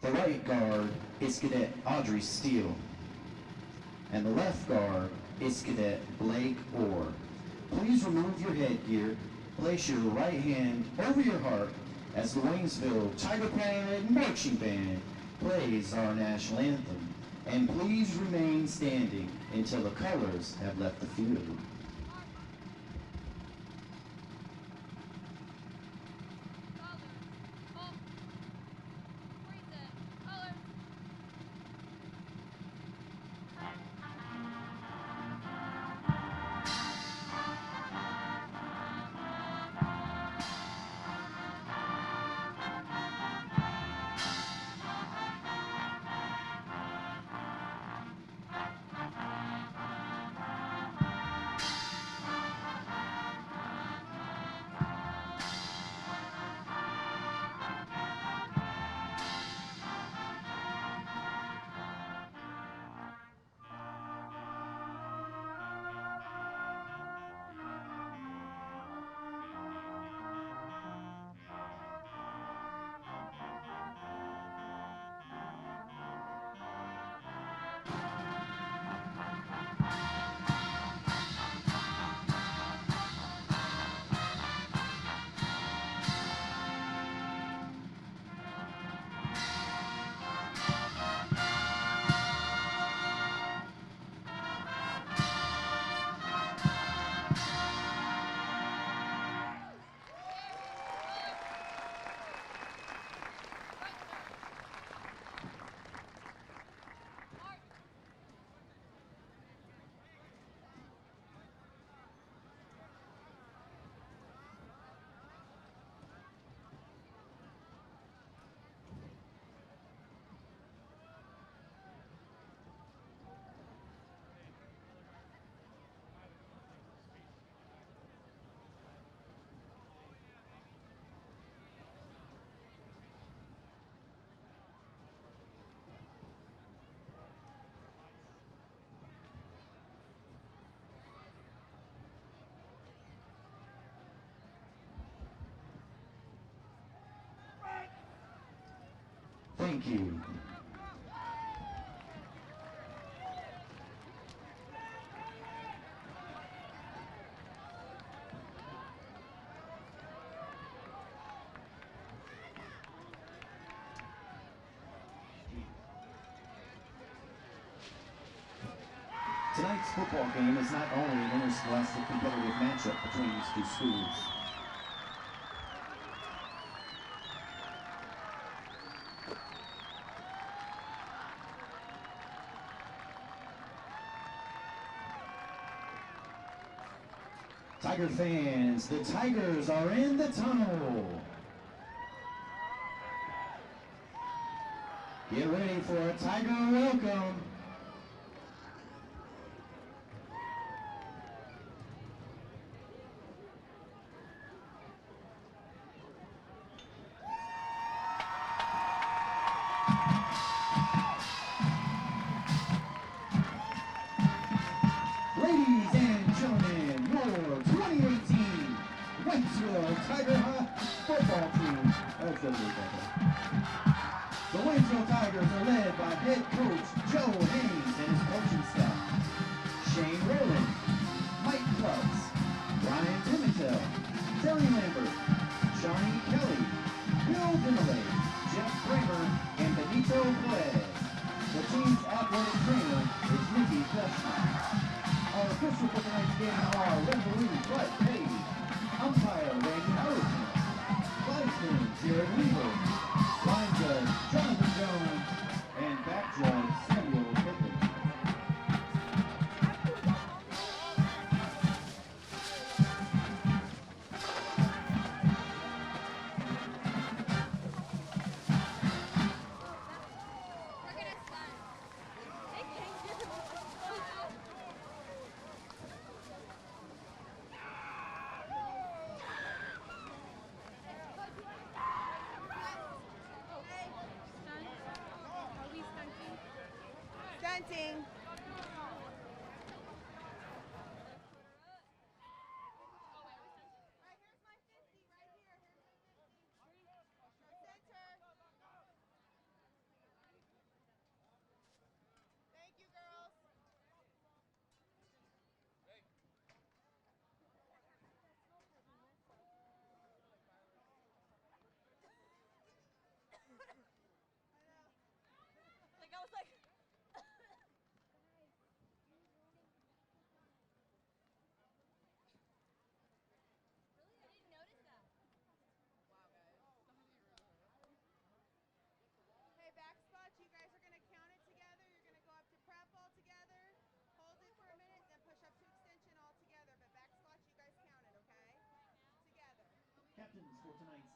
The right guard is Cadet Audrey Steele, and the left guard is Cadet Blake Orr. Please remove your headgear, place your right hand over your heart as the Waynesville Tiger Parade Marching Band plays our national anthem, and please remain standing until the colors have left the field. Thank you. Tonight's football game is not only an interscholastic competitive matchup between these two schools. Tiger fans, the Tigers are in the tunnel. Get ready for a Tiger welcome. Ladies and gentlemen, your 2018 Waynesville Tiger football team. The Waynesville Tigers are led by head coach Joe Haynes and his coaching staff. Shane Rowland, Mike Klutz, Ryan Pimentel, Terry Lambert, Johnny Kelly, Bill Dimmerley, Jeff Kramer, and Benito Perez. The team's athletic trainer is Nikki Fletcher. Our official for tonight's game are referee Bud Page, umpire Randy Harrison, linesman Jared Weaver, line judge Jonathan Jones, and back judge Samuel Pittman. Stunting.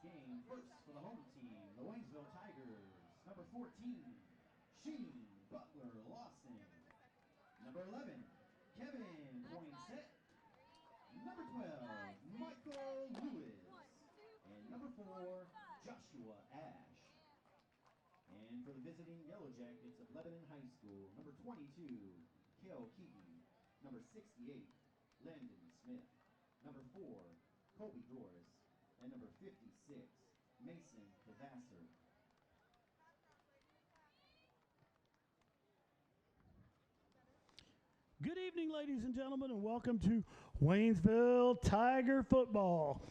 game, first for the home team, the Waynesville Tigers. Number 14, Sheen Butler Lawson. Number 11, Kevin Poinsett. Number 12, Michael Lewis. And number 4, Joshua Ash. And for the visiting Yellowjackets of Lebanon High School, number 22, Kale Keegan. Number 68, Landon Smith. Number 4, Colby Doris. And number 56, Mason Cavasser. Good evening, ladies and gentlemen, and welcome to Waynesville Tiger football.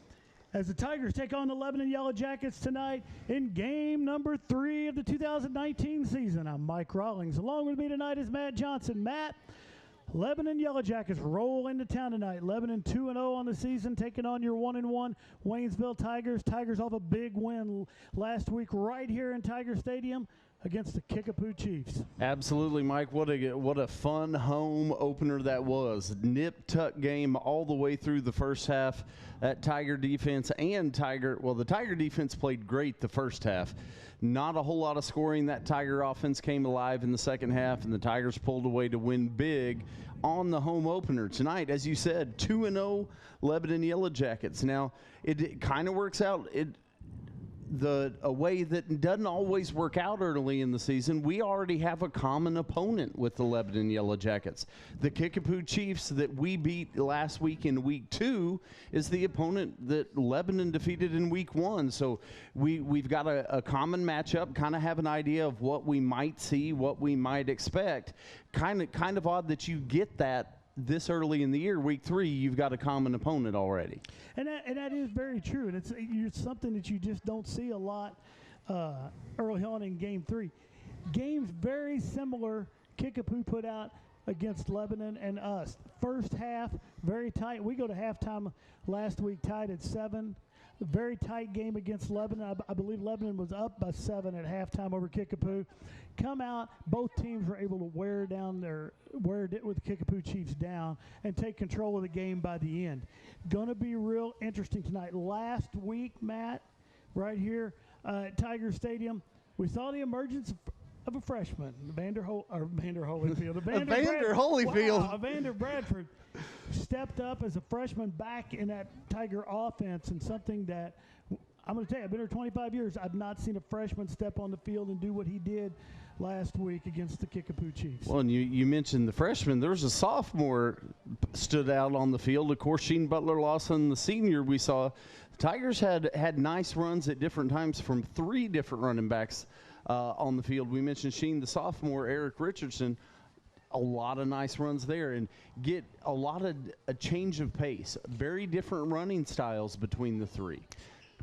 As the Tigers take on the Lebanon Yellowjackets tonight in game number 3 of the 2019 season. I'm Mike Rawlings. Along with me tonight is Matt Johnson. Matt, Lebanon Yellowjackets roll into town tonight. Lebanon 2-0 on the season, taking on your 1-1 Waynesville Tigers. Tigers off a big win last week right here in Tiger Stadium against the Kickapoo Chiefs. Absolutely, Mike. What a fun home opener that was. Nip-tuck game all the way through the first half. That Tiger defense and the Tiger defense played great the first half. Not a whole lot of scoring. That Tiger offense came alive in the second half, and the Tigers pulled away to win big on the home opener. Tonight, as you said, 2-0 Lebanon Yellowjackets. Now, it kind of works out. A way that doesn't always work out early in the season. We already have a common opponent with the Lebanon Yellowjackets. The Kickapoo Chiefs that we beat last week in week 2 is the opponent that Lebanon defeated in week 1. So we've got a common matchup, kind of have an idea of what we might see, what we might expect. Kind of odd that you get that this early in the year, week 3, you've got a common opponent already. And that is very true. And it's something that you just don't see a lot early on in game 3. Games very similar Kickapoo put out against Lebanon and us. First half, very tight. We go to halftime last week tied at 7. A very tight game against Lebanon. I believe Lebanon was up by 7 at halftime over Kickapoo. Come out, both teams were able to wear with the Kickapoo Chiefs down and take control of the game by the end. Going to be real interesting tonight. Last week, Matt, right here at Tiger Stadium, we saw the emergence of a freshman, Evander Holyfield. Evander Bradford stepped up as a freshman back in that Tiger offense, and something that I'm going to tell you, I've been here 25 years. I've not seen a freshman step on the field and do what he did last week against the Kickapoo Chiefs. Well, and you mentioned the freshman. There was a sophomore stood out on the field. Of course, Sheen Butler Lawson, the senior we saw. The Tigers had nice runs at different times from 3 different running backs on the field. We mentioned Sheen, the sophomore, Eric Richardson. A lot of nice runs there, and get a change of pace. Very different running styles between the 3.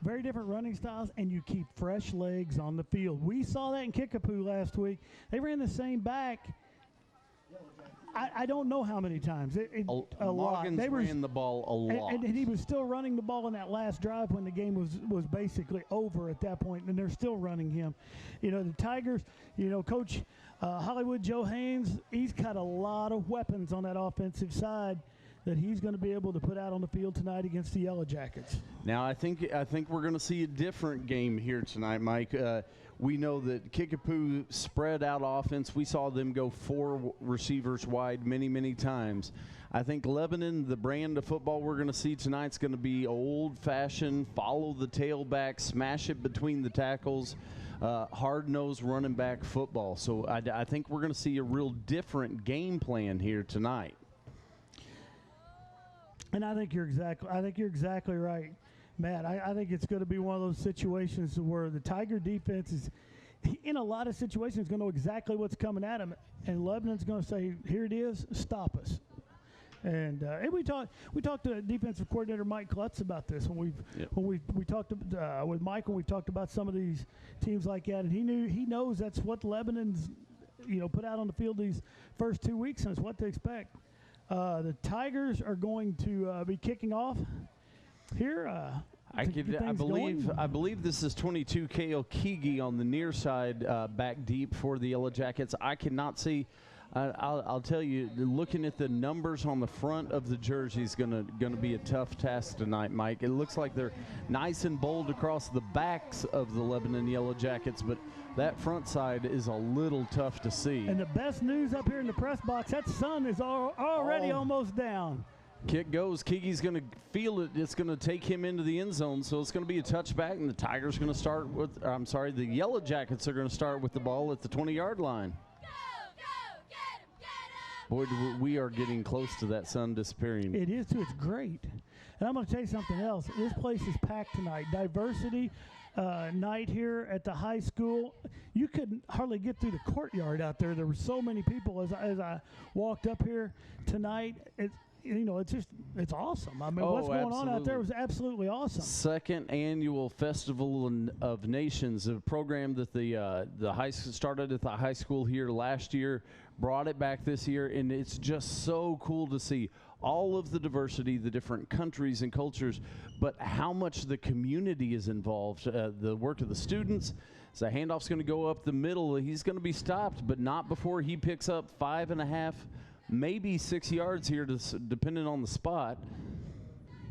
Very different running styles, and you keep fresh legs on the field. We saw that in Kickapoo last week. They ran the same back. I don't know how many times. A lot. They ran the ball a lot. And he was still running the ball in that last drive when the game was basically over at that point, and they're still running him. The Tigers, Coach Hollywood Joe Haynes, he's got a lot of weapons on that offensive side that he's going to be able to put out on the field tonight against the Yellowjackets. Now, I think we're going to see a different game here tonight, Mike. We know that Kickapoo spread out offense. We saw them go 4 receivers wide many, many times. I think Lebanon, the brand of football we're going to see tonight is going to be old-fashioned, follow the tailback, smash it between the tackles, hard-nosed running back football. So I think we're going to see a real different game plan here tonight. And I think you're exactly right, Matt. I think it's going to be one of those situations where the Tiger defense is, in a lot of situations, going to know exactly what's coming at them, and Lebanon's going to say, "Here it is, stop us." And we talked to defensive coordinator Mike Klutz about this when we talked with Mike, when we talked about some of these teams like that, and he knows that's what Lebanon's put out on the field these first 2 weeks, and it's what to expect. The Tigers are going to be kicking off here. I believe this is 22 Kale Keegi on the near side, back deep for the Yellowjackets. I cannot see. I'll tell you, looking at the numbers on the front of the jersey is gonna be a tough task tonight, Mike. It looks like they're nice and bold across the backs of the Lebanon Yellowjackets, but that front side is a little tough to see. And the best news up here in the press box, that sun is already almost down. Kick goes. Kigi's going to feel it. It's going to take him into the end zone, so it's going to be a touchback, and the Tigers going to start with, the Yellowjackets are going to start with the ball at the 20-yard line. Boy, we are getting close to that sun disappearing. It is, too. It's great. And I'm going to tell you something else. This place is packed tonight. Diversity night here at the high school. You couldn't hardly get through the courtyard out there. There were so many people as I walked up here tonight. It's awesome. I mean, what's going on out there was absolutely awesome. Second annual Festival of Nations, a program that the high school started at the high school here last year, brought it back this year, and it's just so cool to see all of the diversity, the different countries and cultures, but how much the community is involved, the work of the students. So the handoff's going to go up the middle. He's going to be stopped, but not before he picks up 5.5, maybe 6 yards here, depending on the spot.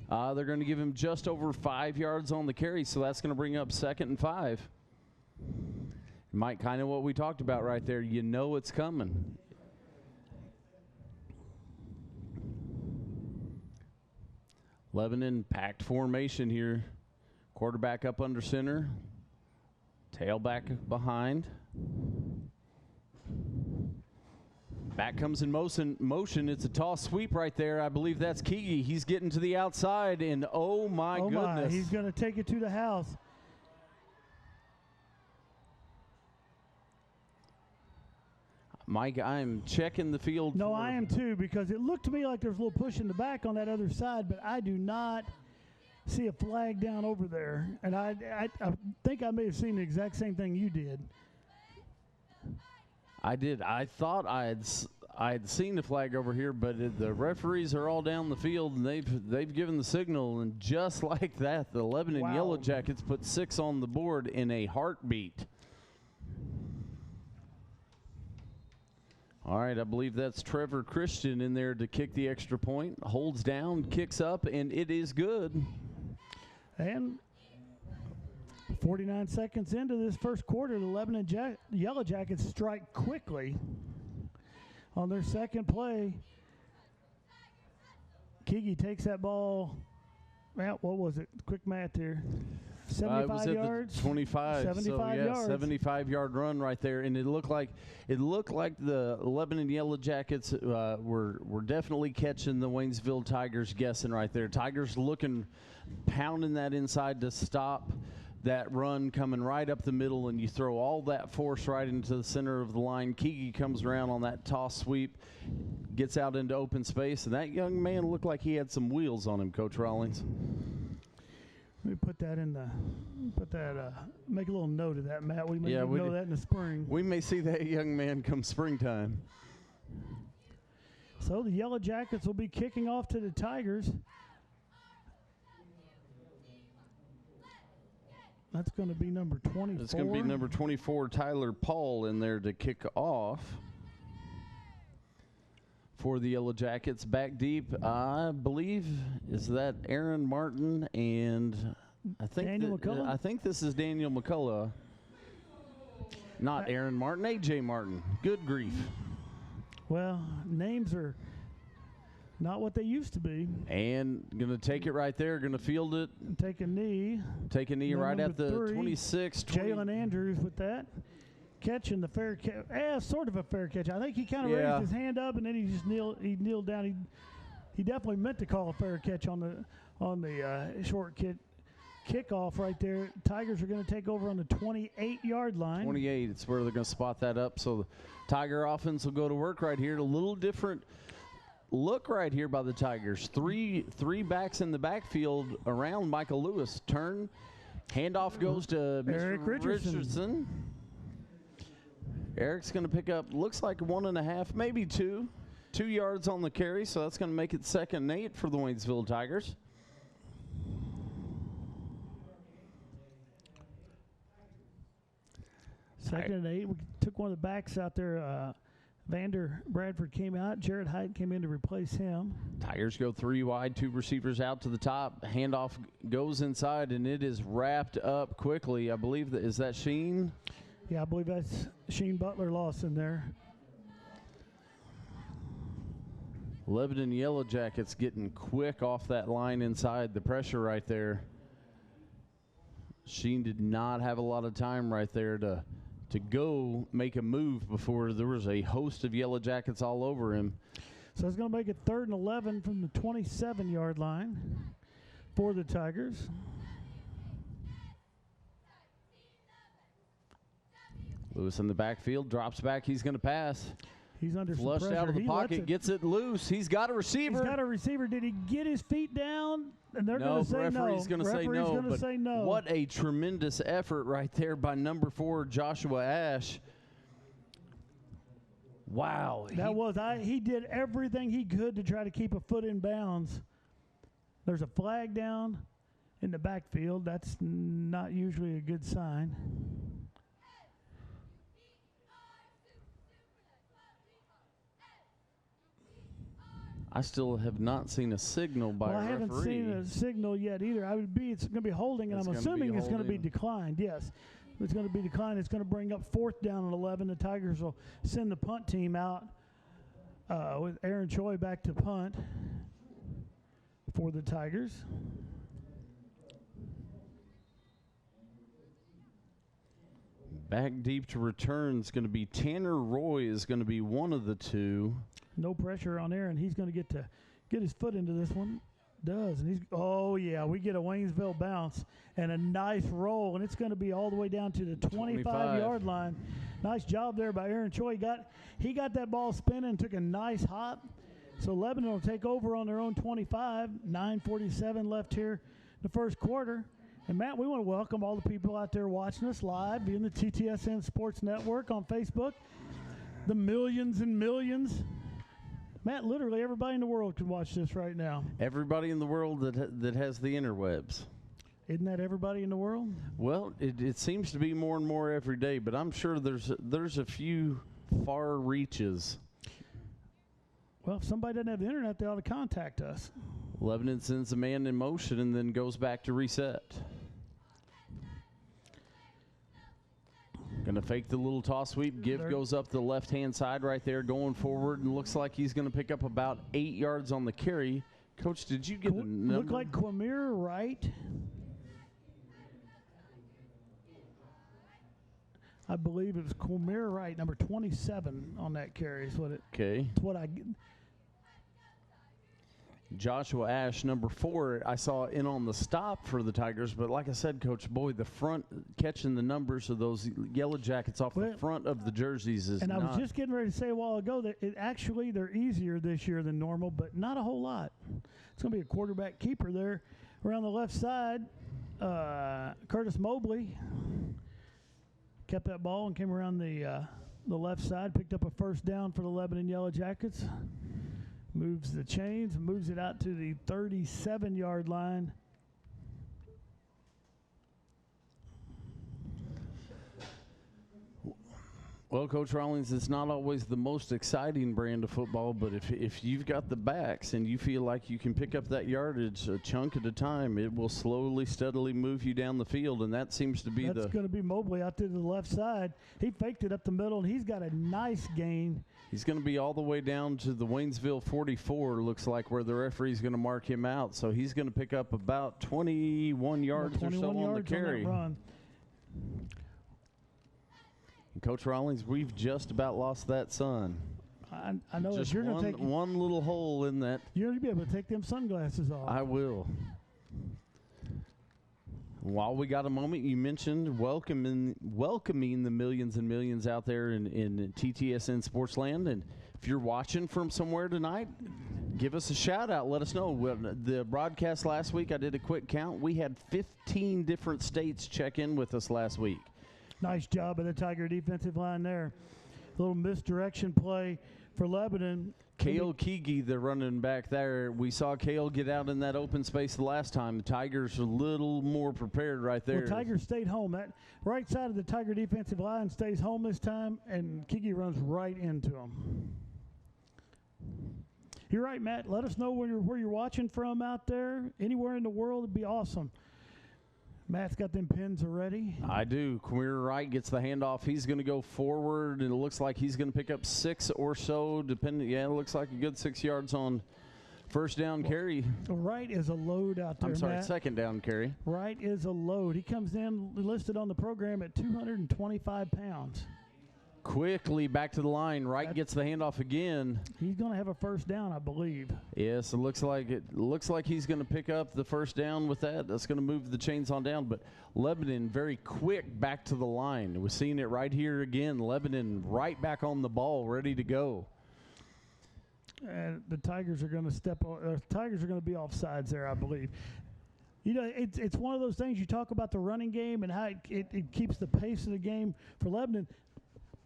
They're going to give him just over 5 yards on the carry, so that's going to bring up 2nd and 5. Mike, kind of what we talked about right there. You know it's coming. Lebanon packed formation here. Quarterback up under center. Tailback behind. Back comes in motion. It's a toss sweep right there. I believe that's Kigi. He's getting to the outside, and oh my goodness. He's going to take it to the house. Mike, I'm checking the field. No, I am too, because it looked to me like there's a little push in the back on that other side, but I do not see a flag down over there. And I think I may have seen the exact same thing you did. I did. I thought I had seen the flag over here, but the referees are all down the field, and they've given the signal, and just like that, the Lebanon Yellowjackets put 6 on the board in a heartbeat. All right, I believe that's Trevor Christian in there to kick the extra point. Holds down, kicks up, and it is good. And 49 seconds into this first quarter, the Lebanon Yellowjackets strike quickly on their second play. Kigi takes that ball. Well, what was it? Quick math here. 75 yards. 25. 75 yards. 75-yard run right there, and it looked like the Lebanon Yellowjackets were definitely catching the Waynesville Tigers guessing right there. Tigers pounding that inside to stop that run coming right up the middle, and you throw all that force right into the center of the line. Kigi comes around on that toss sweep, gets out into open space, and that young man looked like he had some wheels on him, Coach Rawlings. Let me put that make a little note of that, Matt. We may know that in the spring. We may see that young man come springtime. So the Yellowjackets will be kicking off to the Tigers. That's going to be number 24. It's going to be number 24, Tyler Paul, in there to kick off for the Yellowjackets. Back deep, I believe, is that Aaron Martin, and I think Daniel McCullough? I think this is Daniel McCullough. Not Aaron Martin, A.J. Martin. Good grief. Well, names are not what they used to be. And going to take it right there, going to field it. Take a knee. Take a knee right at the 26. Jalen Andrews with that. Catching the fair catch. Sort of a fair catch. I think he kind of raised his hand up, and then he just kneeled down. He definitely meant to call a fair catch on the short kickoff right there. Tigers are going to take over on the 28-yard line. 28, it's where they're going to spot that up. So the Tiger offense will go to work right here. A little different look right here by the Tigers. Three backs in the backfield around Michael Lewis. Turn. Handoff goes to Eric Richardson. Eric's going to pick up, looks like 1.5, maybe 2 yards on the carry, so that's going to make it 2nd and 8 for the Waynesville Tigers. Second and 8. We took one of the backs out there, Vander Bradford came out. Jared Height came in to replace him. Tigers go 3 wide, 2 receivers out to the top. Handoff goes inside, and it is wrapped up quickly. I believe that is that Sheen? Yeah, I believe that's Sheen Butler Lawson there. Lebanon Yellowjackets getting quick off that line inside. The pressure right there. Sheen did not have a lot of time right there to go make a move before there was a host of Yellowjackets all over him. So it's going to make it 3rd and 11 from the 27-yard line for the Tigers. Lewis in the backfield, drops back. He's going to pass. He's under some Flushed pressure. out of the He pocket, gets it loose. He's got a receiver. He's got a receiver. Did he get his feet down? And they're going to say no. Referee's going to say no. Referee's going to say no. What a tremendous effort right there by number 4, Joshua Ash. Wow. He did everything he could to try to keep a foot in bounds. There's a flag down in the backfield. That's not usually a good sign. I still have not seen a signal by a referee. I haven't seen a signal yet either. It's going to be holding, and I'm assuming it's going to be declined. Yes, it's going to be declined. It's going to bring up 4th down and 11. The Tigers will send the punt team out with Aaron Choi back to punt for the Tigers. Back deep to return is going to be Tanner Roy is going to be one of the 2. No pressure on Aaron. He's going to get his foot into this one. Does. And we get a Waynesville bounce and a nice roll, and it's going to be all the way down to the 25-yard line. Nice job there by Aaron Choi. He got that ball spinning, took a nice hop. So Lebanon will take over on their own 25. 9:47 left here in the first quarter. And, Matt, we want to welcome all the people out there watching us live via the TTSN Sports Network on Facebook. The millions and millions. Matt, literally everybody in the world can watch this right now. Everybody in the world that has the interwebs. Isn't that everybody in the world? Well, it seems to be more and more every day, but I'm sure there's a few far reaches. Well, if somebody doesn't have the internet, they ought to contact us. Lebanon sends a man in motion and then goes back to reset. Going to fake the little toss sweep. Give goes up the left-hand side right there, going forward, and looks like he's going to pick up about 8 yards on the carry. Coach, did you get the number? Looked like Quamir Wright. I believe it was Quamir Wright, number 27 on that carry. Is what it. Okay. It's what I. Joshua Ash, number 4, I saw in on the stop for the Tigers, but like I said, Coach, boy, the front catching the numbers of those Yellowjackets off the front of the jerseys is. And I was just getting ready to say a while ago that they're easier this year than normal, but not a whole lot. It's going to be a quarterback keeper there around the left side. Curtis Mobley kept that ball and came around the left side, picked up a first down for the Lebanon Yellowjackets. Moves the chains, moves it out to the 37-yard line. Well, Coach Rawlings, it's not always the most exciting brand of football, but if you've got the backs and you feel like you can pick up that yardage a chunk at a time, it will slowly, steadily move you down the field, and that seems to be That's going to be Mobley out to the left side. He faked it up the middle, and he's got a nice gain. He's going to be all the way down to the Waynesville 44, looks like, where the referee's going to mark him out. So he's going to pick up about 21 yards or so on the carry. On that run. And Coach Rawlings, we've just about lost that sun. I know. Just you're going to take one little hole in that. You're going to be able to take them sunglasses off. I will. While we got a moment, you mentioned welcoming the millions and millions out there in TTSN Sportsland. And if you're watching from somewhere tonight, give us a shout out. Let us know. The broadcast last week, I did a quick count. We had 15 different states check in with us last week. Nice job of the Tiger defensive line there. A little misdirection play for Lebanon. Cale Keegi, the running back there. We saw Cale get out in that open space the last time. The Tigers are a little more prepared right there. Well, Tigers stayed home. That right side of the Tiger defensive line stays home this time, and Keegi runs right into him. You're right, Matt. Let us know where you're watching from out there. Anywhere in the world would be awesome. Matt's got them pins already. I do. Queer Wright gets the handoff. He's going to go forward, and it looks like he's going to pick up 6 or so, depending. Yeah, it looks like a good 6 yards on first down carry. Wright is a load out there, I'm sorry, Matt. second down carry. Wright is a load. He comes in listed on the program at 225 pounds. Quickly back to the line. Wright gets the handoff again. He's going to have a first down, I believe. Yes, it looks like he's going to pick up the first down with that. That's going to move the chains on down. But Lebanon very quick back to the line. We're seeing it right here again. Lebanon right back on the ball, ready to go. And the Tigers are going to Tigers are going to be off sides there, I believe. You know, it's one of those things. You talk about the running game and how it keeps the pace of the game for Lebanon.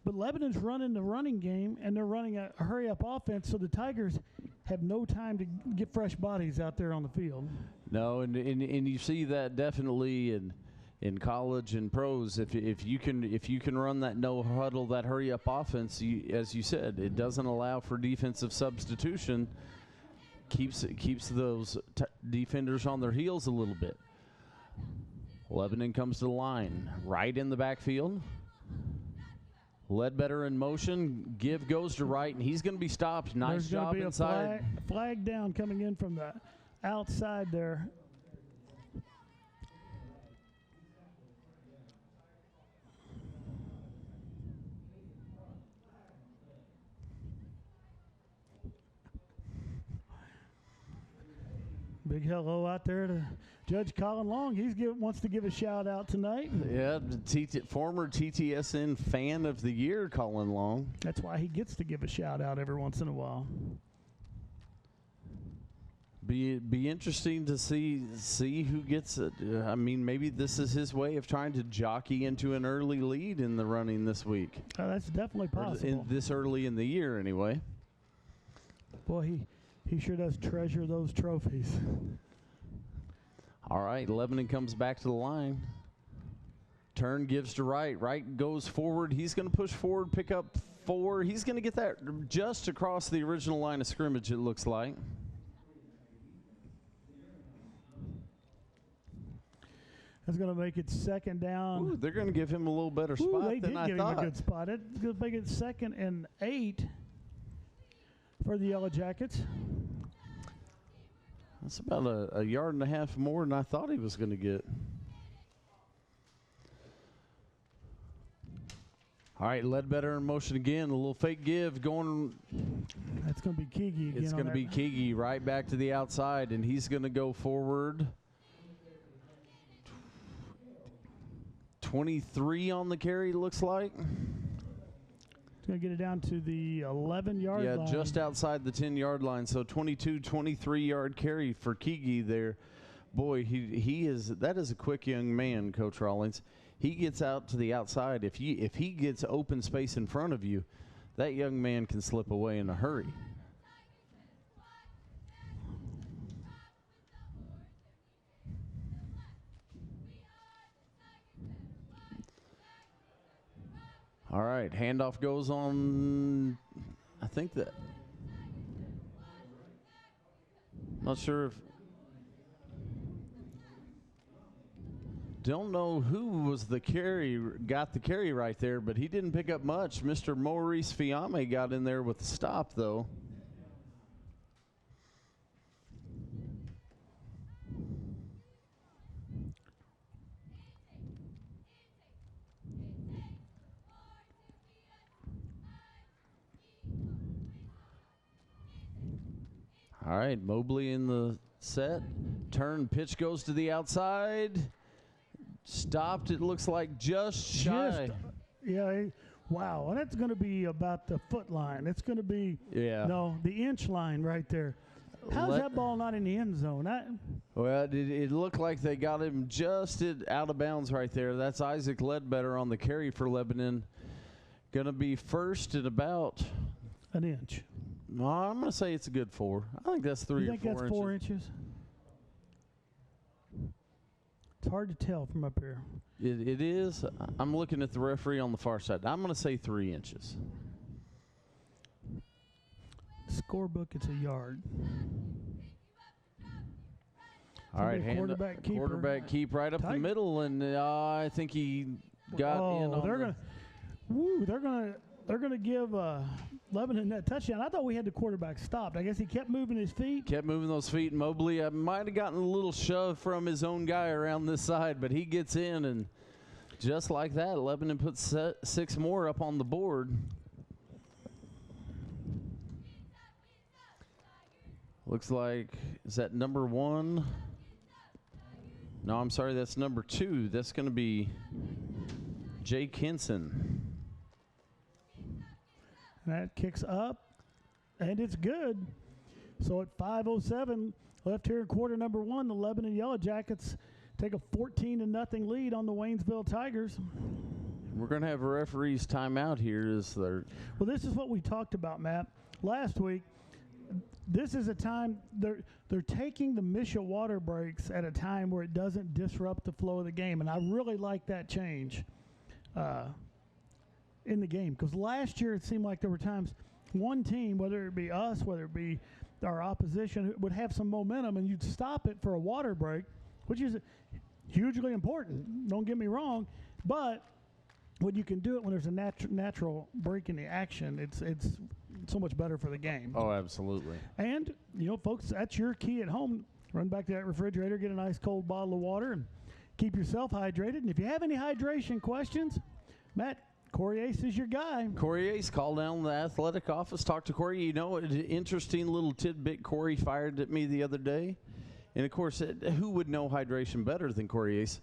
But Lebanon's running the running game, and they're running a hurry-up offense, so the Tigers have no time to get fresh bodies out there on the field. No, and you see that definitely in college and pros. If you can run that no huddle, that hurry-up offense, as you said, it doesn't allow for defensive substitution. Keeps those defenders on their heels a little bit. Lebanon comes to the line, right in the backfield. Ledbetter in motion. Give goes to Wright, and he's going to be stopped. Nice job inside. Flag down coming in from the outside there. Big hello out there to Judge Colin Long. Wants to give a shout out tonight. Yeah, former TTSN fan of the year, Colin Long. That's why he gets to give a shout out every once in a while. Be interesting to see who gets it. I mean, maybe this is his way of trying to jockey into an early lead in the running this week. That's definitely possible. This early in the year, anyway. Boy, he sure does treasure those trophies. All right, Lebanon comes back to the line. Turn gives to Wright. Wright goes forward. He's going to push forward, pick up 4. He's going to get that just across the original line of scrimmage, it looks like. That's going to make it second down. Ooh, they're going to give him a little better spot than I thought. They did give him a good spot. It's going to make it 2nd and 8 for the Yellowjackets. That's about a yard and a half more than I thought he was going to get. All right, Ledbetter in motion again. A little fake give going. That's going to be Keegi again. It's going to be Keegi right back to the outside, and he's going to go forward. 23 on the carry, looks like. Going to get it down to the 11-yard line. Yeah, just outside the 10-yard line. So 22, 23-yard carry for Keegi there. Boy, that is a quick young man, Coach Rawlings. He gets out to the outside. If he gets open space in front of you, that young man can slip away in a hurry. All right, handoff goes on, I think that, not sure if, don't know who was got the carry right there, but he didn't pick up much. Mr. Maurice Fiame got in there with the stop, though. All right, Mobley in the set. Turn, pitch goes to the outside. Stopped, it looks like just shy. Wow, and that's going to be about the foot line. It's going to be, the inch line right there. How's that ball not in the end zone? Well, it looked like they got him just out of bounds right there. That's Isaac Ledbetter on the carry for Lebanon. Going to be first at about an inch. No, I'm going to say it's a good 4. I think that's 3 You or 4 think that's inches. 4 inches? It's hard to tell from up here. It is. I'm looking at the referee on the far side. I'm going to say 3 inches. Scorebook, it's a yard. All right, Quarterback keep right up the middle, and I think he got in on they're gonna give Lebanon that touchdown. I thought we had the quarterback stopped. I guess he kept moving his feet. Kept moving those feet. Mobley might have gotten a little shove from his own guy around this side, but he gets in, and just like that, Lebanon puts 6 more up on the board. Looks like, is that number 1? No, I'm sorry, that's number 2. That's going to be Jake Henson. That kicks up, and it's good. So at 5:07 left here in quarter number 1, the Lebanon Yellowjackets take a 14-0 lead on the Waynesville Tigers. We're going to have a referee's timeout here. Well, this is what we talked about, Matt, last week. This is a time they're taking the Misha water breaks at a time where it doesn't disrupt the flow of the game, and I really like that change in the game, because last year it seemed like there were times one team, whether it be us, whether it be our opposition, would have some momentum, and you'd stop it for a water break, which is hugely important. Don't get me wrong, but when you can do it when there's a natural break in the action, it's so much better for the game. Oh, absolutely. And, folks, that's your key at home. Run back to that refrigerator, get a nice cold bottle of water, and keep yourself hydrated. And if you have any hydration questions, Matt, Corey Ace is your guy. Corey Ace, call down the athletic office, talk to Corey. An interesting little tidbit Corey fired at me the other day. And, of course, who would know hydration better than Corey Ace?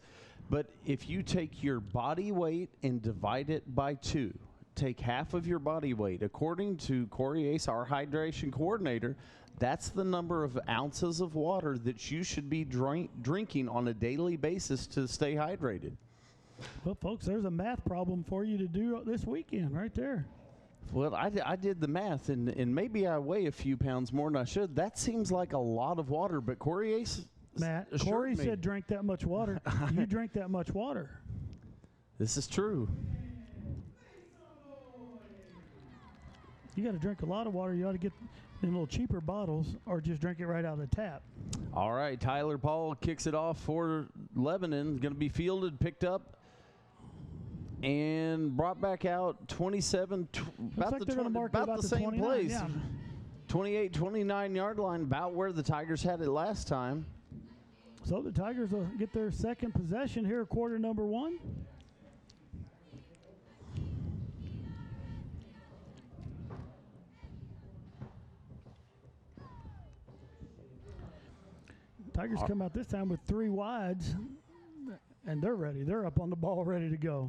But if you take your body weight and divide it by 2, take half of your body weight. According to Corey Ace, our hydration coordinator, that's the number of ounces of water that you should be drinking on a daily basis to stay hydrated. Well, folks, there's a math problem for you to do this weekend right there. Well, I did the math, and maybe I weigh a few pounds more than I should. That seems like a lot of water, but Corey Ace Matt, Corey said drink that much water. You drink that much water. This is true. You got to drink a lot of water. You ought to get in little cheaper bottles or just drink it right out of the tap. All right, Tyler Paul kicks it off for Lebanon. Going to be fielded, picked up, and brought back out 27, about the same place. Yeah. 28, 29-yard line, about where the Tigers had it last time. So the Tigers will get their second possession here, quarter number 1. Tigers come out this time with 3 wides, and they're ready. They're up on the ball, ready to go.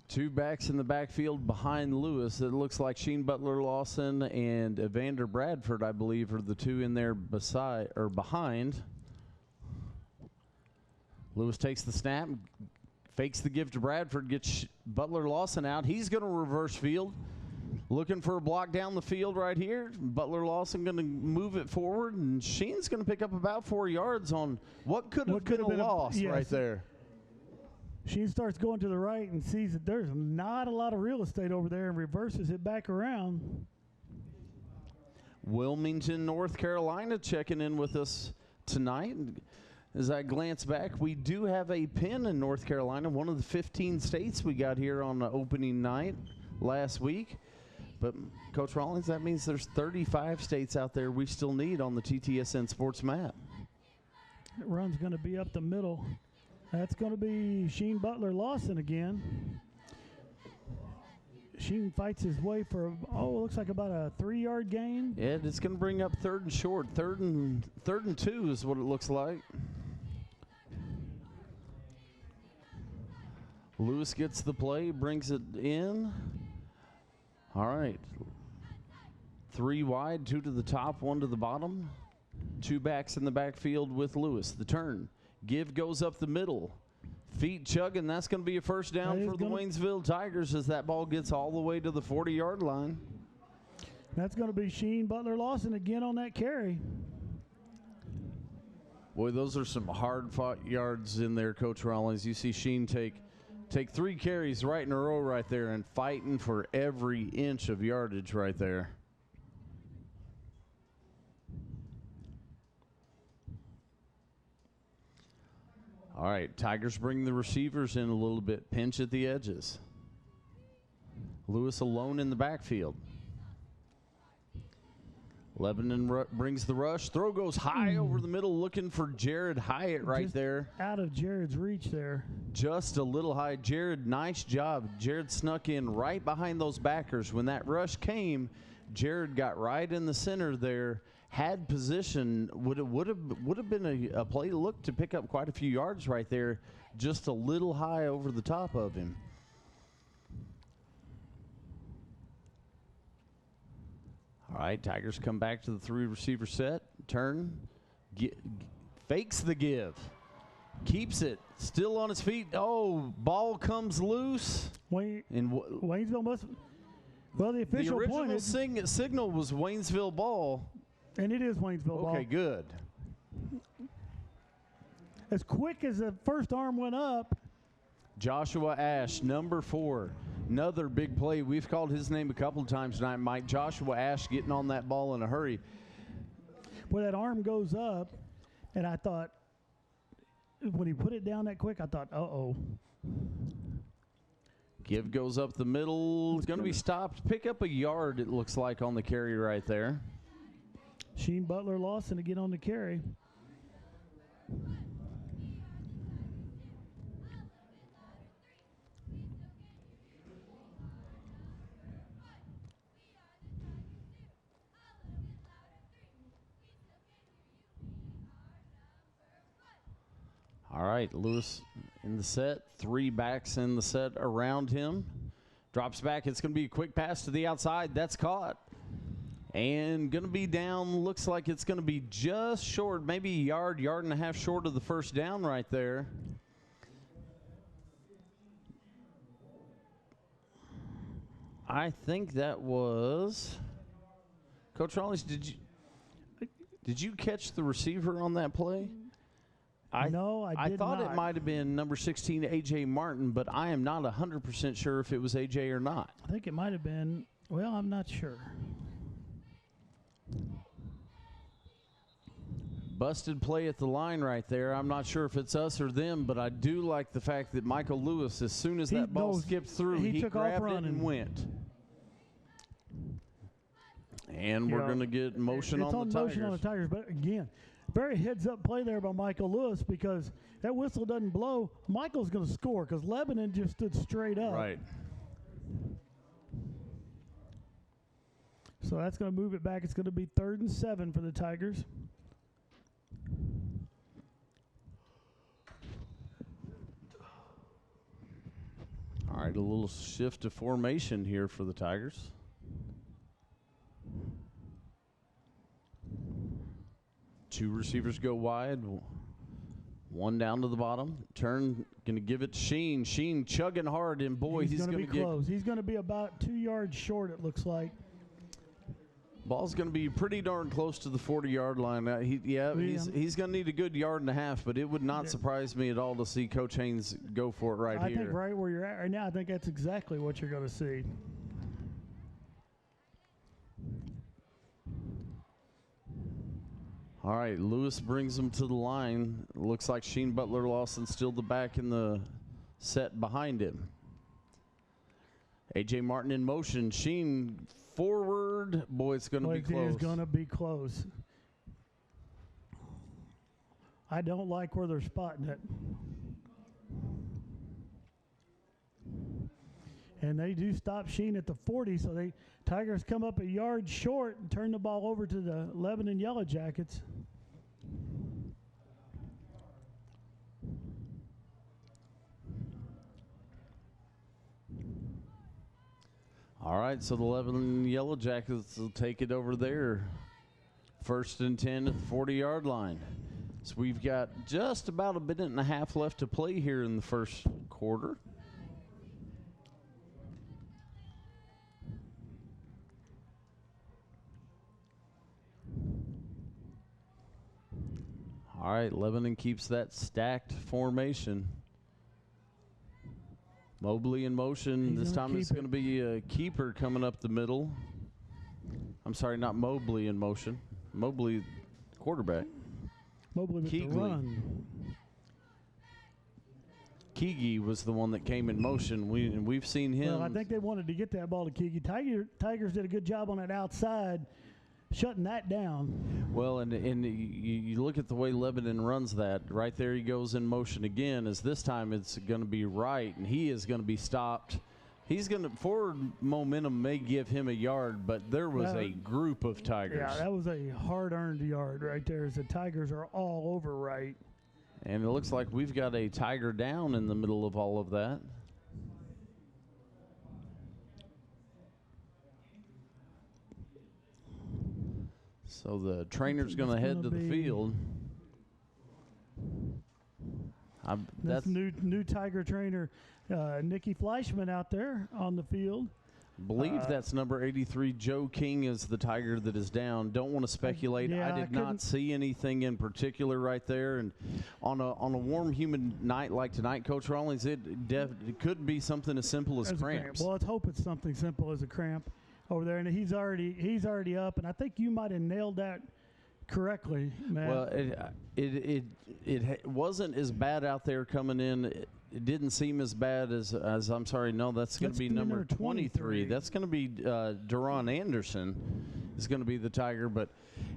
2 backs in the backfield behind Lewis. It looks like Sheen Butler-Lawson and Evander Bradford, I believe, are the 2 in there behind. Lewis takes the snap, fakes the give to Bradford, gets Butler-Lawson out. He's going to reverse field. Looking for a block down the field right here. Butler-Lawson going to move it forward, and Sheen's going to pick up about 4 yards on what could have been a loss right there. Sheen starts going to the right and sees that there's not a lot of real estate over there and reverses it back around. Wilmington, North Carolina checking in with us tonight. As I glance back, we do have a pin in North Carolina, one of the 15 states we got here on the opening night last week. But, Coach Rawlings, that means there's 35 states out there we still need on the TTSN Sports map. That run's going to be up the middle. That's going to be Sheen Butler-Lawson again. Sheen fights his way for, looks like about a 3-yard gain. Yeah, it's going to bring up 3rd and short. 3rd and 2 is what it looks like. Lewis gets the play, brings it in. All right. 3 wide, 2 to the top, 1 to the bottom. 2 backs in the backfield with Lewis. The turn. Give goes up the middle. Feet chugging. That's going to be a first down for the Waynesville Tigers as that ball gets all the way to the 40-yard line. That's going to be Sheen Butler Lawson again on that carry. Boy, those are some hard-fought yards in there, Coach Rollins. You see Sheen take 3 carries right in a row right there and fighting for every inch of yardage right there. All right, Tigers bring the receivers in a little bit, pinch at the edges. Lewis alone in the backfield. Lebanon brings the rush. Throw goes high over the middle, looking for Jared Hyatt right Just there. Out of Jared's reach there. Just a little high. Jared, nice job. Jared snuck in right behind those backers. When that rush came, Jared got right in the center there, had position. Would have been a play to look to pick up quite a few yards right there. Just a little high over the top of him. All right, Tigers come back to the 3 receiver set. Turn, fakes the give, keeps it, still on his feet. Oh, ball comes loose. Waynesville must. Well, the official original signal was Waynesville ball. And it is Waynesville ball. Okay, good. As quick as the first arm went up. Joshua Ash, number 4. Another big play. We've called his name a couple of times tonight, Mike. Joshua Ash getting on that ball in a hurry. Well, that arm goes up, and I thought, when he put it down that quick, I thought, uh-oh. Give goes up the middle. It's going to be stopped. Pick up a yard, it looks like, on the carry right there. Sheen Butler Lawson to get on the carry. All right, Lewis in the set. 3 backs in the set around him. Drops back. It's going to be a quick pass to the outside. That's caught. And going to be down. Looks like it's going to be just short, maybe a yard and a half short of the first down right there. I think that was Coach Rollins. Did you catch the receiver on that play? No, I did thought not. it might have been number 16, A.J. Martin, but I am not 100% sure if it was A.J. or not. I think it might have been. Well, I'm not sure. Busted play at the line right there. I'm not sure if it's us or them, but I do like the fact that Michael Lewis, as soon as that ball skipped through, he took grabbed off running. it and went. And we're going to get motion on the Tigers. It's on motion on the Tigers, but again, very heads-up play there by Michael Lewis, because that whistle doesn't blow. Michael's going to score because Lebanon just stood straight up. Right. So that's going to move it back. It's going to be 3rd and 7 for the Tigers. All right, a little shift of formation here for the Tigers. Two receivers go wide, one down to the bottom. Turn, going to give it to Sheen. Sheen chugging hard, and boy, he's going to get close. He's going to be about 2 yards short, it looks like. Ball's going to be pretty darn close to the 40-yard line. He's going to need a good yard and a half, but it would not surprise me at all to see Coach Haynes go for it right here. I think right where you're at right now, I think that's exactly what you're going to see. All right, Lewis brings him to the line. Looks like Sheen Butler Lawson still the back in the set behind him. A.J. Martin in motion. Sheen forward. Boy, it's going to be close. It's going to be close. I don't like where they're spotting it. And they do stop Sheen at the 40, so Tigers come up a yard short and turn the ball over to the Lebanon Yellowjackets. All right, so the Lebanon Yellowjackets will take it over there. 1st and 10 at the 40-yard line. So we've got just about a minute and a half left to play here in the first quarter. All right, Lebanon keeps that stacked formation. Mobley in motion. This time it's going to be a keeper coming up the middle. I'm sorry, not Mobley in motion. Mobley, quarterback. Mobley with the run. Keegi was the one that came in motion. We've seen him. Well, I think they wanted to get that ball to Keegi. Tigers did a good job on that outside, shutting that down. Well, and you look at the way Lebanon runs that. Right there he goes in motion again. As this time it's going to be right, and he is going to be stopped. He's going to – forward momentum may give him a yard, but there was a group of Tigers. Yeah, that was a hard-earned yard right there as the Tigers are all over right. And it looks like we've got a Tiger down in the middle of all of that. So the trainer's going to head to the field. That's new Tiger trainer, Nikki Fleischman, out there on the field. Believe that's number 83. Joe King is the Tiger that is down. Don't want to speculate. Yeah, I did not see anything in particular right there. And on a warm, humid night like tonight, Coach Rawlings, it could be something as simple as cramps. Well, let's hope it's something simple as a cramp over there. And he's already up. And I think you might have nailed that correctly, Matt. Well, it wasn't as bad out there coming in. It didn't seem as bad as I'm sorry. No, that's going to be number 23. That's going to be Deron Anderson is going to be the Tiger, but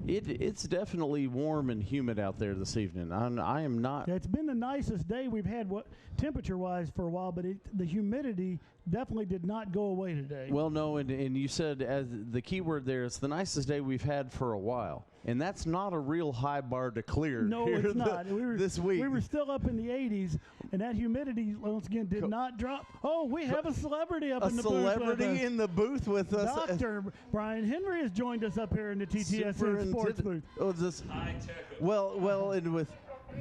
it's definitely warm and humid out there this evening. I am not. Yeah, it's been the nicest day we've had temperature-wise for a while, but the humidity definitely did not go away today. Well, no, and you said as the key word there, it's the nicest day we've had for a while. And that's not a real high bar to clear. No, it's not. This week. We were still up in the 80s, and that humidity, once again, did not drop. Oh, we have a celebrity up in the booth with us. A celebrity in the booth with us. Dr. Brian Henry has joined us up here in the TTSN Sports booth. Oh, well, and with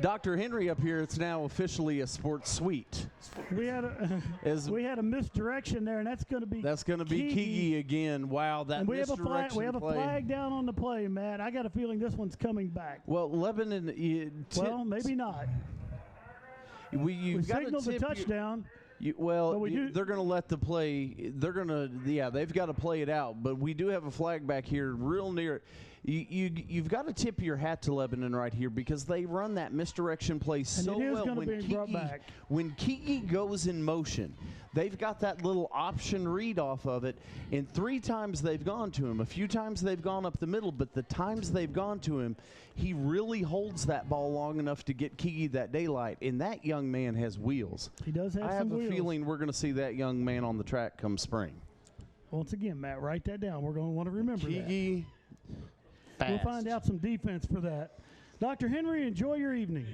Dr. Henry up here, it's now officially a sports suite. We had a misdirection there, and that's going to be Keegi again. Wow, that and we have misdirection we have a flag down on the play, Matt. I got a feeling this one's coming back. Well, Lebanon. Well, maybe not. We signaled the touchdown. They're going to let the play. They've got to play it out. But we do have a flag back here, real near. You've got to tip your hat to Lebanon right here because they run that misdirection play so well. When Keegi goes in motion, they've got that little option read off of it, and 3 times they've gone to him. A few times they've gone up the middle, but the times they've gone to him, he really holds that ball long enough to get Keegi that daylight, and that young man has wheels. He does have some wheels. I have a feeling we're going to see that young man on the track come spring. Once again, Matt, write that down. We're going to want to remember Keegi. that. We'll find out some defense for that. Dr. Henry, enjoy your evening.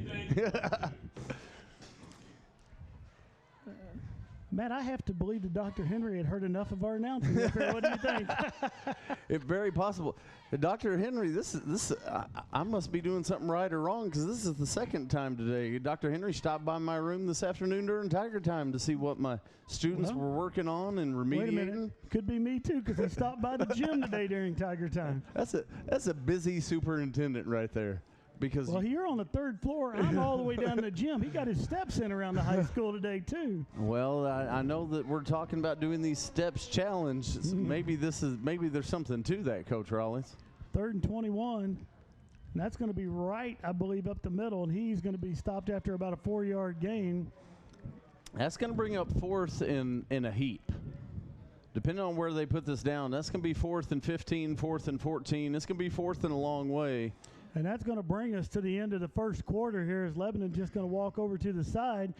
Matt, I have to believe that Dr. Henry had heard enough of our announcing up here. What do you think? It's very possible. Dr. Henry, I must be doing something right or wrong because this is the second time today. Dr. Henry stopped by my room this afternoon during Tiger time to see what my students were working on and remediating. Wait a minute. Could be me, too, because he stopped by the gym today during Tiger time. That's a busy superintendent right there. Because you're on the 3rd floor. I'm all the way down to the gym. He got his steps in around the high school today, too. Well, I know that we're talking about doing these steps challenge. Maybe there's something to that, Coach Rawlings. 3rd and 21. And that's going to be right, I believe, up the middle, and he's going to be stopped after about a 4-yard gain. That's going to bring up 4th in a heap. Depending on where they put this down, that's going to be 4th and 15, 4th and 14. It's going to be 4th and a long way. And that's going to bring us to the end of the first quarter here as Lebanon just going to walk over to the side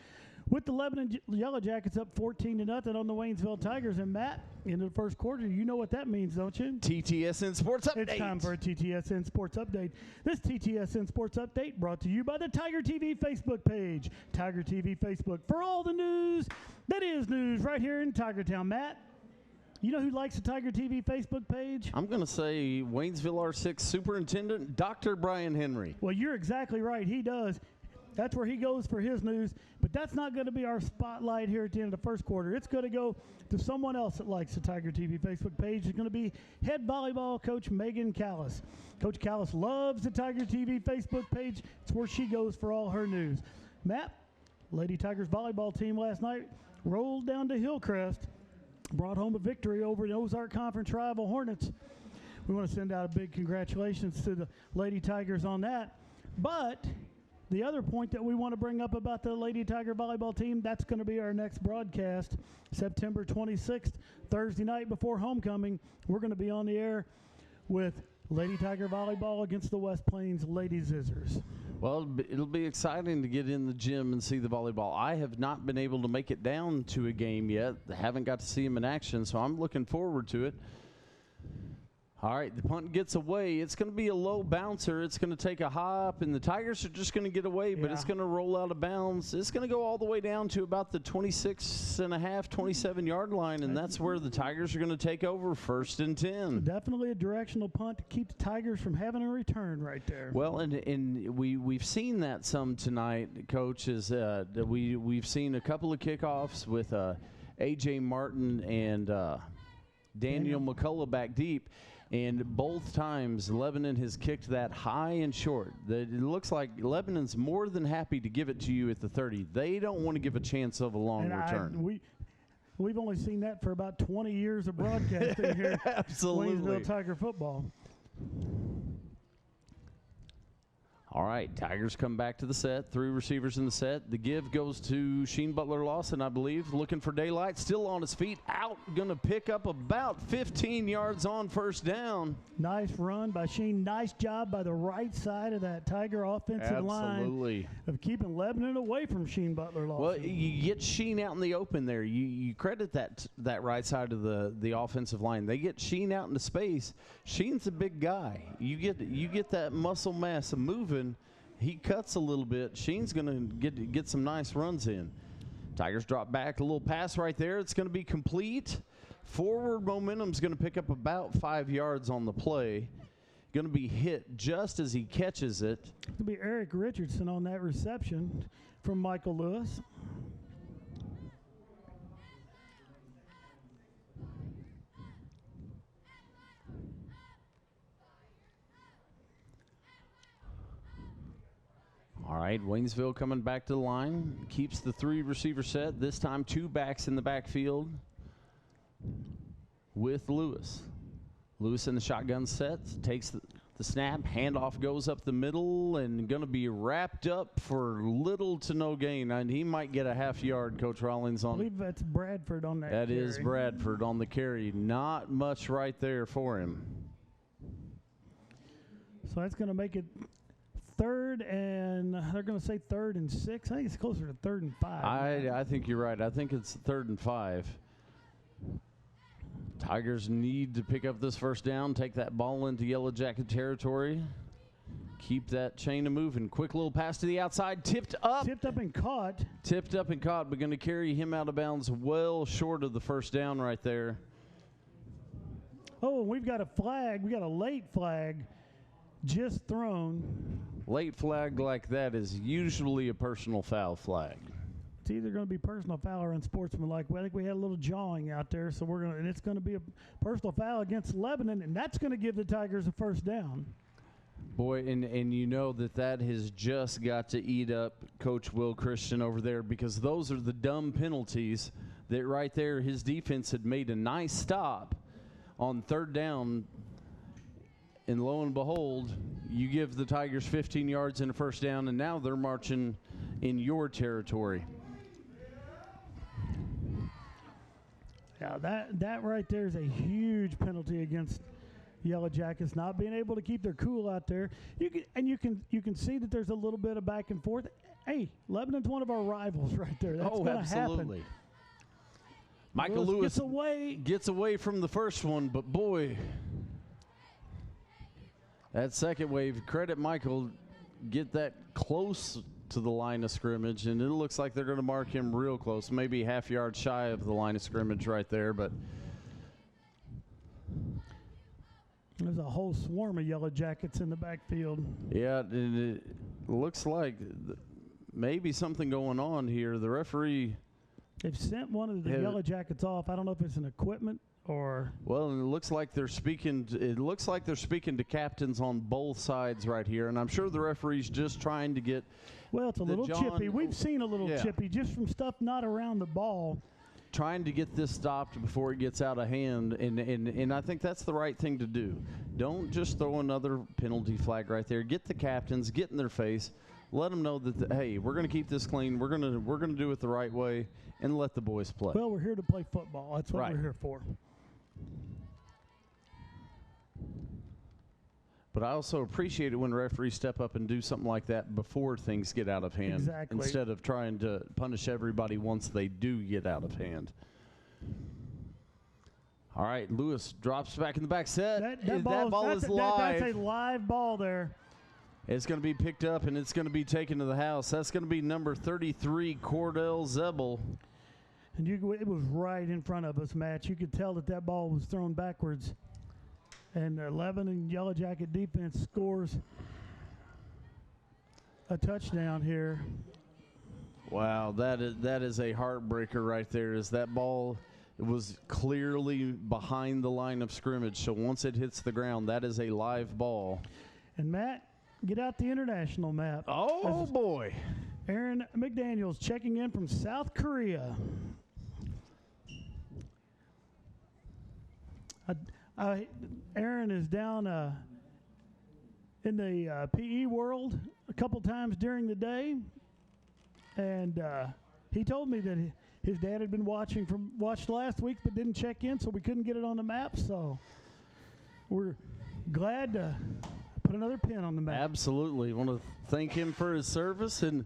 with the Lebanon Yellowjackets up 14-0 on the Waynesville Tigers. And, Matt, into the first quarter, you know what that means, don't you? TTSN Sports Update. It's time for a TTSN Sports Update. This TTSN Sports Update brought to you by the TigerTV Facebook page. TigerTV Facebook for all the news that is news right here in Tigertown. Matt? You know who likes the Tiger TV Facebook page? I'm going to say Waynesville R6 Superintendent Dr. Brian Henry. Well, you're exactly right. He does. That's where he goes for his news. But that's not going to be our spotlight here at the end of the first quarter. It's going to go to someone else that likes the Tiger TV Facebook page. It's going to be head volleyball coach Megan Callis. Coach Callis loves the Tiger TV Facebook page. It's where she goes for all her news. Matt, Lady Tigers volleyball team last night rolled down to Hillcrest, brought home a victory over the Ozark Conference rival Hornets. We want to send out a big congratulations to the Lady Tigers on that. But the other point that we want to bring up about the Lady Tiger volleyball team, that's going to be our next broadcast, September 26th, Thursday night before homecoming. We're going to be on the air with Lady Tiger volleyball against the West Plains Lady Zizzers. Well, it'll be exciting to get in the gym and see the volleyball. I have not been able to make it down to a game yet. I haven't got to see them in action, so I'm looking forward to it. All right, the punt gets away. It's going to be a low bouncer. It's going to take a hop, and the Tigers are just going to get away, but it's going to roll out of bounds. It's going to go all the way down to about the 26.5, 27-yard line, and that's where the Tigers are going to take over, 1st and 10. Definitely a directional punt to keep the Tigers from having a return right there. Well, and we've seen that some tonight, Coach, is we've seen a couple of kickoffs with A.J. Martin and Daniel McCullough back deep. And both times, Lebanon has kicked that high and short. It looks like Lebanon's more than happy to give it to you at the 30. They don't want to give a chance of a long return. We've only seen that for about 20 years of broadcasting here at Waynesville Tiger football. All right, Tigers come back to the set. 3 receivers in the set. The give goes to Sheen Butler-Lawson, I believe, looking for daylight. Still on his feet. Out, going to pick up about 15 yards on 1st down. Nice run by Sheen. Nice job by the right side of that Tiger offensive line of keeping Lebanon away from Sheen Butler-Lawson. Well, you get Sheen out in the open there. You credit that right side of the offensive line. They get Sheen out into space. Sheen's a big guy. You get that muscle mass moving. He cuts a little bit. Sheen's going to get some nice runs in. Tigers drop back. A little pass right there. It's going to be complete. Forward momentum's going to pick up about 5 yards on the play. Going to be hit just as he catches it. It's going to be Eric Richardson on that reception from Michael Lewis. All right, Waynesville coming back to the line. Keeps the 3 receiver set. This time 2 backs in the backfield with Lewis. Lewis in the shotgun set. Takes the snap. Handoff goes up the middle and going to be wrapped up for little to no gain. And he might get a half yard, Coach Rawlings, on. I believe that's Bradford on that That carry. is Bradford on the carry. Not much right there for him. So that's going to make it 3rd and they're going to say 3rd and 6. I think it's closer to 3rd and 5. I think you're right. I think it's 3rd and 5. Tigers need to pick up this 1st down, take that ball into Yellowjacket territory, keep that chain moving. Quick little pass to the outside, tipped up and caught. Tipped up and caught, but going to carry him out of bounds well short of the 1st down right there. Oh, and we've got a flag. We got a late flag just thrown. Late flag like that is usually a personal foul flag. It's either going to be personal foul or unsportsmanlike. I think we had a little jawing out there, so and it's going to be a personal foul against Lebanon, and that's going to give the Tigers a 1st down. Boy, and you know that has just got to eat up Coach Will Christian over there, because those are the dumb penalties that right there his defense had made a nice stop on 3rd down. And lo and behold, you give the Tigers 15 yards and a 1st down, and now they're marching in your territory. Yeah, that right there is a huge penalty against Yellowjackets, not being able to keep their cool out there. You can see that there's a little bit of back and forth. Hey, Lebanon's one of our rivals right there. That's going to absolutely. happen. Michael Lewis gets away from the first one, but boy, that second wave, credit Michael, get that close to the line of scrimmage, and it looks like they're going to mark him real close, maybe half yard shy of the line of scrimmage right there. But there's a whole swarm of Yellowjackets in the backfield. Yeah, it looks like maybe something going on here. The referee. They've sent one of the Yellowjackets off. I don't know if it's an equipment or. Well, and it looks like they're speaking. It looks like they're speaking to captains on both sides right here, and I'm sure the referee's just trying to get. Well, it's a little chippy. We've seen a little chippy just from stuff not around the ball. Trying to get this stopped before it gets out of hand, and I think that's the right thing to do. Don't just throw another penalty flag right there. Get the captains, get in their face, let them know that hey, we're going to keep this clean. We're gonna do it the right way, and let the boys play. Well, we're here to play football. That's what we're here for. But I also appreciate it when referees step up and do something like that before things get out of hand. Exactly. Instead of trying to punish everybody once they do get out of hand. All right, Lewis drops back in the back set. That ball is live. That's a live ball there. It's going to be picked up, and it's going to be taken to the house. That's going to be number 33, Cordell Zebel. And it was right in front of us, Matt. You could tell that ball was thrown backwards. And Lebanon Yellowjacket defense scores a touchdown here. Wow, that is a heartbreaker right there. Is that ball was clearly behind the line of scrimmage. So once it hits the ground, that is a live ball. And Matt, get out the international map. Oh boy. Aaron McDaniels checking in from South Korea. Aaron is down in the PE world a couple times during the day, and he told me that his dad had been watched last week but didn't check in, so we couldn't get it on the map. So we're glad to put another pin on the map. Absolutely. Want to thank him for his service and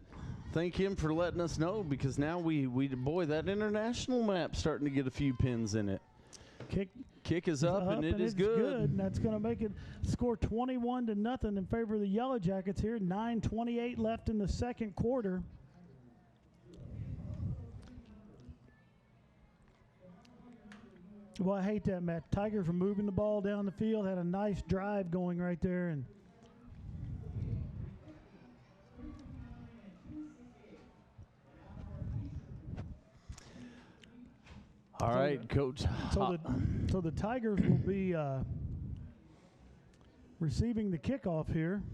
thank him for letting us know, because now boy, that international map's starting to get a few pins in it. Kick is up and it is good. And that's going to make it score 21-0 in favor of the Yellowjackets here. 9:28 left in the second quarter. Well, I hate that, Matt. Tigers were moving the ball down the field, had a nice drive going right there, and all right, Coach. So the Tigers will be receiving the kickoff here.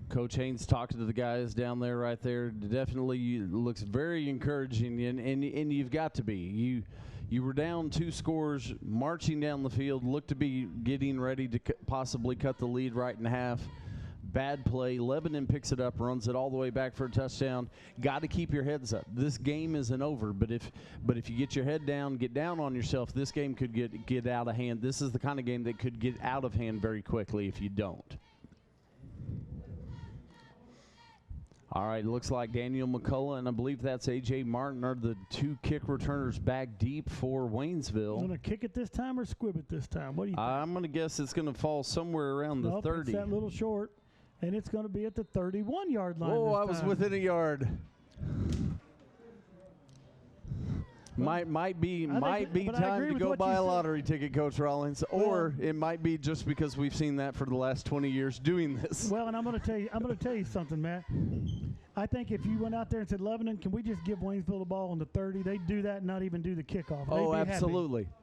Coach Haynes talking to the guys down there right there. Definitely looks very encouraging, and you've got to be. You were down 2 scores, marching down the field, looked to be getting ready to possibly cut the lead right in half. Bad play. Lebanon picks it up, runs it all the way back for a touchdown. Got to keep your heads up. This game isn't over, but if you get your head down, get down on yourself, this game could get out of hand. This is the kind of game that could get out of hand very quickly if you don't. All right, looks like Daniel McCullough and I believe that's A.J. Martin are the 2 kick returners back deep for Waynesville. Going to kick it this time or squib it this time? What do you think? I'm going to guess it's going to fall somewhere around the 30. It's that little short, and it's going to be at the 31-yard line. Oh, I was within a yard. Might be time to go buy a lottery ticket, Coach Rollins, or it might be just because we've seen that for the last 20 years doing this. Well, and I'm going to tell you something, Matt. I think if you went out there and said, Lebanon, can we just give Waynesville the ball on the 30? They'd do that and not even do the kickoff. Oh, absolutely. Happy.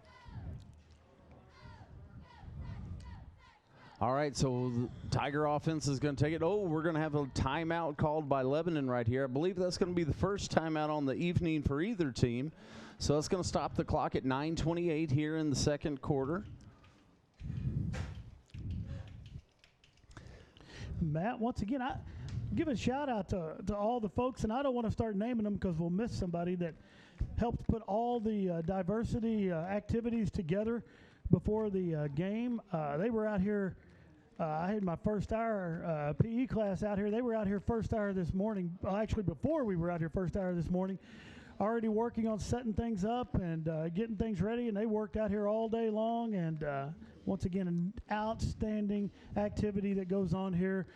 All right, so the Tiger offense is going to take it. Oh, we're going to have a timeout called by Lebanon right here. I believe that's going to be the first timeout on the evening for either team. So that's going to stop the clock at 9:28 here in the second quarter. Matt, once again, I give a shout out to all the folks, and I don't want to start naming them because we'll miss somebody that helped put all the diversity activities together before the game. They were out here. I had my first hour PE class out here. They were out here first hour this morning. Well, actually, before we were out here first hour this morning, already working on setting things up and getting things ready. And they worked out here all day long. And once again, an outstanding activity that goes on here.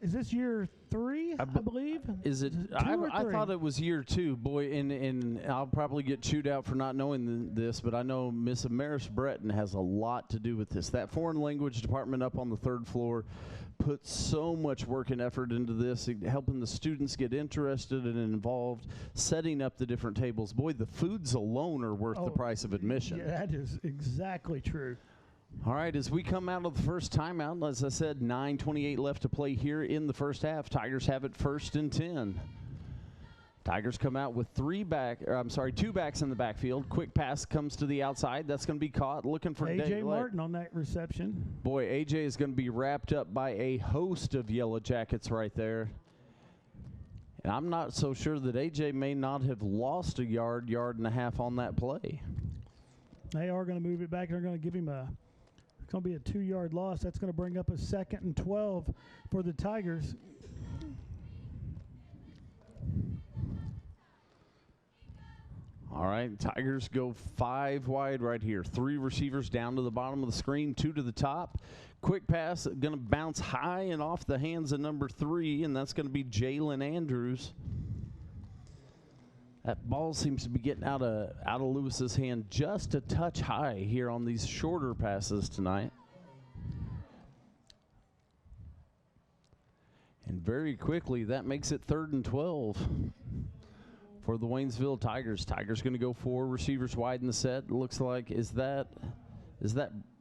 Is this year 3, I believe? Is it? I thought it was year 2, boy, and I'll probably get chewed out for not knowing this, but I know Miss Amaris Breton has a lot to do with this. That foreign language department up on the 3rd floor put so much work and effort into this, helping the students get interested and involved, setting up the different tables. Boy, the foods alone are worth the price of admission. Yeah, that is exactly true. All right, as we come out of the first timeout, as I said, 9:28 left to play here in the first half. Tigers have it 1st and 10. Tigers come out with two backs in the backfield. Quick pass comes to the outside. That's going to be caught. Looking for A.J. Martin on that reception. Boy, A.J. is going to be wrapped up by a host of Yellowjackets right there. And I'm not so sure that A.J. may not have lost a yard and a half on that play. They are going to move it back. They're going to give him it's going to be a 2-yard loss. That's going to bring up a 2nd and 12 for the Tigers. All right, Tigers go 5 wide right here. 3 receivers down to the bottom of the screen, 2 to the top. Quick pass, going to bounce high and off the hands of number 3, and that's going to be Jalen Andrews. That ball seems to be getting out of Lewis's hand just a touch high here on these shorter passes tonight. And very quickly, that makes it 3rd and 12 for the Waynesville Tigers. Tigers going to go 4 receivers wide in the set. Looks like, is that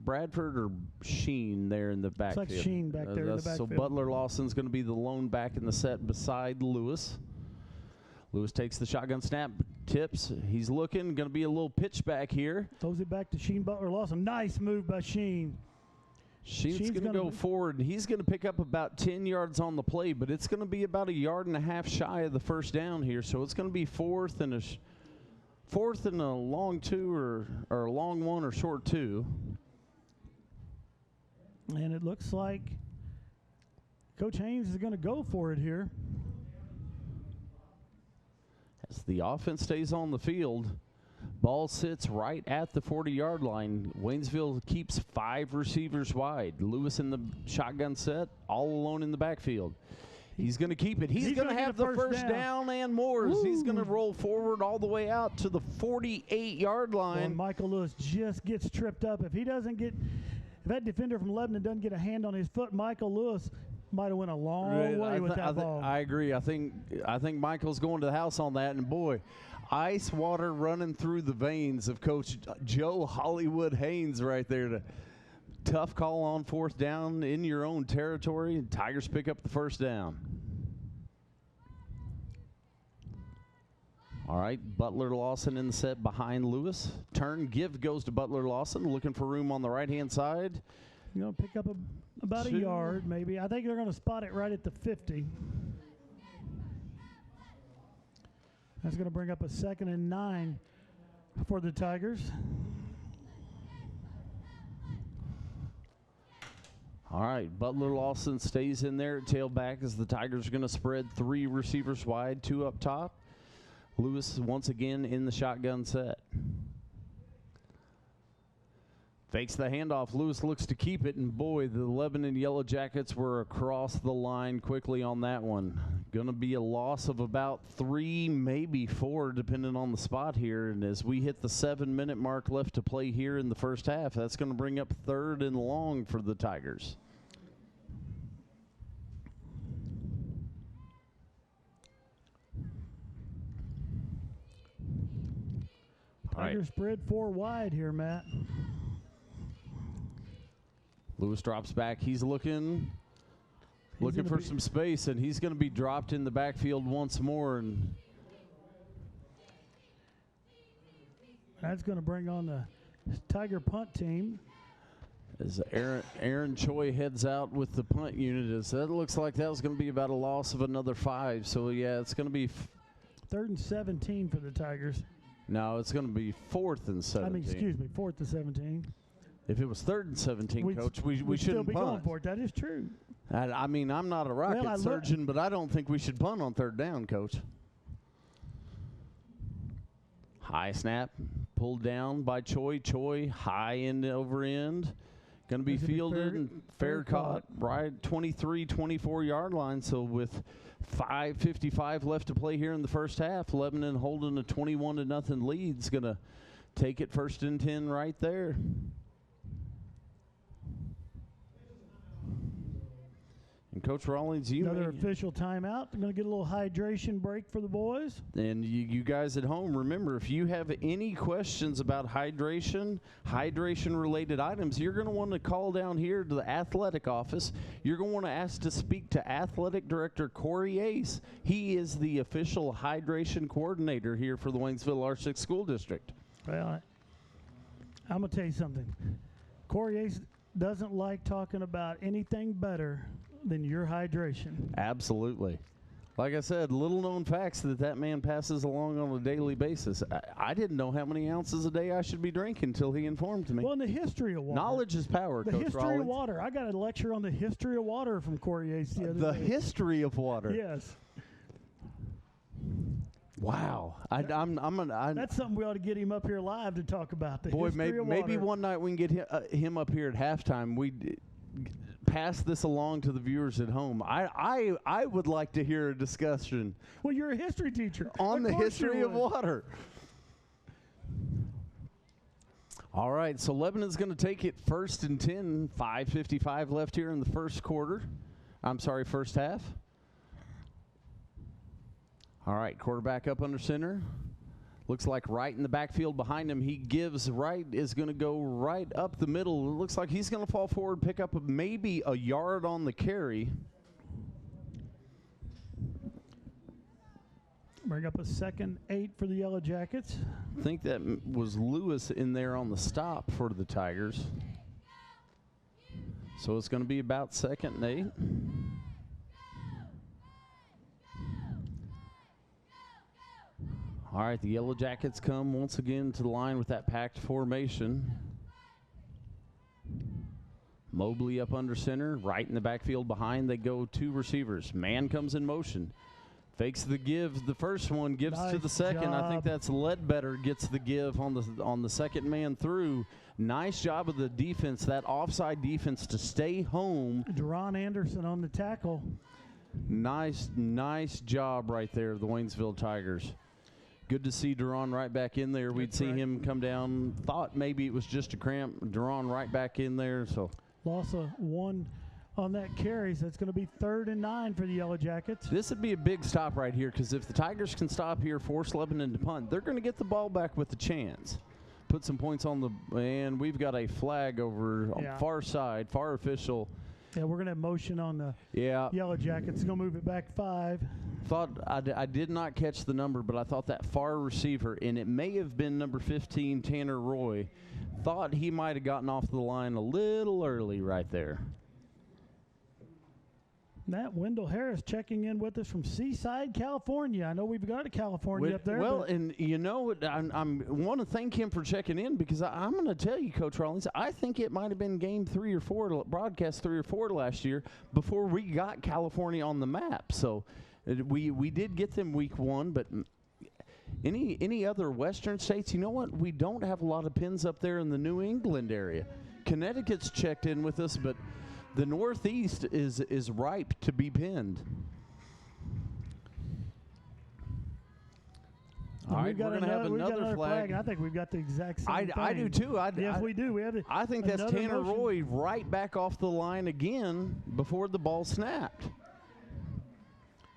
Bradford or Sheen there in the backfield? It's like Sheen back there in the backfield. So Butler Lawson's going to be the lone back in the set beside Lewis. Lewis takes the shotgun snap, tips. He's looking, going to be a little pitch back here. Throws it back to Sheen Butler Lawson. Nice move by Sheen. Sheen's going to go forward. He's going to pick up about 10 yards on the play, but it's going to be about 1.5 yards shy of the first down here. So it's going to be fourth and a long 2 or a long 1 or short 2. And it looks like Coach Haynes is going to go for it here. As the offense stays on the field, ball sits right at the 40-yard line. Waynesville keeps 5 receivers wide. Lewis in the shotgun set, all alone in the backfield. He's going to keep it. He's going to have the first down and more. He's going to roll forward all the way out to the 48-yard line. And Michael Lewis just gets tripped up. If that defender from Lebanon doesn't get a hand on his foot, Michael Lewis might have went a long way with that ball. I agree. I think Michael's going to the house on that. And boy, ice water running through the veins of Coach Joe Hollywood Haynes right there. Tough call on 4th down in your own territory. Tigers pick up the first down. All right, Butler Lawson in the set behind Lewis. Turn, give goes to Butler Lawson, looking for room on the right-hand side. You're going to pick up about 1 yard, maybe. I think they're going to spot it right at the 50. That's going to bring up a 2nd and 9 for the Tigers. All right, Butler Lawson stays in there at tailback as the Tigers are going to spread 3 receivers wide, 2 up top. Lewis once again in the shotgun set. Fakes the handoff. Lewis looks to keep it, and boy, the Lebanon Yellowjackets were across the line quickly on that one. Going to be a loss of about 3, maybe 4, depending on the spot here. And as we hit the 7-minute mark left to play here in the first half, that's going to bring up 3rd and long for the Tigers. Tigers spread 4 wide here, Matt. Lewis drops back. He's looking for some space, and he's going to be dropped in the backfield once more. And that's going to bring on the Tiger punt team. As Aaron Choi heads out with the punt unit, that looks like that was going to be about a loss of another 5. So, yeah, it's going to be 3rd and 17 for the Tigers. No, it's going to be 4th and 17. 4th and 17. If it was 3rd and 17, Coach, we shouldn't still be punt. going for it. That is true. I mean, I'm not a rocket surgeon, but I don't think we should punt on 3rd down, Coach. High snap, pulled down by Choi. Choi, high end over end. Going to be fielded and fair caught right 23, 24-yard line. So with 5:55 left to play here in the first half, Lebanon holding a 21-0 lead is going to take it 1st and 10 right there. And Coach Rawlings, another official timeout. I'm going to get a little hydration break for the boys. And you guys at home, remember, if you have any questions about hydration-related items, you're going to want to call down here to the athletic office. You're going to want to ask to speak to Athletic Director Corey Ace. He is the official hydration coordinator here for the Waynesville R6 School District. Well, I'm going to tell you something. Corey Ace doesn't like talking about anything better than your hydration. Absolutely. Like I said, little known facts that man passes along on a daily basis. I didn't know how many ounces a day I should be drinking until he informed me. Well, in the history of water. Knowledge is power, the Coach history Rawlings. of water. I got a lecture on the history of water from Corey Ace the other day. History of water. Yes. Wow. That's something we ought to get him up here live to talk about. The history of water. Maybe one night we can get him up here at halftime. We pass this along to the viewers at home. I would like to hear a discussion. Well, you're a history teacher. On the history of water. All right, so Lebanon's going to take it 1st and 10, 5:55 left here in the first half. All right, quarterback up under center. Looks like right in the backfield behind him. He gives right, is going to go right up the middle. It looks like he's going to fall forward, pick up maybe a yard on the carry. Bring up a 2nd 8 for the Yellowjackets. I think that was Lewis in there on the stop for the Tigers. So it's going to be about 2nd and 8. All right, the Yellowjackets come once again to the line with that packed formation. Mobley up under center, right in the backfield behind. They go 2 receivers. Man comes in motion. Fakes the give. The first one gives to the second. Job. I think that's Ledbetter gets the give on the second man through. Nice job of the defense, that offside defense, to stay home. Deron Anderson on the tackle. Nice job right there, the Waynesville Tigers. Good to see Deron right back in there. We'd see him come down. Thought maybe it was just a cramp. Deron right back in there. So Loss of 1 on that carry, so it's going to be 3rd and 9 for the Yellowjackets. This would be a big stop right here, because if the Tigers can stop here, force Lebanon to punt, they're going to get the ball back with a chance. Put some points on and we've got a flag over on far side, far official. Yeah, we're going to have motion on the Yellowjackets. It's going to move it back 5. Thought I did not catch the number, but I thought that far receiver, and it may have been number 15, Tanner Roy, thought he might have gotten off the line a little early right there. Matt Wendell Harris checking in with us from Seaside, California. I know we've got a California up there. Well, and you know, I want to thank him for checking in, because I'm going to tell you, Coach Rawlings, I think it might have been game 3 or 4, broadcast 3 or 4 last year before we got California on the map. So we did get them week 1, but any other Western states, you know what? We don't have a lot of pins up there in the New England area. Connecticut's checked in with us, but the Northeast is ripe to be pinned. All right, we're going to have another flag. I think we've got the exact same thing. I do too. Yes, we do. We have I think that's Tanner Roy right back off the line again before the ball snapped.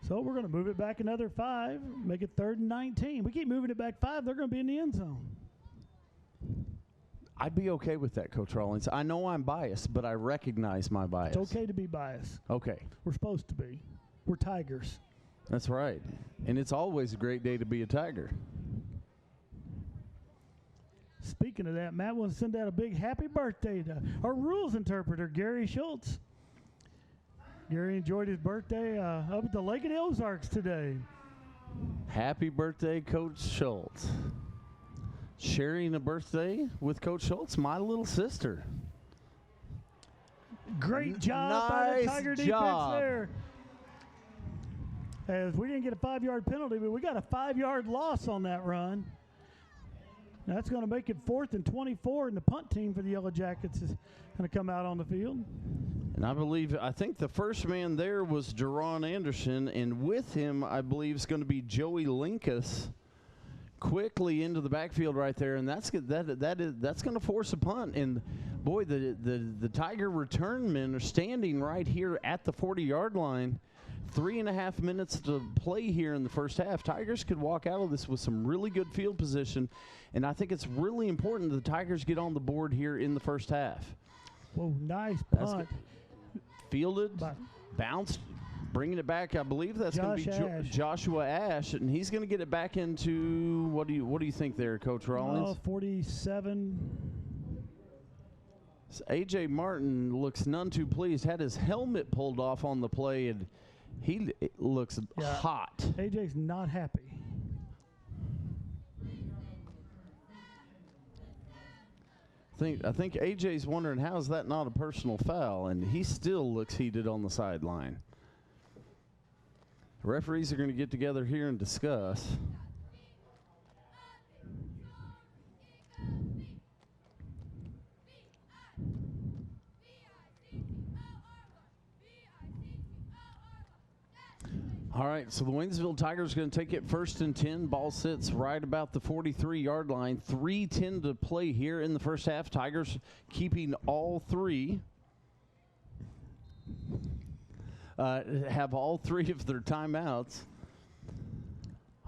So we're going to move it back another 5, make it 3rd and 19. We keep moving it back 5, they're going to be in the end zone. I'd be okay with that, Coach Rawlings. I know I'm biased, but I recognize my bias. It's okay to be biased. Okay. We're supposed to be. We're Tigers. That's right. And it's always a great day to be a Tiger. Speaking of that, Matt wants to send out a big happy birthday to our rules interpreter, Gary Schultz. Gary enjoyed his birthday up at the Lake of the Ozarks today. Happy birthday, Coach Schultz. Sharing a birthday with Coach Schultz, my little sister. Great job by the Tiger defense there. As we didn't get a 5-yard penalty, but we got a 5-yard loss on that run. That's going to make it 4th and 24, and the punt team for the Yellowjackets is going to come out on the field. And I think the first man there was Deron Anderson, and with him, I believe, is going to be Joey Linkus quickly into the backfield right there, and that's going to force a punt. And boy, the Tiger return men are standing right here at the 40-yard line. 3.5 minutes to play here in the first half. Tigers could walk out of this with some really good field position, and I think it's really important the Tigers get on the board here in the first half. Whoa, nice punt. Fielded, bounced, bringing it back. I believe that's going to be Joshua Ash, and he's going to get it back into what do you think there, Coach Rollins? 47. So A.J. Martin looks none too pleased. Had his helmet pulled off on the play, and he looks hot. A.J.'s not happy. I think A.J.'s wondering how is that not a personal foul, and he still looks heated on the sideline. The referees are going to get together here and discuss. All right, so the Waynesville Tigers are going to take it 1st and 10. Ball sits right about the 43-yard line. 3:10 to play here in the first half. Tigers keeping all three. Have all three of their timeouts.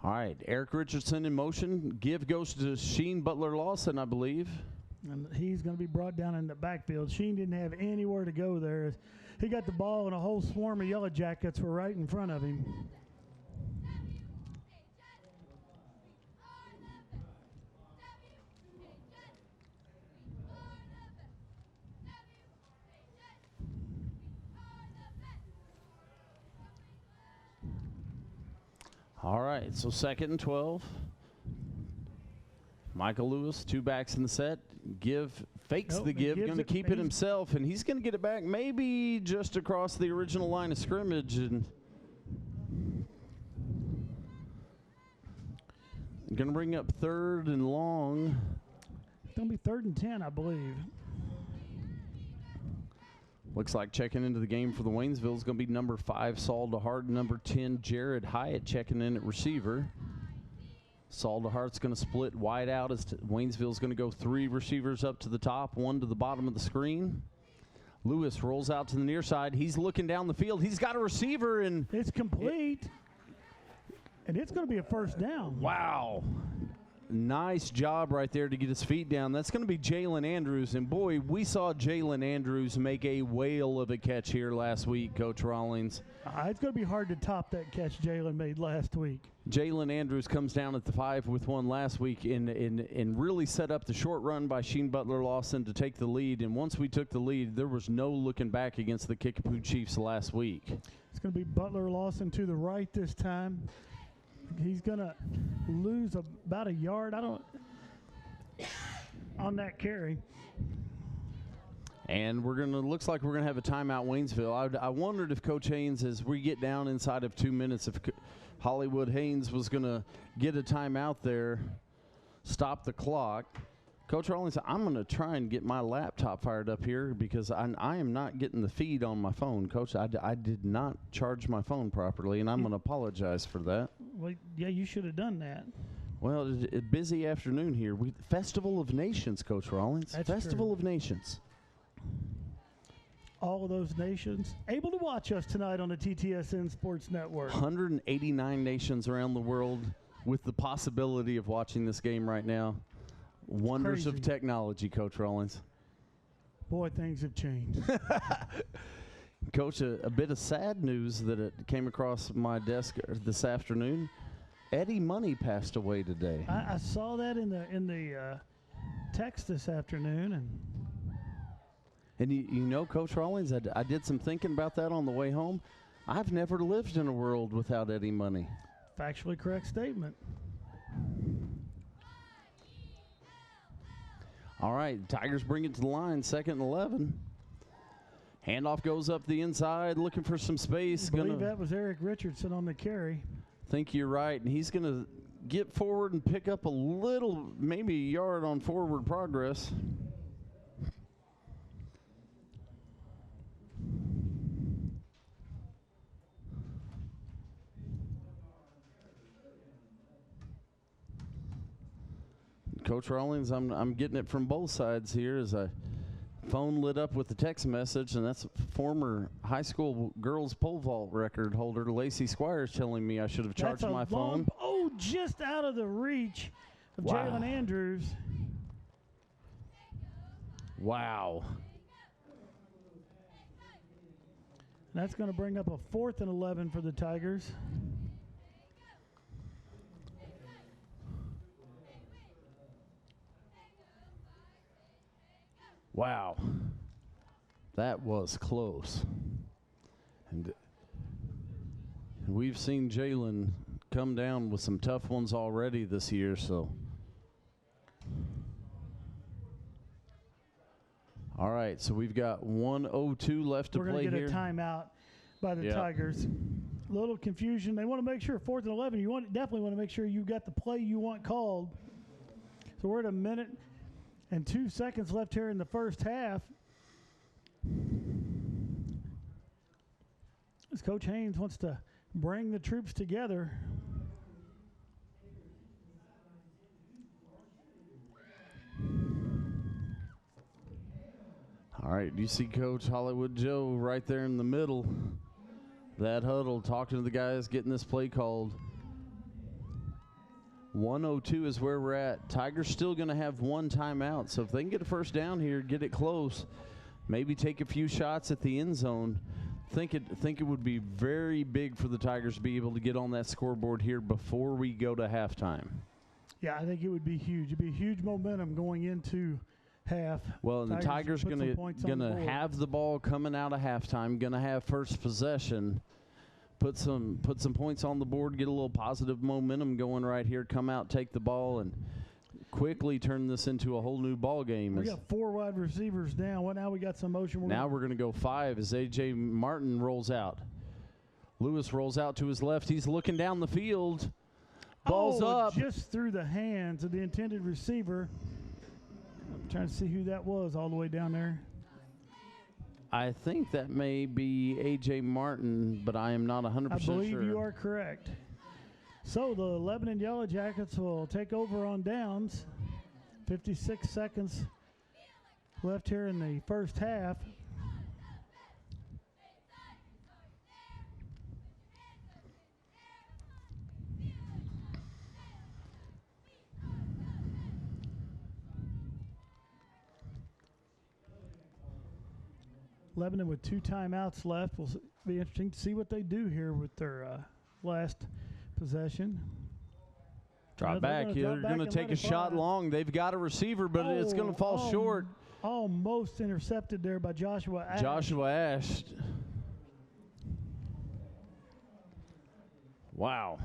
All right, Eric Richardson in motion. Give goes to Sheen Butler-Lawson, I believe. And he's going to be brought down in the backfield. Sheen didn't have anywhere to go there. He got the ball, and a whole swarm of Yellowjackets were right in front of him. All right, so 2nd and 12. Michael Lewis, 2 backs in the set. Give fakes the give, going to keep it himself, and he's going to get it back maybe just across the original line of scrimmage. And going to bring up 3rd and long. It's going to be 3rd and 10, I believe. Looks like checking into the game for the Waynesville is going to be number 5, Saul DeHart, number 10, Jared Hyatt checking in at receiver. Saul DeHart's going to split wide out as Waynesville's going to go 3 receivers up to the top, 1 to the bottom of the screen. Lewis rolls out to the near side. He's looking down the field. He's got a receiver, and it's complete. And it's going to be a 1st down. Wow. Nice job right there to get his feet down. That's going to be Jalen Andrews. And, boy, we saw Jalen Andrews make a whale of a catch here last week, Coach Rawlings. It's going to be hard to top that catch Jalen made last week. Jalen Andrews comes down at the 5 with one last week and really set up the short run by Sheen Butler-Lawson to take the lead. And once we took the lead, there was no looking back against the Kickapoo Chiefs last week. It's going to be Butler-Lawson to the right this time. He's going to lose about a yard. On that carry. And looks like we're going to have a timeout, Waynesville. I wondered if Coach Haynes, as we get down inside of 2 minutes, if Hollywood Haynes was going to get a timeout there, stop the clock. Coach Rawlings, I'm going to try and get my laptop fired up here because I am not getting the feed on my phone. Coach, I did not charge my phone properly, and I'm going to apologize for that. Well, yeah, you should have done that. Well, it's a busy afternoon here. Festival of Nations, Coach Rawlings. That's Festival true. of Nations. All of those nations able to watch us tonight on the TTSN Sports Network. 189 nations around the world with the possibility of watching this game right now. Wonders of technology, Coach Rawlings. Boy, things have changed. Coach, a bit of sad news that it came across my desk this afternoon. Eddie Money passed away today. I saw that in the text this afternoon, and you know, Coach Rawlings, I did some thinking about that on the way home. I've never lived in a world without Eddie Money. Factually correct statement. All right, Tigers bring it to the line, 2nd and 11. Handoff goes up the inside, looking for some space. I believe that was Eric Richardson on the carry. Think you're right, and he's going to get forward and pick up a little, maybe a yard on forward progress. Coach Rawlings, I'm getting it from both sides here as a phone lit up with a text message, and that's former high school girls pole vault record holder Lacey Squires telling me I should have charged my phone. Oh, just out of the reach of Jalen Andrews. Wow. That's going to bring up a 4th and 11 for the Tigers. Wow. That was close. And we've seen Jalen come down with some tough ones already this year, so. All right, so we've got 1:02 left to play here. We're going to get a timeout by the Tigers. A little confusion. They want to make sure 4th and 11. You definitely want to make sure you got the play you want called. So we're at 1 minute and 2 seconds left here in the first half. As Coach Haynes wants to bring the troops together. All right, you see Coach Hollywood Joe right there in the middle. That huddle, talking to the guys, getting this play called. 1:02 is where we're at. Tigers still going to have 1 timeout, so if they can get a first down here, get it close, maybe take a few shots at the end zone. Think it would be very big for the Tigers to be able to get on that scoreboard here before we go to halftime. Yeah, I think it would be huge. It'd be huge momentum going into half. Well, and the Tigers gonna have the ball coming out of halftime, gonna have first possession, put some points on the board, get a little positive momentum going right here, come out, take the ball, and quickly turn this into a whole new ball game. We got 4 wide receivers down. Well, now we got some motion. Now we're gonna go 5 as A.J. Martin rolls out. Lewis rolls out to his left. He's looking down the field. Ball's up. Just through the hands of the intended receiver. I'm trying to see who that was all the way down there. I think that may be A.J. Martin, but I am not 100% sure. I believe you are correct. So the Lebanon Yellowjackets will take over on downs. 56 seconds left here in the first half. Lebanon with 2 timeouts left. Will be interesting to see what they do here with their last possession. Drop back. They're going to take a shot long. They've got a receiver, but it's going to fall short. Almost intercepted there by Joshua Ash. Joshua Ash. Wow.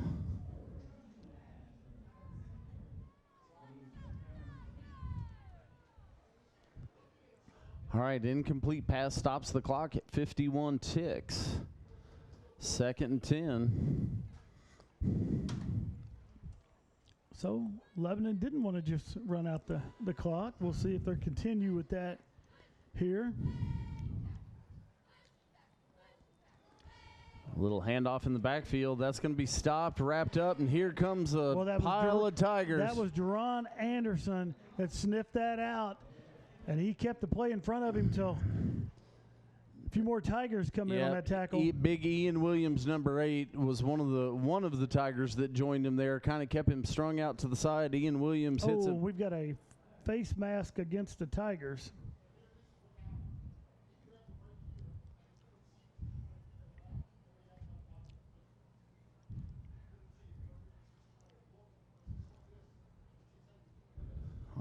All right, incomplete pass stops the clock at 51 ticks. 2nd and 10. So Lebanon didn't want to just run out the clock. We'll see if they continue with that here. A little handoff in the backfield. That's going to be stopped, wrapped up, and here comes a pile of Tigers. That was Jerron Anderson that sniffed that out. And he kept the play in front of him until a few more Tigers come in on that tackle. Big Ian Williams, number 8, was one of the Tigers that joined him there. Kind of kept him strung out to the side. Ian Williams hits him. We've got a face mask against the Tigers.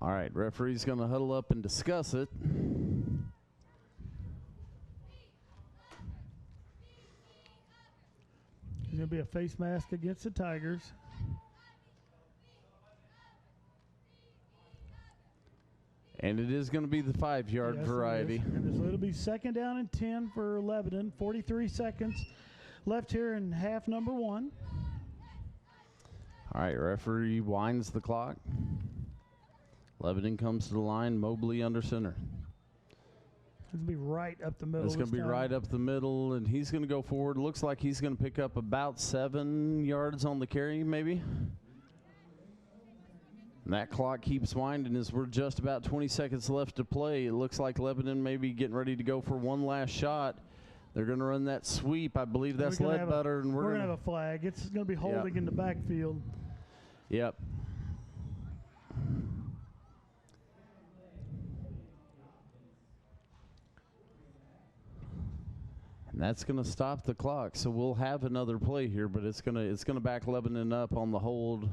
All right, referee's going to huddle up and discuss it. There's going to be a face mask against the Tigers. And it is going to be the 5-yard variety. And it'll be 2nd down and 10 for Lebanon. 43 seconds left here in half number 1. All right, referee winds the clock. Lebanon comes to the line, Mobley under center. It's going to be right up the middle. It's going to be right up the middle, and he's going to go forward. Looks like he's going to pick up about 7 yards on the carry, maybe. And that clock keeps winding as we're just about 20 seconds left to play. It looks like Lebanon may be getting ready to go for one last shot. They're going to run that sweep. I believe that's Ledbetter. And we're going to have a flag. It's going to be holding in the backfield. Yep. And that's going to stop the clock. So we'll have another play here, but it's going to back Lebanon up on the hold.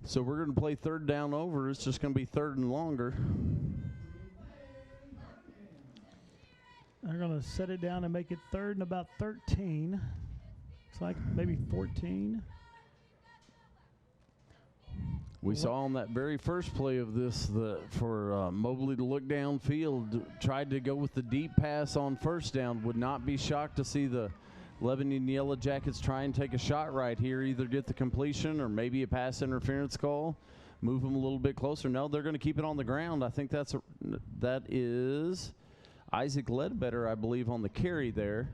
So we're going to play third down over. It's just going to be third and longer. They're going to set it down and make it third and about 13. It's like maybe 14. We saw on that very first play of this for Mobley to look downfield, tried to go with the deep pass on first down. Would not be shocked to see the Lebanon Yellowjackets try and take a shot right here, either get the completion or maybe a pass interference call, move them a little bit closer. No, they're going to keep it on the ground. I think that is Isaac Ledbetter, I believe, on the carry there.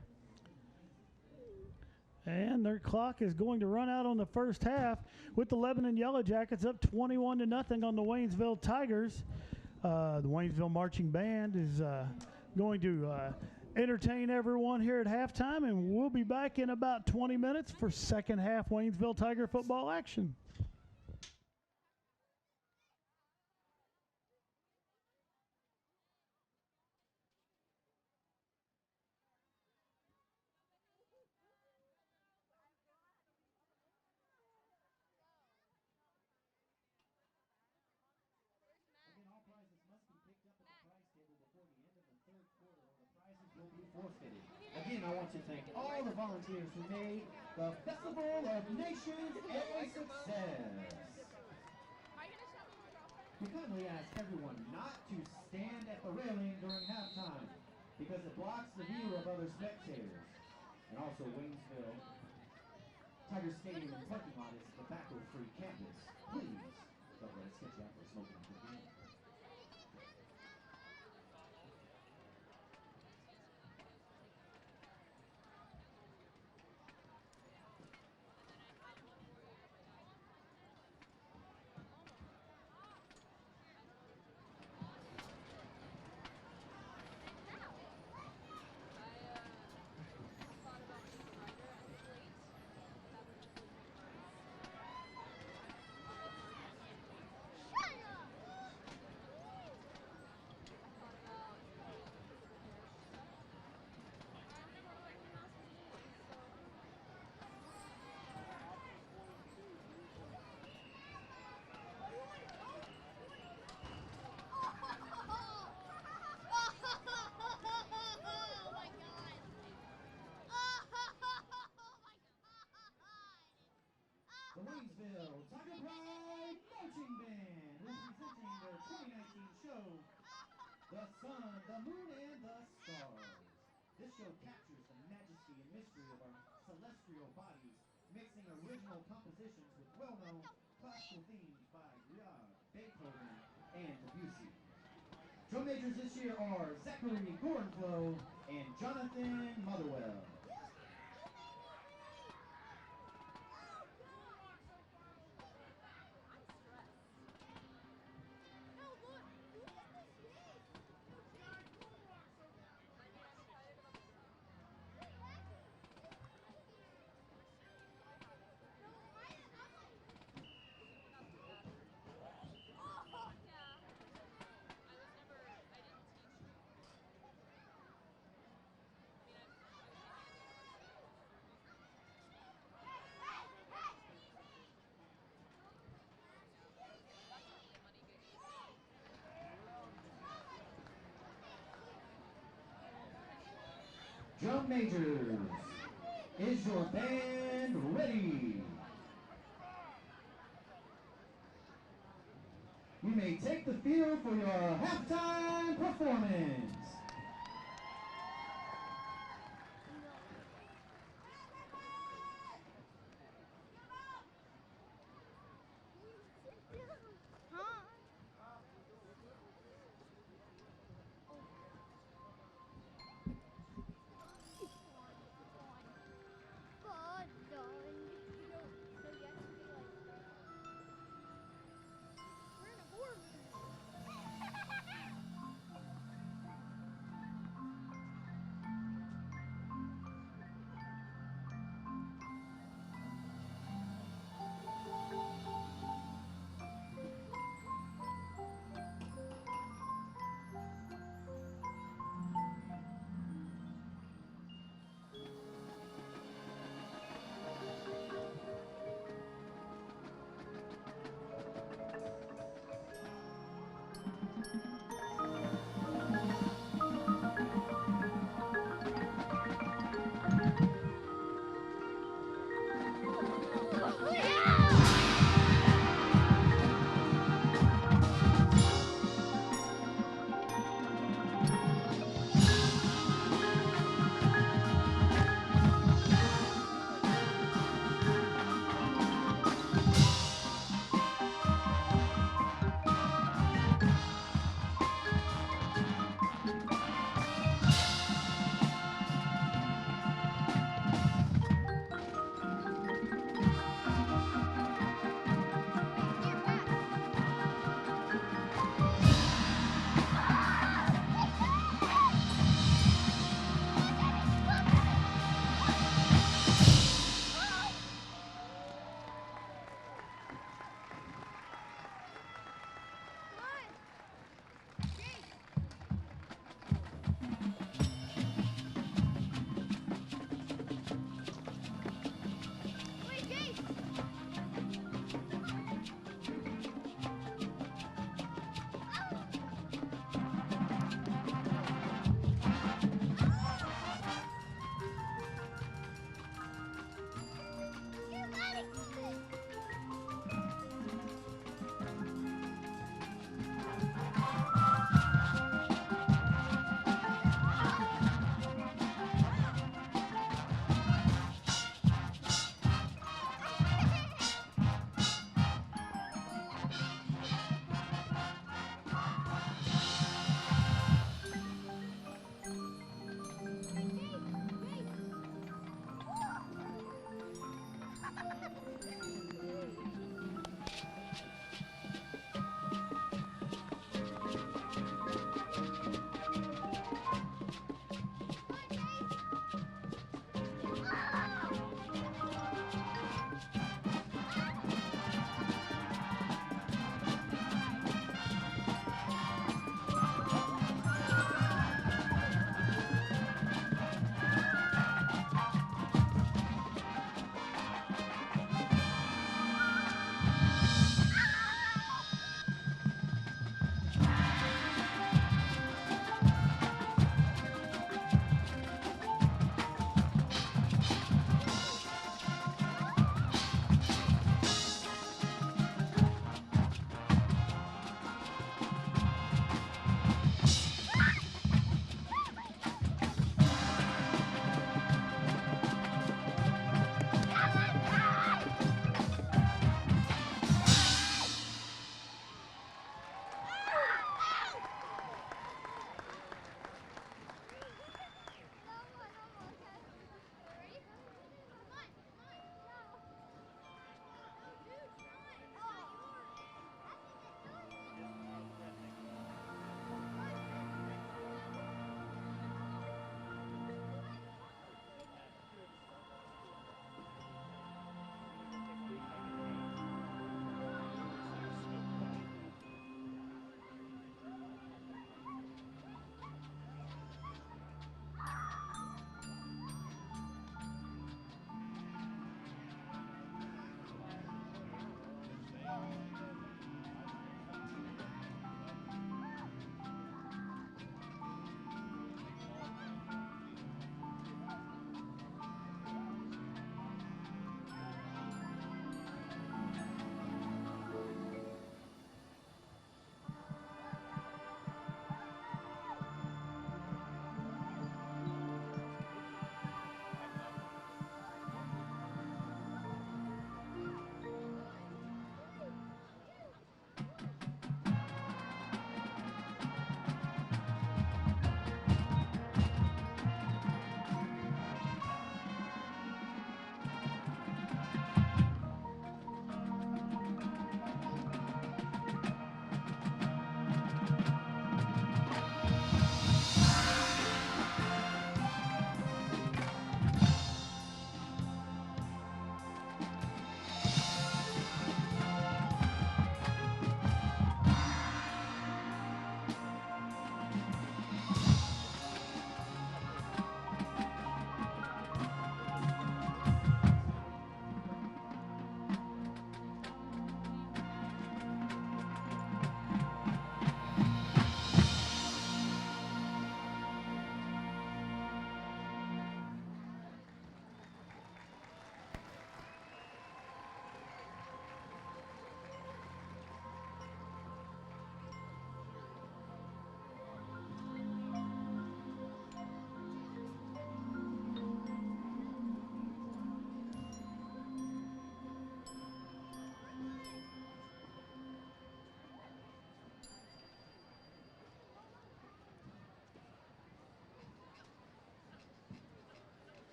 And their clock is going to run out on the first half with the Lebanon Yellowjackets up 21-0 on the Waynesville Tigers. The Waynesville Marching Band is going to entertain everyone here at halftime, and we'll be back in about 20 minutes for second half Waynesville Tiger football action. Forfeited. Again, I want to thank all the volunteers who made the Festival of Nations a success. We kindly ask everyone not to stand at the railing during halftime because it blocks the view of other spectators. And also Waynesville Tiger Stadium and parking lot is tobacco-free campus. Please don't let us get you out for smoking a good game. The Waynesville Tiger Pride Marching Band is presenting their 2019 show, The Sun, the Moon, and the Stars. This show captures the majesty and mystery of our celestial bodies, mixing original compositions with well-known classical themes by Grieg, Beethoven, and Debussy. Drum majors this year are Zachary Gorenflow and Jonathan Motherwell. Drum majors, is your band ready? You may take the field for your halftime performance.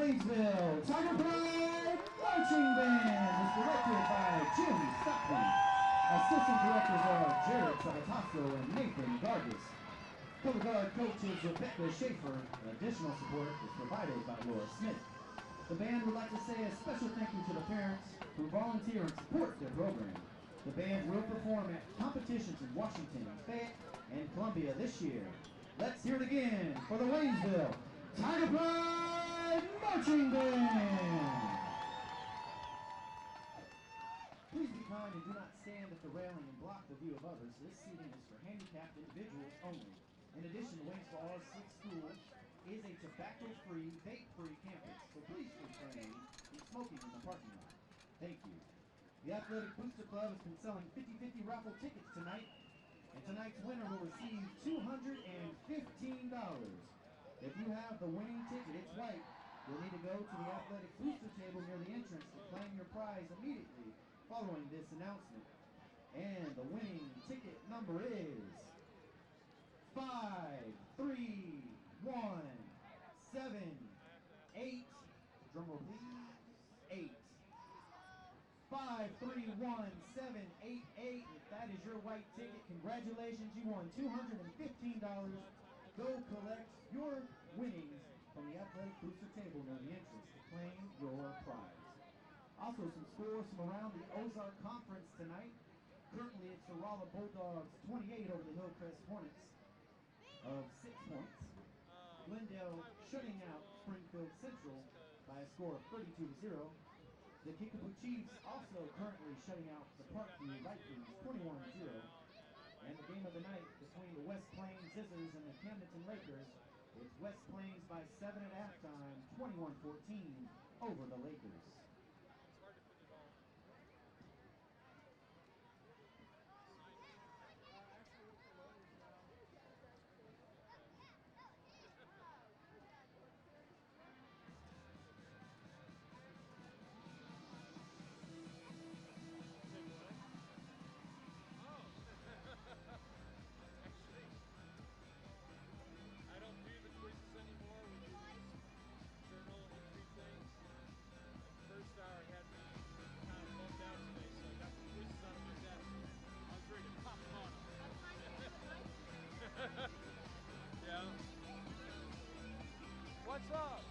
Waynesville Tiger Pride Marching Band is directed by Jim Stockman. Assistant directors are Jared Salatasso and Nathan Vargas. Color guard coach is Rebecca Schaefer. Additional support is provided by Laura Smith. The band would like to say a special thank you to the parents who volunteer and support their program. The band will perform at competitions in Washington, Fayette, and Columbia this year. Let's hear it again for the Waynesville Tiger Pride Marching Band! Please be kind and do not stand at the railing and block the view of others. This seating is for handicapped individuals only. In addition, Waynesville All-Six School is a tobacco-free, vape-free campus, so please refrain from smoking in the parking lot. Thank you. The Athletic Booster Club has been selling 50-50 raffle tickets tonight, and tonight's winner will receive $215. If you have the winning ticket, it's white. You'll need to go to the athletic booster table near the entrance to claim your prize immediately following this announcement. And the winning ticket number is 531788. Drum roll please. 8. 531788. If that is your white ticket, congratulations, you won $215. Go collect your winnings from the athletic booster table near the entrance to claim your prize. Also, some scores from around the Ozark Conference tonight. Currently, it's the Rolla Bulldogs 28 over the Hillcrest Hornets of 6 points. Glendale shutting out Springfield Central by a score of 32-0. The Kickapoo Chiefs also currently shutting out the Parkview Vikings 21-0. And the game of the night between the West Plains Scissors and the Camdenton Lakers is West Plains by 7 at halftime, 21-14 over the Lakers. Yeah. What's up?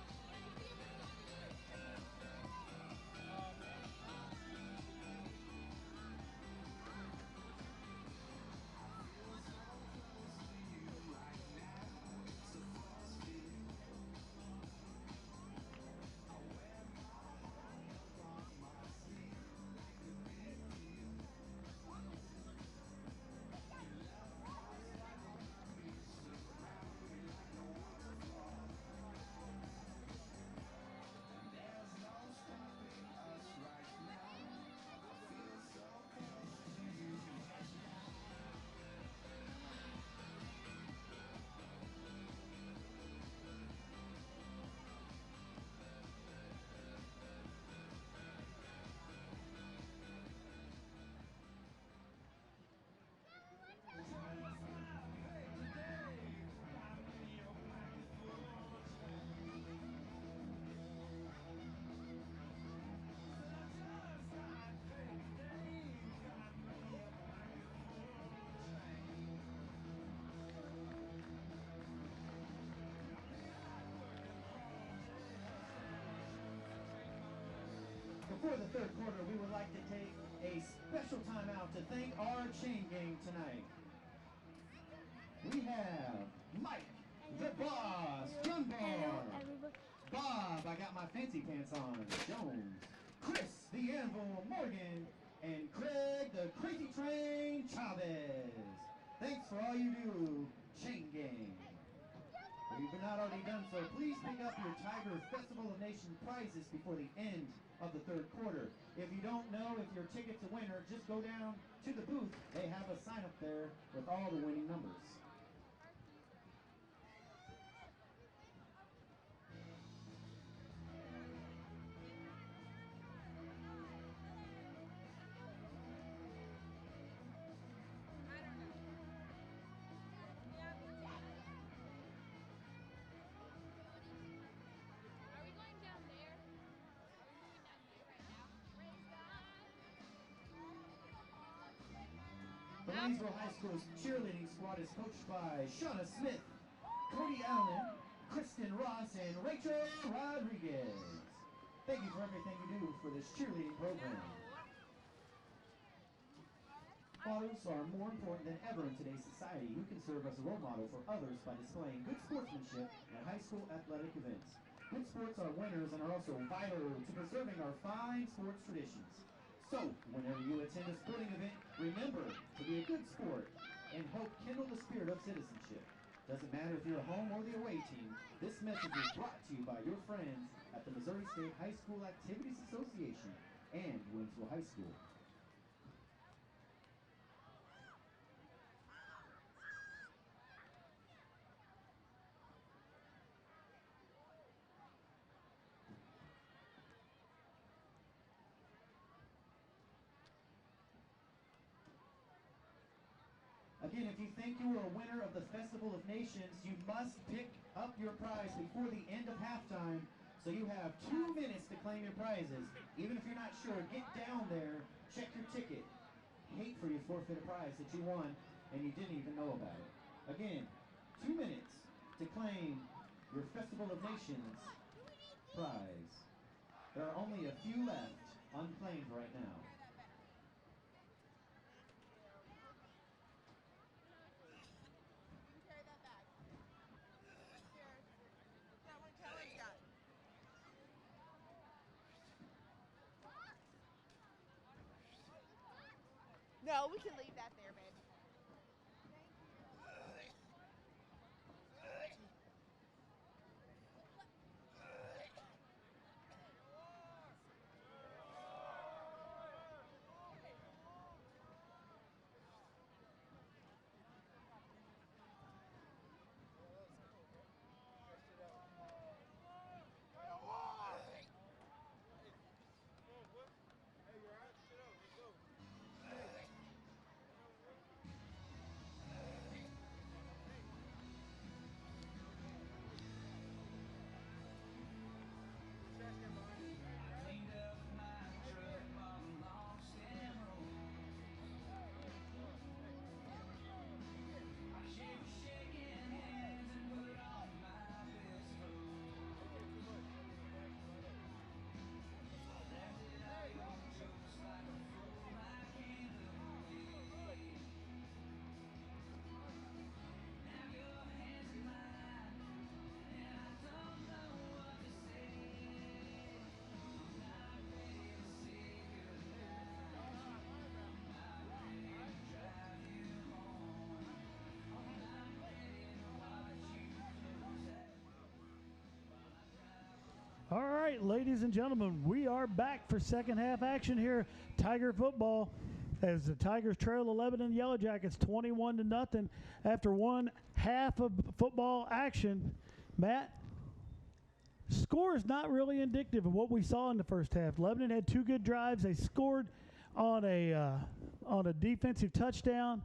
Before the third quarter, we would like to take a special time out to thank our chain gang tonight. We have Mike, the boss, Gunbar. Bob, I got my fancy pants on, Jones. Chris, the anvil, Morgan. And Craig, the crazy train, Chavez. Thanks for all you do, chain gang. If you've not already done so, please pick up your Tiger Festival of Nations prizes before the end of the third quarter. If you don't know if your ticket's a winner, just go down to the booth. They have a sign up there with all the winning numbers. Are we going down there? Waynesville High School's cheerleading squad is coached by Shauna Smith, Cody Allen, Kristen Ross, and Rachel Rodriguez. Thank you for everything you do for this cheerleading program. Fathers are more important than ever in today's society. You can serve as a role model for others by displaying good sportsmanship at high school athletic events. Good sports are winners and are also vital to preserving our fine sports traditions. So, whenever you attend a sporting event, remember to be a good sport and help kindle the spirit of citizenship. Doesn't matter if you're a home or the away team, this message is brought to you by your friends at the Missouri State High School Activities Association and Waynesville High School. Again, if you think you are a winner of the Festival of Nations, you must pick up your prize before the end of halftime. So you have 2 minutes to claim your prizes. Even if you're not sure, get down there, check your ticket. Hate for you to forfeit a prize that you won and you didn't even know about it. Again, 2 minutes to claim your Festival of Nations prize. There are only a few left unclaimed right now. No, we can leave that there, baby. All right, ladies and gentlemen, we are back for second half action here. Tiger football, as the Tigers trail the Lebanon Yellowjackets 21-0 after one half of football action. Matt, score is not really indicative of what we saw in the first half. Lebanon had 2 good drives. They scored on a defensive touchdown.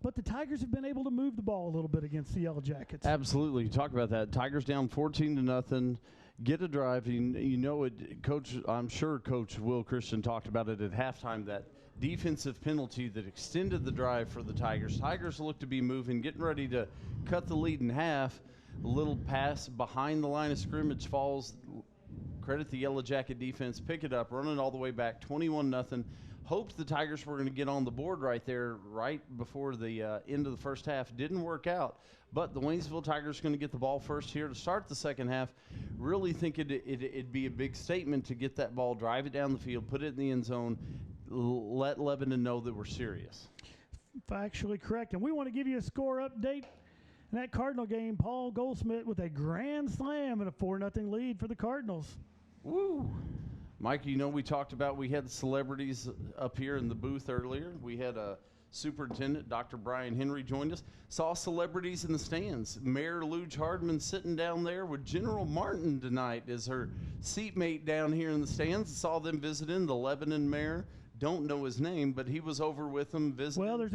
But the Tigers have been able to move the ball a little bit against the Yellowjackets. Absolutely. You talk about that. Tigers down 14-0. Get a drive. You know it, Coach. I'm sure Coach Will Christian talked about it at halftime, that defensive penalty that extended the drive for the Tigers. Tigers look to be moving, getting ready to cut the lead in half. A little pass behind the line of scrimmage falls. Credit the Yellow Jacket defense. Pick it up, running all the way back, 21-0. Hoped the Tigers were going to get on the board right there, right before the end of the first half. Didn't work out. But the Waynesville Tigers are going to get the ball first here to start the second half. Really think it'd be a big statement to get that ball, drive it down the field, put it in the end zone, let Lebanon know that we're serious. Factually correct. And we want to give you a score update. In that Cardinal game, Paul Goldsmith with a grand slam and a 4-0 lead for the Cardinals. Woo! Mike, you know we talked about, we had celebrities up here in the booth earlier. We had a Superintendent, Dr. Brian Henry, joined us. Saw celebrities in the stands. Mayor Luge Hardman sitting down there with General Martin tonight as her seatmate down here in the stands. Saw them visiting the Lebanon mayor. Don't know his name, but he was over with them visiting. Well,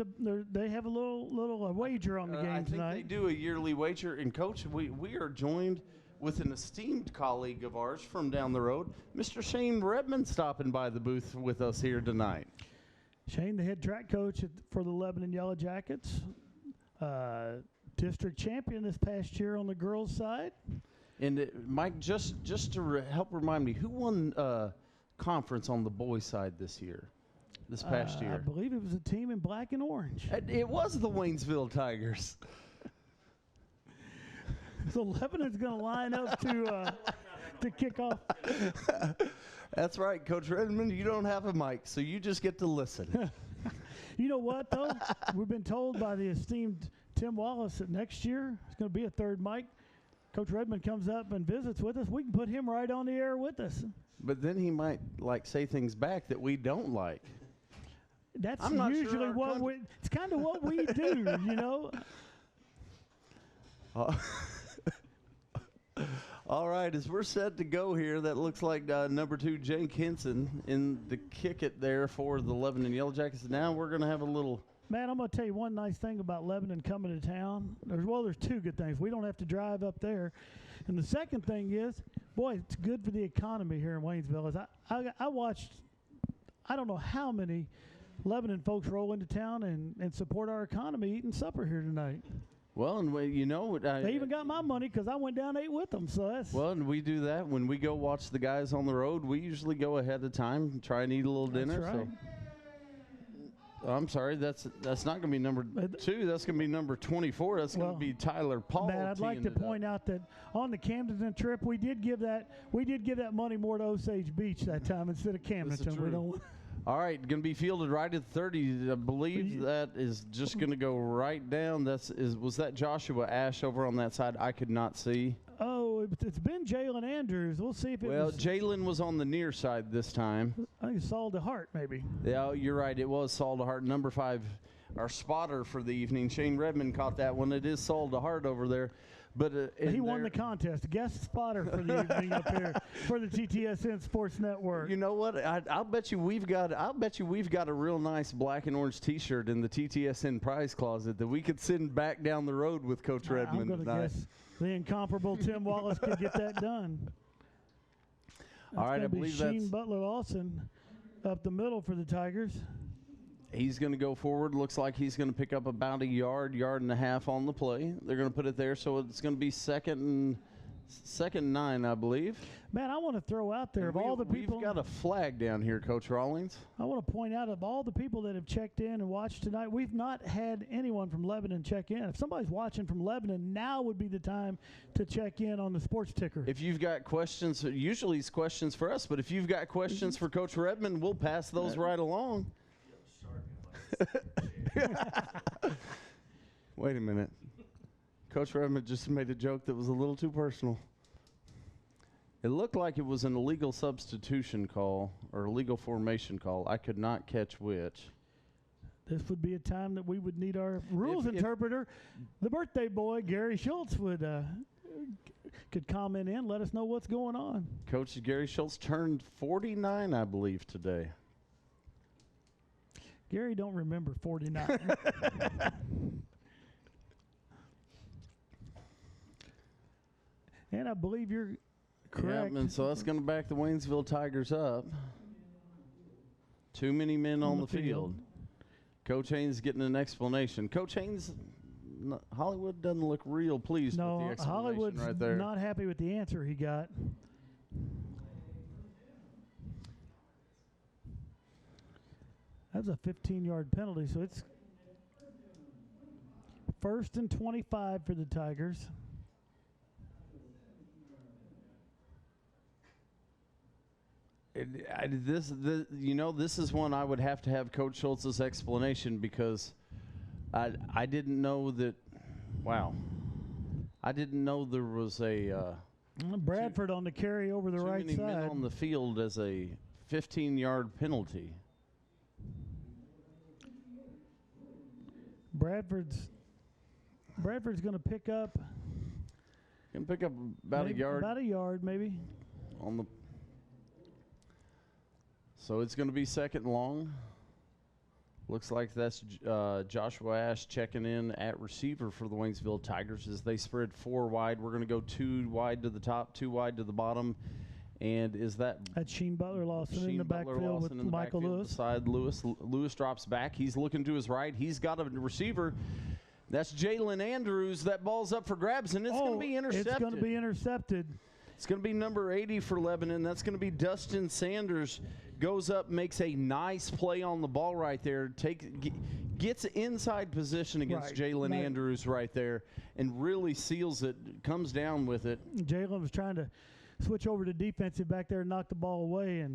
they have a little wager on the game tonight. I think they do a yearly wager. And, Coach, we are joined with an esteemed colleague of ours from down the road, Mr. Shane Redmond, stopping by the booth with us here tonight. Shane, the head track coach for the Lebanon Yellowjackets, district champion this past year on the girls' side. And Mike, just to help remind me, who won conference on the boys' side this past year? I believe it was a team in black and orange. It was the Waynesville Tigers. So Lebanon's going to line up to kick off. That's right, Coach Redmond. You don't have a mic, so you just get to listen. You know what, though? We've been told by the esteemed Tim Wallace that next year it's going to be a third mic. Coach Redmond comes up and visits with us. We can put him right on the air with us. But then he might say things back that we don't like. That's I'm not usually sure what it's kind of what we do, you know. All right, as we're set to go here, that looks like number 2, Jake Henson, in the kick it there for the Lebanon Yellowjackets. Now we're going to have a little. Man, I'm going to tell you one nice thing about Lebanon coming to town. There's two good things. We don't have to drive up there. And the second thing is, boy, it's good for the economy here in Waynesville. Is I watched, I don't know how many Lebanon folks roll into town and support our economy eating supper here tonight. Well, and they even got my money because I went down and ate with them. So that's well, and we do that when we go watch the guys on the road. We usually go ahead of time and try and eat a little dinner. That's right. So. I'm sorry, that's not going to be number 2. That's going to be number 24. That's going to be Tyler Paul. Matt, I'd like to point out that on the Camden trip, we did give that money more to Osage Beach that time instead of Camden. We don't. All right, going to be fielded right at 30. I believe that is just going to go right down. Was that Joshua Ash over on that side? I could not see. Oh, it's been Jalen Andrews. We'll see if it was. Well, Jalen was on the near side this time. I think it's Saul DeHart, maybe. Yeah, you're right. It was Saul DeHart, number 5, our spotter for the evening. Shane Redmond caught that one. It is Saul DeHart over there. But he won the contest, guest spotter for the evening up here for the TTSN Sports Network. You know what? I'll bet you we've got a real nice black and orange T-shirt in the TTSN prize closet that we could send back down the road with Coach Redmond. I'm going to guess the incomparable Tim Wallace could get that done. All right, I believe that's Sheen Butler Lawson up the middle for the Tigers. He's going to go forward. Looks like he's going to pick up about a yard and a half on the play. They're going to put it there, so it's going to be second and 9, I believe. Man, I want to throw out there, of all the people. We've got a flag down here, Coach Rawlings. I want to point out, of all the people that have checked in and watched tonight, we've not had anyone from Lebanon check in. If somebody's watching from Lebanon, now would be the time to check in on the sports ticker. If you've got questions, usually it's questions for us, but if you've got questions for Coach Redmond, we'll pass those right along. Wait a minute. Coach Redmond just made a joke that was a little too personal. It looked like it was an illegal substitution call or illegal formation call. I could not catch which. This would be a time that we would need our rules interpreter. The birthday boy, Gary Schultz, could comment in, let us know what's going on. Coach Gary Schultz turned 49, I believe, today. Gary don't remember 49. And I believe you're correct. Yeah, and so that's going to back the Waynesville Tigers up. Too many men on the field. Coach Haynes getting an explanation. Coach Haynes, Hollywood doesn't look real pleased with the explanation Hollywood's right there. Not happy with the answer he got. That's a 15-yard penalty, so it's 1st and 25 for the Tigers. This is one I would have to have Coach Schultz's explanation because I didn't know that. Wow, I didn't know there was a Bradford on the carry over the right too many side men on the field as a 15-yard penalty. Bradford's going to pick up. Can pick up about a yard. About a yard, maybe. On the. So it's going to be 2nd and long. Looks like that's Joshua Ash checking in at receiver for the Waynesville Tigers as they spread 4 wide. We're going to go 2 wide to the top, 2 wide to the bottom, And is that That's Sheen Butler Lawson in Sheen the Butler backfield Lawson with in the Michael backfield Lewis? beside Lewis. Lewis drops back. He's looking to his right. He's got a receiver. That's Jalen Andrews. That ball's up for grabs, and it's going to be intercepted. It's going to be intercepted. It's going to be number 80 for Lebanon. That's going to be Dustin Sanders. Goes up, makes a nice play on the ball right there. Gets inside position against Jalen Andrews right there and really seals it, comes down with it. Jalen was trying to switch over to defensive back there and knock the ball away.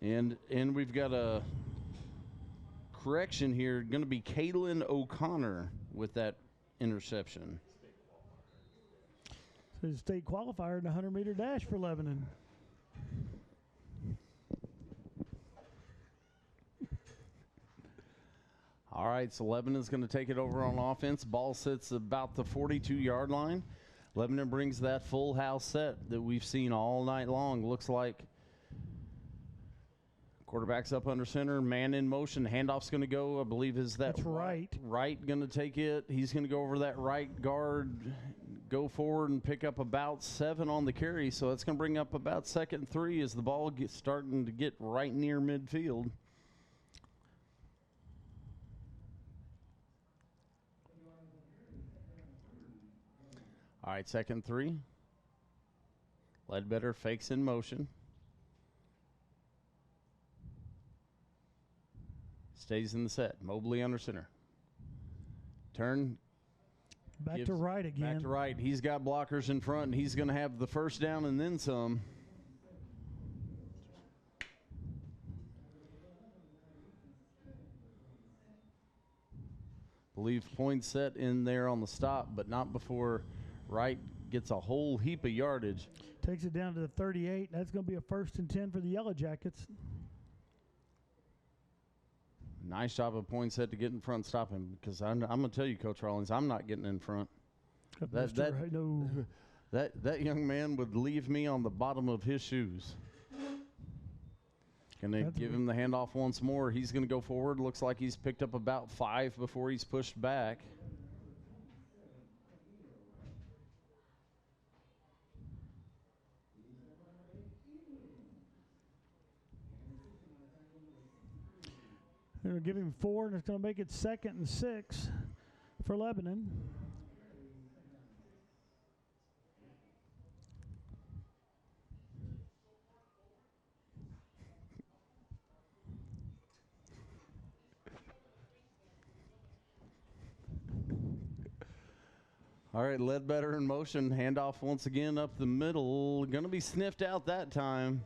And we've got a correction here. Going to be Kaylin O'Connor with that interception. So the state qualifier in the 100-meter dash for Lebanon. All right, so Lebanon's going to take it over on offense. Ball sits about the 42-yard line. Lebanon brings that full house set that we've seen all night long. Looks like quarterback's up under center, man in motion. Handoff's going to go, I believe, is that That's right. Right going to take it. He's going to go over that right guard, go forward and pick up about 7 on the carry. So that's going to bring up about 2nd and 3 as the ball gets starting to get right near midfield. All right, 2nd and 3. Ledbetter fakes in motion. Stays in the set. Mobley under center. Turn. Back to right again. Back to right. He's got blockers in front, and he's going to have the first down and then some. Believe points set in there on the stop, but not before Wright gets a whole heap of yardage. Takes it down to the 38. That's going to be a 1st and 10 for the Yellowjackets. Nice job of point set to get in front and stop him, because I'm going to tell you, Coach Rawlings, I'm not getting in front. That young man would leave me on the bottom of his shoes. Going to give him the handoff once more. He's going to go forward. Looks like he's picked up about 5 before he's pushed back. They're going to give him 4, and it's going to make it 2nd and 6 for Lebanon. All right, Ledbetter in motion. Handoff once again up the middle. Going to be sniffed out that time.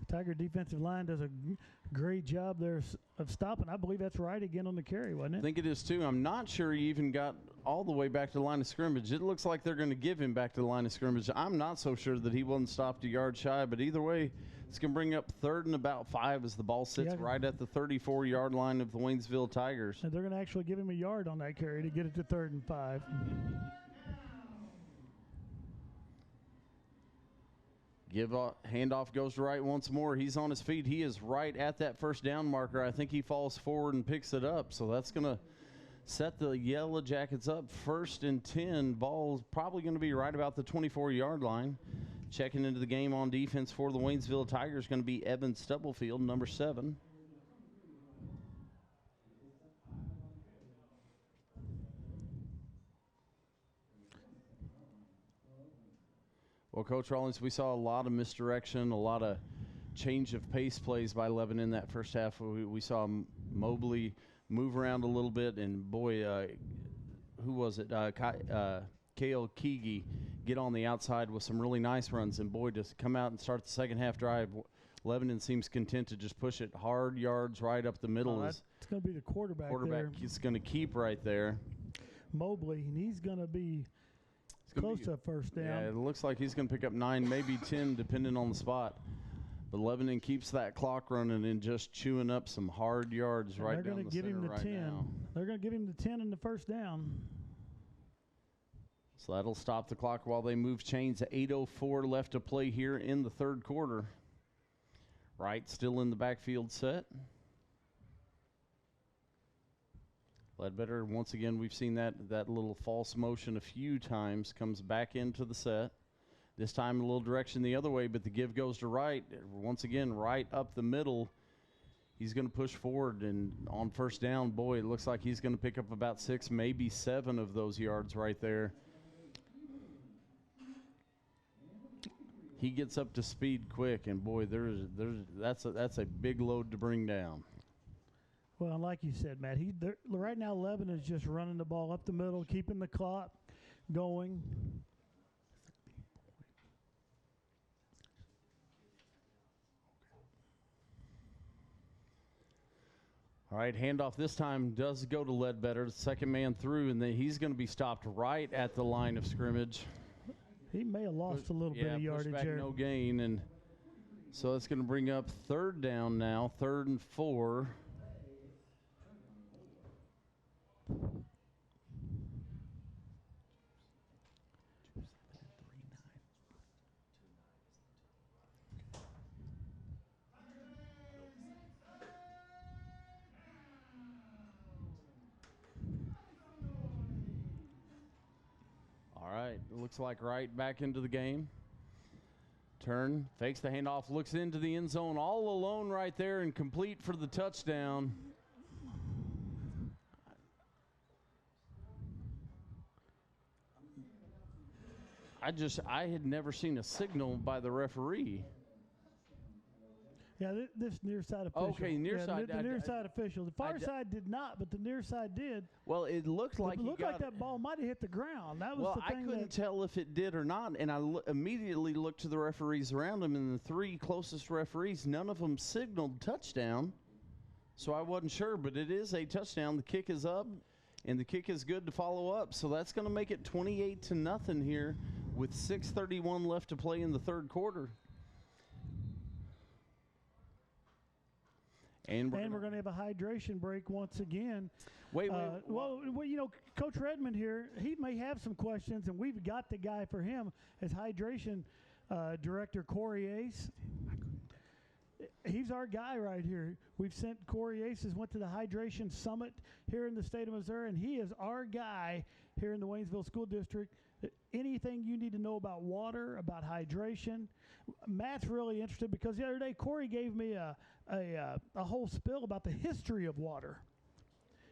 Tiger defensive line does a great job there of stopping. I believe that's right again on the carry, wasn't it? I think it is too. I'm not sure he even got all the way back to the line of scrimmage. It looks like they're going to give him back to the line of scrimmage. I'm not so sure that he wasn't stopped a yard shy, but either way, it's going to bring up 3rd and about 5 as the ball sits right at the 34-yard line of the Waynesville Tigers. And they're going to actually give him a yard on that carry to get it to 3rd and 5. Handoff goes to right once more. He's on his feet. He is right at that first down marker. I think he falls forward and picks it up. So that's going to set the Yellowjackets up 1st and 10. Ball's probably going to be right about the 24-yard line. Checking into the game on defense for the Waynesville Tigers going to be Evan Stubblefield, number 7. Well, Coach Rawlings, we saw a lot of misdirection, a lot of change of pace plays by Lebanon in that first half. We saw Mobley move around a little bit, and boy, who was it? Kale Keegi get on the outside with some really nice runs, and boy, just come out and start the second half drive. Lebanon seems content to just push it hard yards right up the middle. It's going to be the quarterback there. He's going to keep right there. Mobley, and he's going to be close to a first down. Yeah, it looks like he's going to pick up 9, maybe 10, depending on the spot. But Lebanon keeps that clock running and just chewing up some hard yards right down the center right now. They're going to give him the 10 and the first down. So that'll stop the clock while they move chains. 8:04 left to play here in the 3rd quarter. Wright still in the backfield set. Ledbetter, once again, we've seen that little false motion a few times, comes back into the set. This time a little direction the other way, but the give goes to right. Once again, right up the middle. He's going to push forward, and on first down, boy, it looks like he's going to pick up about 6, maybe 7 of those yards right there. He gets up to speed quick, and boy, that's a big load to bring down. Well, like you said, Matt, right now Lebanon is just running the ball up the middle, keeping the clock going. All right, handoff this time does go to Ledbetter. Second man through, and then he's going to be stopped right at the line of scrimmage. He may have lost a little bit of yardage back, there. No gain, and so it's going to bring up third down now, 3rd and 4. All right, looks like right back into the game. Turn, fakes the handoff, looks into the end zone, all alone right there and complete for the touchdown. I had never seen a signal by the referee. Yeah, this near side official. Okay, near side. The near side official. The far side did not, but the near side did. Well, it looked like that ball might have hit the ground. That was the thing. I couldn't tell if it did or not, and I immediately looked to the referees around him, and the 3 closest referees, none of them signaled touchdown. So I wasn't sure, but it is a touchdown. The kick is up, and the kick is good to follow up. So that's going to make it 28-0 here with 6:31 left to play in the 3rd quarter. And we're going to have a hydration break once again. Wait. Well, you know, Coach Redmond here, he may have some questions, and we've got the guy for him as hydration director, Corey Ace. He's our guy right here. We've sent Corey Ace, went to the hydration summit here in the state of Missouri, and he is our guy here in the Waynesville School District. Anything you need to know about water, about hydration. Matt's really interested because the other day Corey gave me a whole spill about the history of water.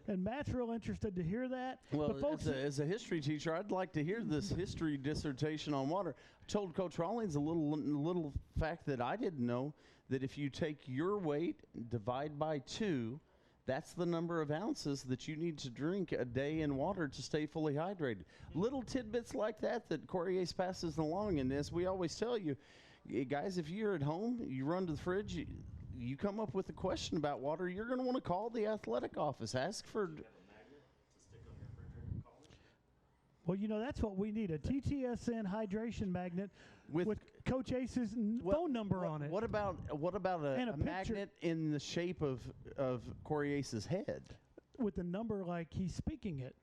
And Matt's real interested to hear that. Well, but folks, as a history teacher, I'd like to hear this history dissertation on water. I told Coach Rawlings a little fact that I didn't know, that if you take your weight, divide by 2, that's the number of ounces that you need to drink a day in water to stay fully hydrated. Little tidbits like that Corey Ace passes along. And as we always tell you, guys, if you're at home, you run to the fridge, you come up with a question about water, you're going to want to call the athletic office. Ask for... Well, you know, that's what we need, a TTSN hydration magnet with Coach Ace's phone number on it. What about a magnet in the shape of Corey Ace's head? With the number like he's speaking it.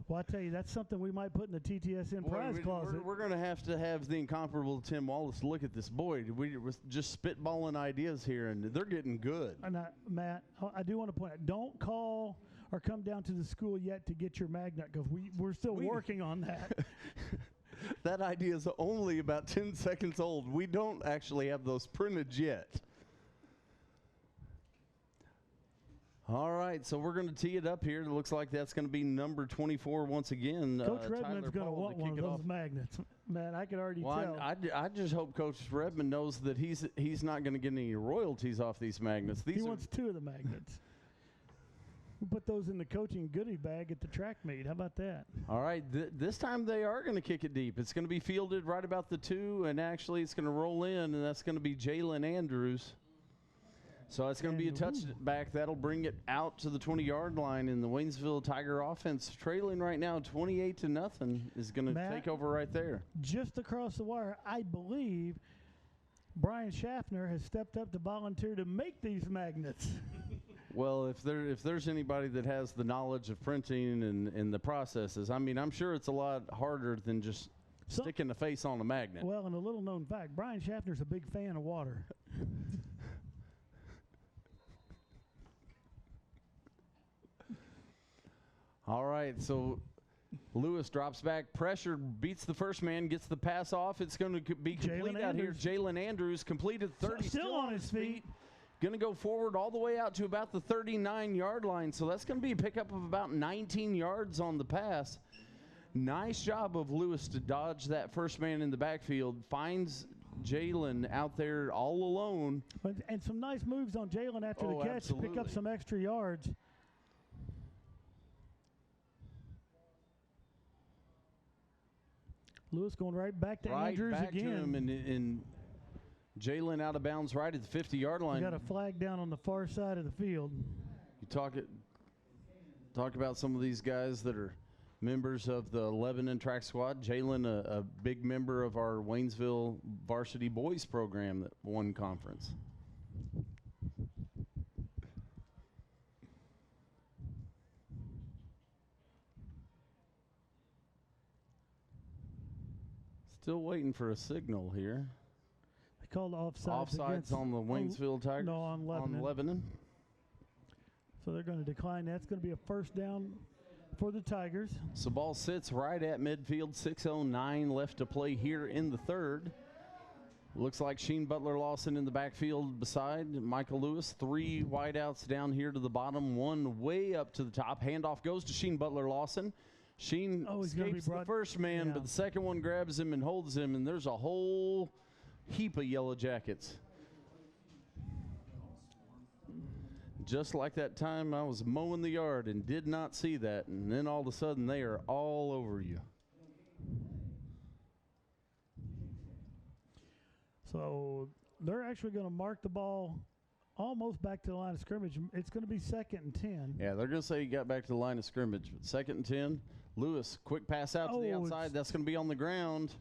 Well, I tell you, that's something we might put in the TTSN prize closet. We're going to have the incomparable Tim Wallace look at this. Boy, we were just spitballing ideas here, and they're getting good. And Matt, I do want to point out, don't call or come down to the school yet to get your magnet, because we're still working on that. That idea is only about 10 seconds old. We don't actually have those printed yet. All right, so we're going to tee it up here. It looks like that's going to be number 24 once again. Coach Redmond's going to want one of those magnets. Man, I can already tell. I just hope Coach Redmond knows that he's not going to get any royalties off these magnets. He wants 2 of the magnets. We'll put those in the coaching goodie bag at the track meet. How about that? All right, this time they are going to kick it deep. It's going to be fielded right about the 2, and actually it's going to roll in, and that's going to be Jalen Andrews. So it's going to be a touchback. That'll bring it out to the 20-yard line, and the Waynesville Tiger offense, trailing right now 28-0, is going to take over right there. Just across the wire, I believe Brian Schaffner has stepped up to volunteer to make these magnets. Well, if there's anybody that has the knowledge of printing and the processes, I mean, I'm sure it's a lot harder than just sticking the face on a magnet. Well, and a little known fact, Brian Schaffner's a big fan of water. All right, so Lewis drops back, pressure, beats the first man, gets the pass off. It's going to be complete out here. Jalen Andrews completed 30, still on his feet. Going to go forward all the way out to about the 39-yard line. So that's going to be a pickup of about 19 yards on the pass. Nice job of Lewis to dodge that first man in the backfield. Finds Jalen out there all alone. And some nice moves on Jalen after the catch to pick up some extra yards. Lewis going right back to Andrews back again. To him and Jalen out of bounds right at the 50-yard line. We got a flag down on the far side of the field. You talk about some of these guys that are members of the Lebanon track squad. Jalen, a big member of our Waynesville Varsity boys program that won conference. Still waiting for a signal here. They called offsides. Offsides on the Waynesville Tigers? No, on Lebanon. On Lebanon. So they're going to decline. That's going to be a first down for the Tigers. So ball sits right at midfield. 6:09 left to play here in the third. Looks like Sheen Butler-Lawson in the backfield beside Michael Lewis. 3 wideouts down here to the bottom, 1 way up to the top. Handoff goes to Sheen Butler-Lawson. Sheen escapes the first man, but the second one grabs him and holds him, and there's a whole heap of Yellowjackets. Just like that time I was mowing the yard and did not see that, and then all of a sudden they are all over you. So they're actually going to mark the ball almost back to the line of scrimmage. It's going to be 2nd and 10. Yeah, they're going to say you got back to the line of scrimmage, but 2nd and 10. Lewis, quick pass out to the outside. That's going to be on the ground.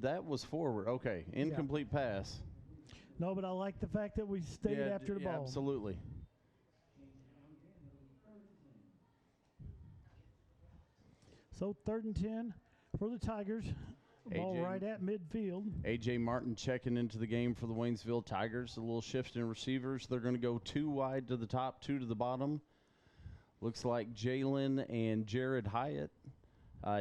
That was forward. Okay, incomplete pass. No, but I like the fact that we stayed after the ball. Absolutely. So 3rd and 10 for the Tigers. Ball right at midfield. A.J. Martin checking into the game for the Waynesville Tigers. A little shift in receivers. They're going to go 2 wide to the top, 2 to the bottom. Looks like Jalen and Jared Hyatt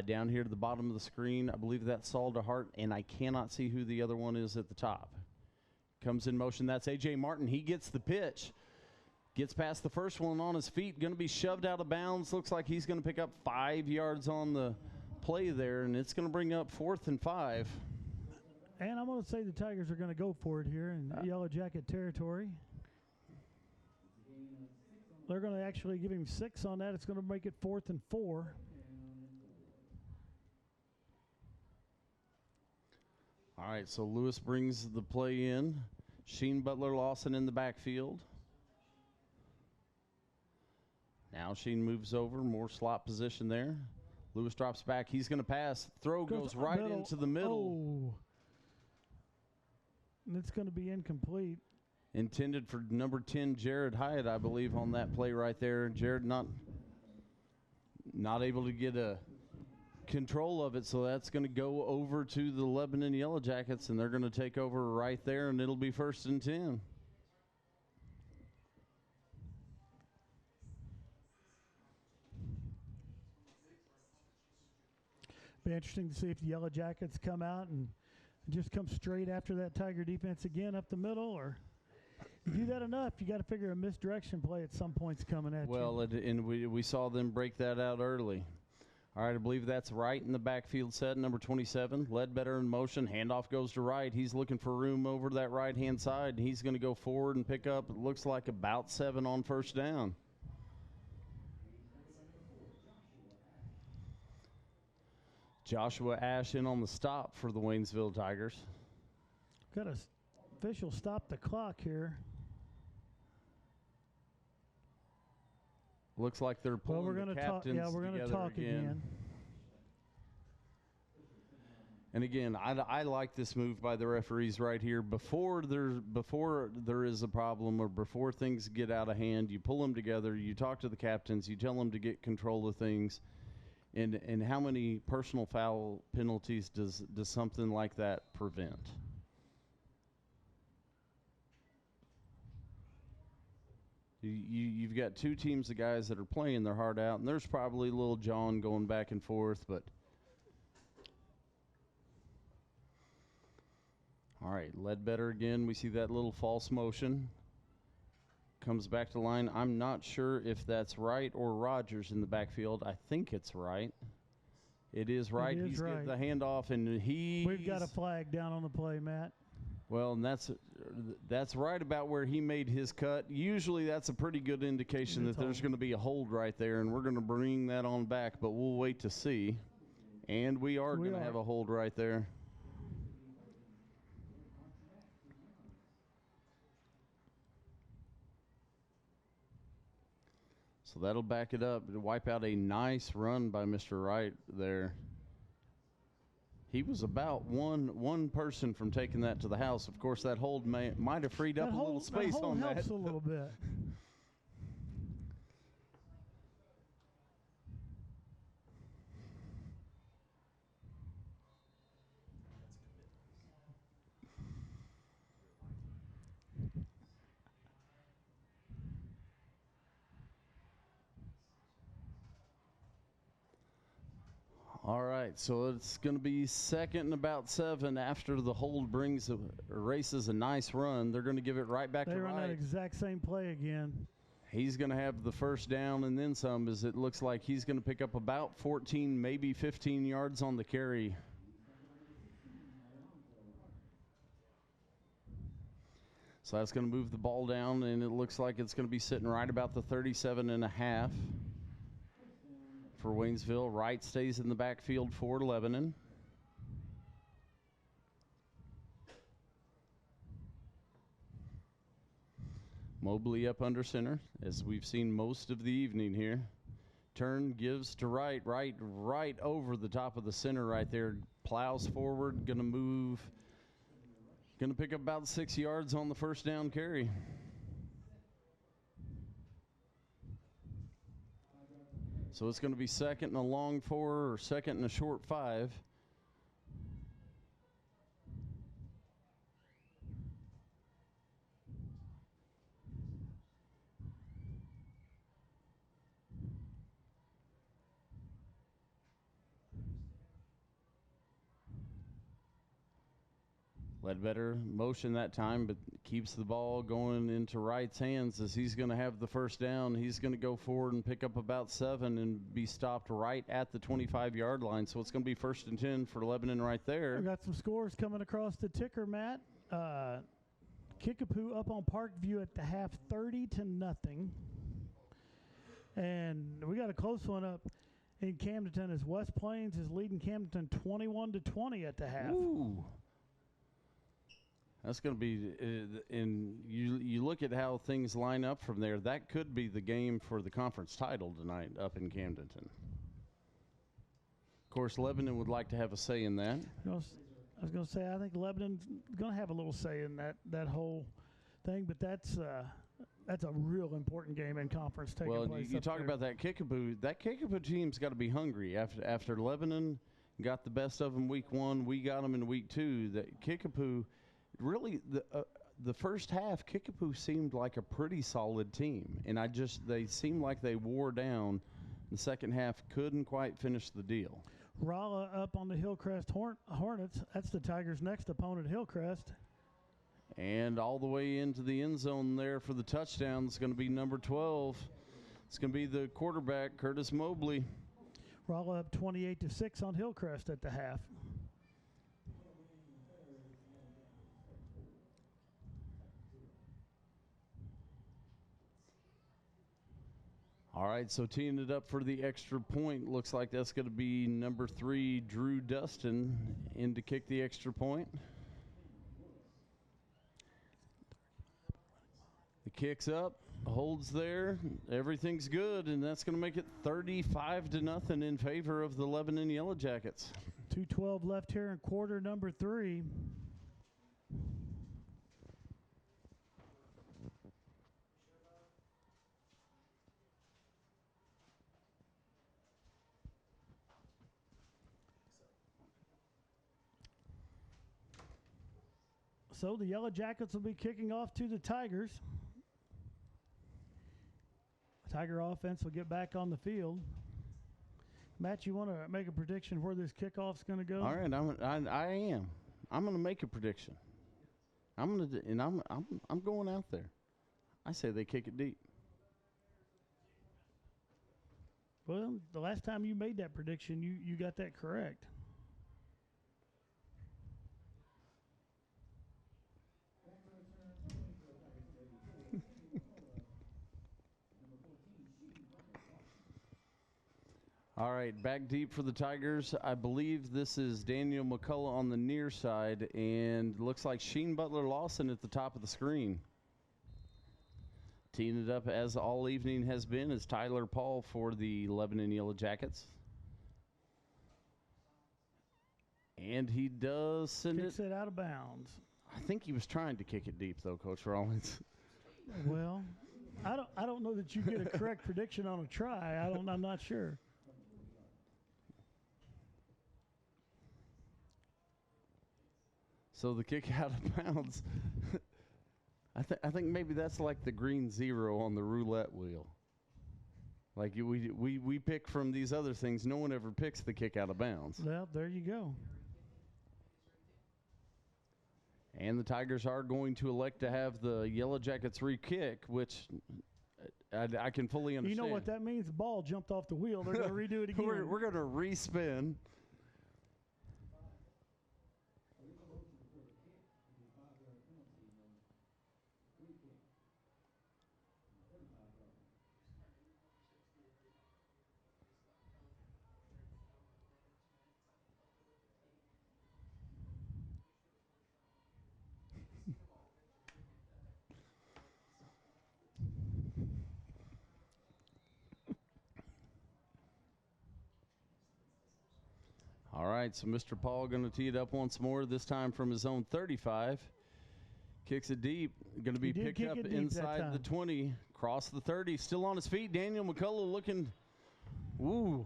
down here to the bottom of the screen. I believe that's Saul DeHart, and I cannot see who the other one is at the top. Comes in motion. That's A.J. Martin. He gets the pitch. Gets past the first one on his feet. Going to be shoved out of bounds. Looks like he's going to pick up 5 yards on the play there, and it's going to bring up 4th and 5. And I'm going to say the Tigers are going to go for it here in Yellow Jacket territory. They're going to actually give him 6 on that. It's going to make it 4th and 4. All right, so Lewis brings the play in. Sheen Butler-Lawson in the backfield. Now Sheen moves over, more slot position there. Lewis drops back. He's going to pass. Throw goes right into the middle. Oh. And it's going to be incomplete. Intended for number 10, Jared Hyatt, I believe, on that play right there. Jared not able to get a control of it, so that's going to go over to the Lebanon Yellowjackets, and they're going to take over right there, and it'll be 1st and 10. Be interesting to see if the Yellowjackets come out and just come straight after that Tiger defense again up the middle, or you do that enough, you got to figure a misdirection play at some point's coming at you. Well, and we saw them break that out early. All right, I believe that's right in the backfield set, number 27. Ledbetter in motion. Handoff goes to right. He's looking for room over that right-hand side. He's going to go forward and pick up, it looks like about 7 on 1st down. Joshua Ash in on the stop for the Waynesville Tigers. Got a official stop the clock here. Looks like they're pulling we're the captains talk. Yeah, we're going to talk again. And again, I like this move by the referees right here. Before there is a problem or before things get out of hand, you pull them together, you talk to the captains, you tell them to get control of things. And how many personal foul penalties does something like that prevent? You've got two teams of guys that are playing their heart out, and there's probably a little John going back and forth, but all right, Ledbetter again. We see that little false motion. Comes back to line. I'm not sure if that's right or Rogers in the backfield. I think it's right. It is right. It is He's right. getting the handoff, and We've got a flag down on the play, Matt. Well, and that's right about where he made his cut. Usually that's a pretty good indication that there's going to be a hold right there, and we're going to bring that on back, but we'll wait to see. And we are going to have a hold right there. So that'll back it up to wipe out a nice run by Mr. Wright there. He was about one person from taking that to the house. Of course, that hold might have freed up a little space on that. Helps a little bit. All right, so it's going to be second and about 7 after the hold races a nice run. They're going to give it right back to Wright. They run that exact same play again. He's going to have the first down and then some, as it looks like he's going to pick up about 14, maybe 15 yards on the carry. So that's going to move the ball down, and it looks like it's going to be sitting right about the 37.5. For Waynesville. Wright stays in the backfield for Lebanon. Mobley up under center, as we've seen most of the evening here. Turn gives to Wright. Right over the top of the center right there. Plows forward, going to move. Going to pick up about 6 yards on the first down carry. So it's going to be second and a long 4 or second and a short 5. Ledbetter motion that time, but keeps the ball going into Wright's hands as he's going to have the first down. He's going to go forward and pick up about 7 and be stopped right at the 25-yard line. So it's going to be 1st and 10 for Lebanon right there. We've got some scores coming across the ticker, Matt. Kickapoo up on Parkview at the half, 30-0. And we got a close one up in Camdenton as West Plains is leading Camdenton 21-20 at the half. Ooh. That's going to be, and you look at how things line up from there, that could be the game for the conference title tonight up in Camdenton. Of course, Lebanon would like to have a say in that. I was going to say, I think Lebanon's going to have a little say in that whole thing, but that's a real important game in conference taking place. Well, you talk about that Kickapoo. That Kickapoo team's got to be hungry. After Lebanon got the best of them week 1, we got them in week 2. That Kickapoo, really, the first half, Kickapoo seemed like a pretty solid team, and they seemed like they wore down. The second half couldn't quite finish the deal. Rolla up on the Hillcrest Hornets. That's the Tigers' next opponent, Hillcrest. And all the way into the end zone there for the touchdown is going to be number 12. It's going to be the quarterback, Curtis Mobley. Rolla up 28-6 on Hillcrest at the half. All right, so teeing it up for the extra point. Looks like that's going to be number 3, Drew Dustin, in to kick the extra point. The kick's up, holds there, everything's good, and that's going to make it 35-0 in favor of the Lebanon Yellowjackets. 2:12 left here in quarter number 3. So the Yellowjackets will be kicking off to the Tigers. Tiger offense will get back on the field. Matt, you want to make a prediction where this kickoff's going to go? All right, I am. I'm going to make a prediction. I'm going out there. I say they kick it deep. Well, the last time you made that prediction, you got that correct. All right, back deep for the Tigers. I believe this is Daniel McCullough on the near side, and looks like Sheen Butler-Lawson at the top of the screen. Teeing it up as all evening has been is Tyler Paul for the Lebanon Yellowjackets. And he does send Kicks it out of bounds. I think he was trying to kick it deep, though, Coach Rollins. Well, I don't know that you get a correct prediction on a try. I'm not sure. So the kick out of bounds, I think maybe that's like the green 0 on the roulette wheel. Like we pick from these other things. No one ever picks the kick out of bounds. Well, there you go. And the Tigers are going to elect to have the Yellowjackets re-kick, which I can fully understand. You know what that means? The ball jumped off the wheel. They're going to redo it again. We're going to re-spin. All right, so Mr. Paul going to tee it up once more, this time from his own 35. Kicks it deep. Going to be picked up inside the 20. Cross the 30. Still on his feet. Daniel McCullough looking. Ooh.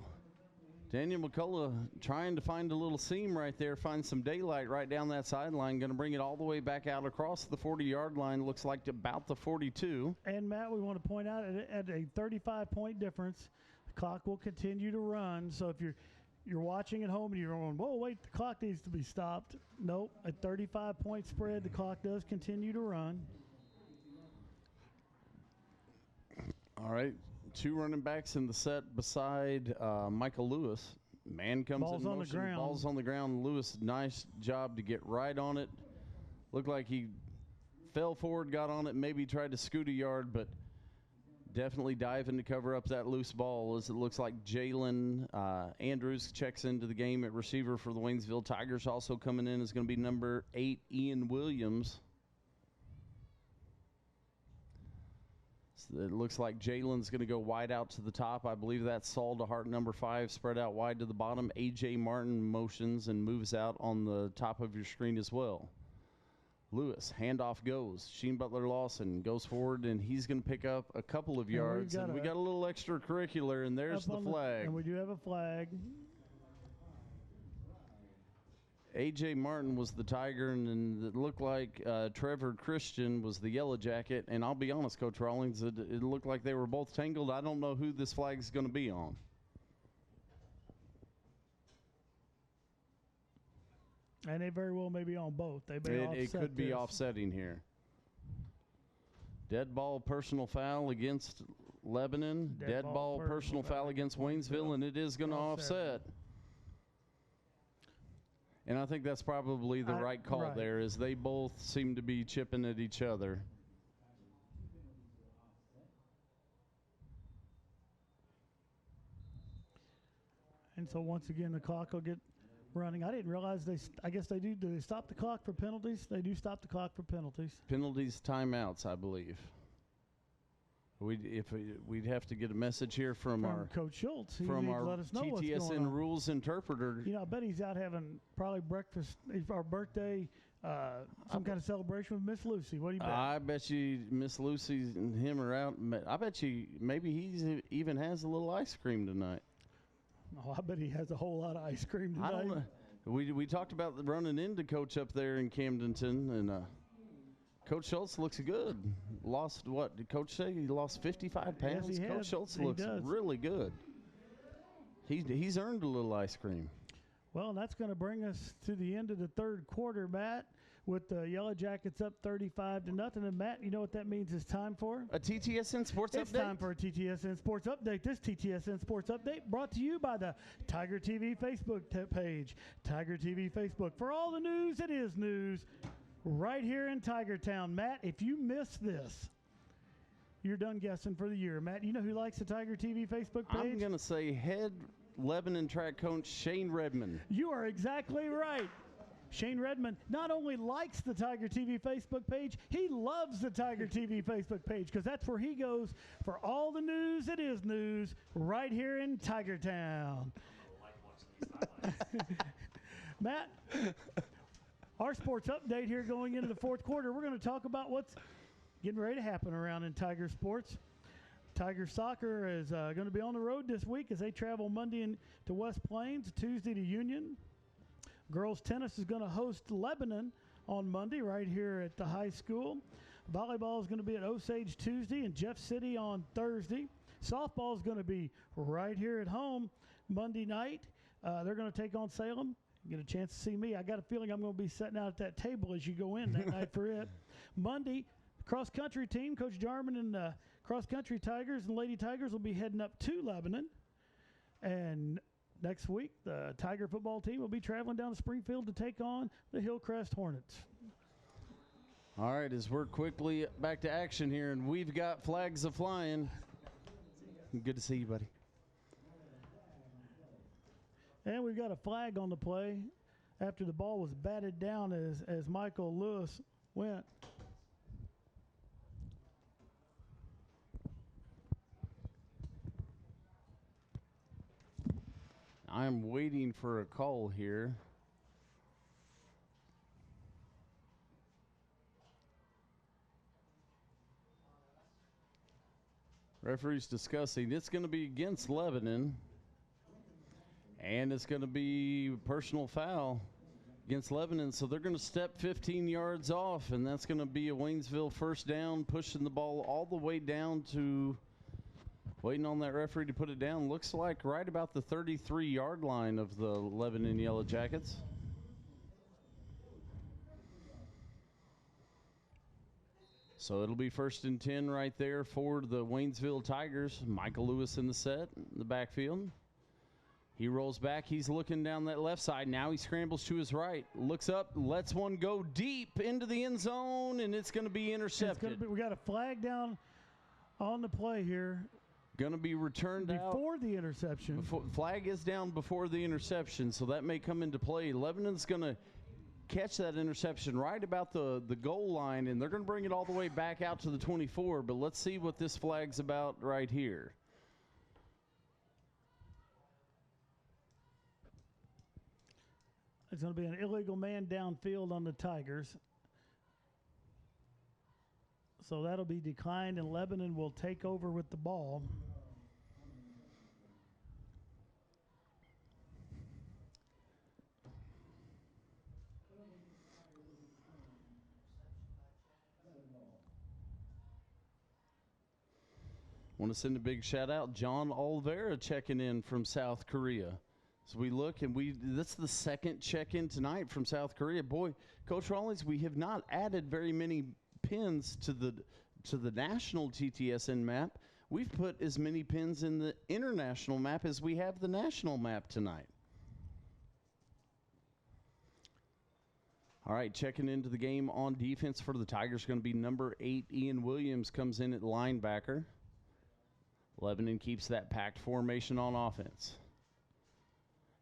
Daniel McCullough trying to find a little seam right there. Find some daylight right down that sideline. Going to bring it all the way back out across the 40-yard line. Looks like about the 42. And, Matt, we want to point out at a 35-point difference, the clock will continue to run. So if you're watching at home and you're going, whoa, wait, the clock needs to be stopped. Nope, a 35-point spread, the clock does continue to run. All right, 2 running backs in the set beside Michael Lewis. Man comes Ball's in on motion, the ground. Ball's on the ground. Lewis, nice job to get right on it. Looked like he fell forward, got on it, maybe tried to scoot a yard, but definitely diving to cover up that loose ball, as it looks like Jalen Andrews checks into the game at receiver for the Waynesville Tigers. Also coming in is going to be number 8, Ian Williams. So it looks like Jalen's going to go wide out to the top. I believe that's Saul DeHart, number 5, spread out wide to the bottom. A.J. Martin motions and moves out on the top of your screen as well. Lewis, handoff goes. Sheen Butler-Lawson goes forward, and he's going to pick up a couple of yards. And we got a little extracurricular, and there's the flag. And we do have a flag. A.J. Martin was the Tiger, and it looked like Trevor Christian was the Yellow Jacket. And I'll be honest, Coach Rawlings, it looked like they were both tangled. I don't know who this flag's going to be on. And they very well may be on both. They may offset it could be this. offsetting here. Dead ball personal foul against Lebanon. Dead ball personal foul against Waynesville, and it is going to offset. And I think that's probably the right call there, as they both seem to be chipping at each other. And so once again, the clock will get running. I didn't realize I guess they do. Do they stop the clock for penalties? They do stop the clock for penalties. Penalties, timeouts, I believe. We'd have to get a message here from our Coach Schultz. He from needs our to let us know what's going TTSN on. rules interpreter. You know, I bet he's out having probably breakfast, our birthday, some kind of celebration with Miss Lucy. What do you bet? I bet you Miss Lucy and him are out. I bet you maybe he even has a little ice cream tonight. Oh, I bet he has a whole lot of ice cream tonight. I don't know. We talked about running into Coach up there in Camdenton, and Coach Schultz looks good. Lost what? Did Coach say he lost 55 pounds? Yes, he Coach has. Schultz He looks does. really good. He's earned a little ice cream. Well, that's going to bring us to the end of the third quarter, Matt, with the Yellowjackets up 35-0. And Matt, you know what that means it's time for? A TTSN Sports It's Update? time for a TTSN Sports Update. This TTSN Sports Update brought to you by the Tiger TV Facebook page. Tiger TV Facebook. For all the news, it is news right here in Tiger Town. Matt, if you miss this, you're done guessing for the year. Matt, you know who likes the Tiger TV Facebook page? I'm going to say head Lebanon track coach Shane Redmond. You are exactly right. Shane Redmond not only likes the Tiger TV Facebook page, he loves the Tiger TV Facebook page because that's where he goes for all the news. It is news right here in Tiger Town. Matt, our sports update here going into the fourth quarter, we're going to talk about what's getting ready to happen around in Tiger sports. Tiger soccer is going to be on the road this week as they travel Monday to West Plains, Tuesday to Union. Girls tennis is going to host Lebanon on Monday right here at the high school. Volleyball is going to be at Osage Tuesday and Jeff City on Thursday. Softball is going to be right here at home Monday night. They're going to take on Salem. Get a chance to see me. I got a feeling I'm going to be sitting out at that table as you go in that night for it. Monday, cross-country team, Coach Jarman and cross-country Tigers and Lady Tigers will be heading up to Lebanon. And next week, the Tiger football team will be traveling down to Springfield to take on the Hillcrest Hornets. All right, as we're quickly back to action here, and we've got flags a-flying. Good to see you, buddy. And we've got a flag on the play after the ball was batted down as Michael Lewis went. I'm waiting for a call here. Referee's discussing. It's going to be against Lebanon. And it's going to be personal foul against Lebanon. So they're going to step 15 yards off. And that's going to be a Waynesville first down, pushing the ball all the way down to... Waiting on that referee to put it down. Looks like right about the 33-yard line of the Lebanon Yellowjackets. So it'll be 1st and 10 right there for the Waynesville Tigers. Michael Lewis in the set, in the backfield. He rolls back. He's looking down that left side. Now he scrambles to his right. Looks up, lets one go deep into the end zone, and it's going to be intercepted. We got a flag down on the play here. Going to be returned before the interception. Flag is down before the interception, so that may come into play. Lebanon's going to catch that interception right about the goal line, and they're going to bring it all the way back out to the 24, but let's see what this flag's about right here. It's going to be an illegal man downfield on the Tigers. So that'll be declined, and Lebanon will take over with the ball. Want to send a big shout out. John Olvera checking in from South Korea. So we look, and that's the second check-in tonight from South Korea. Boy, Coach Rawlings, we have not added very many pins to the national TTSN map. We've put as many pins in the international map as we have the national map tonight. All right, checking into the game on defense for the Tigers, going to be number 8, Ian Williams, comes in at linebacker. Lebanon keeps that packed formation on offense.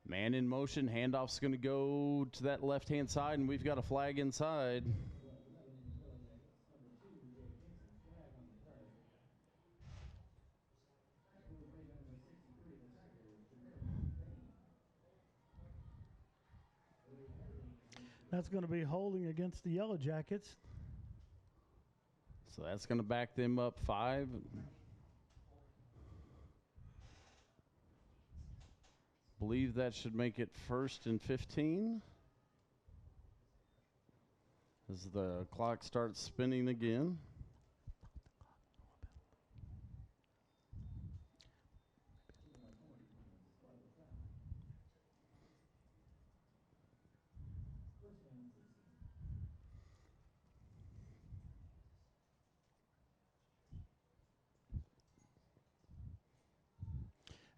Man in motion, handoff's going to go to that left-hand side, and we've got a flag inside. That's going to be holding against the Yellowjackets. So that's going to back them up 5. Believe that should make it 1st and 15. as the clock starts spinning again.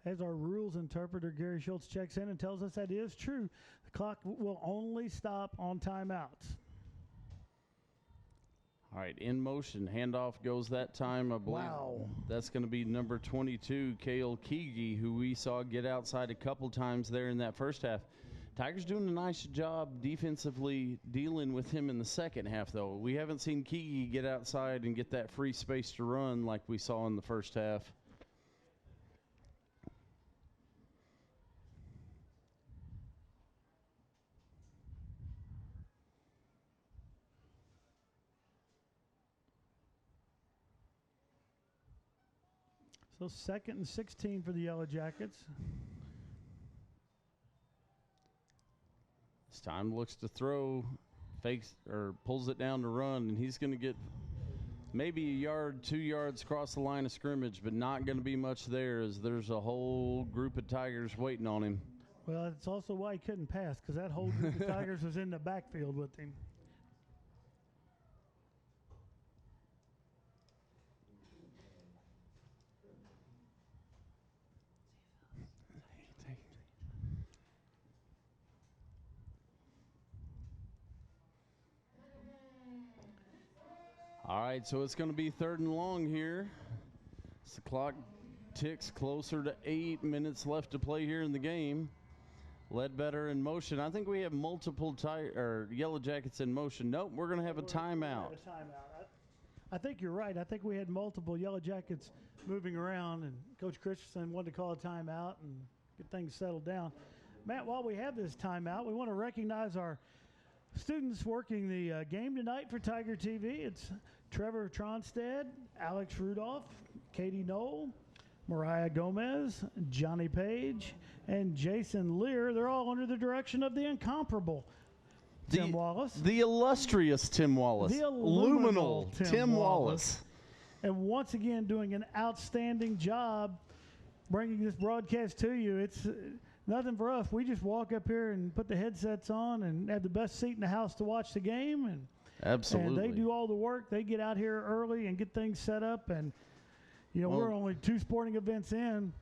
As our rules interpreter, Gary Schultz, checks in and tells us that is true. The clock will only stop on timeouts. All right, in motion, handoff goes that time. I believe that's going to be number 22, Cale Keegi, who we saw get outside a couple times there in that first half. Tigers doing a nice job defensively dealing with him in the second half, though. We haven't seen Keegi get outside and get that free space to run like we saw in the first half. So 2nd and 16 for the Yellowjackets. This time looks to throw, fakes or pulls it down to run, and he's going to get maybe a yard, 2 yards across the line of scrimmage, but not going to be much there as there's a whole group of Tigers waiting on him. Well, it's also why he couldn't pass, because that whole group of Tigers was in the backfield with him. All right, so it's going to be 3rd and long here. As the clock ticks closer to 8 minutes left to play here in the game. Ledbetter in motion. I think we have multiple Yellowjackets in motion. Nope, we're going to have a timeout. I think you're right. I think we had multiple Yellowjackets moving around, and Coach Christensen wanted to call a timeout and get things settled down. Matt, while we have this timeout, we want to recognize our students working the game tonight for TigerTV. It's Trevor Tronstead, Alex Rudolph, Katie Knoll, Mariah Gomez, Johnny Page, and Jason Lear. They're all under the direction of the incomparable Tim Wallace. The illustrious Tim Wallace. The Luminal Tim Wallace. And once again, doing an outstanding job bringing this broadcast to you. It's nothing for us. We just walk up here and put the headsets on and have the best seat in the house to watch the game. And absolutely. And they do all the work. They get out here early and get things set up. And, you know, we're only 2 sporting events in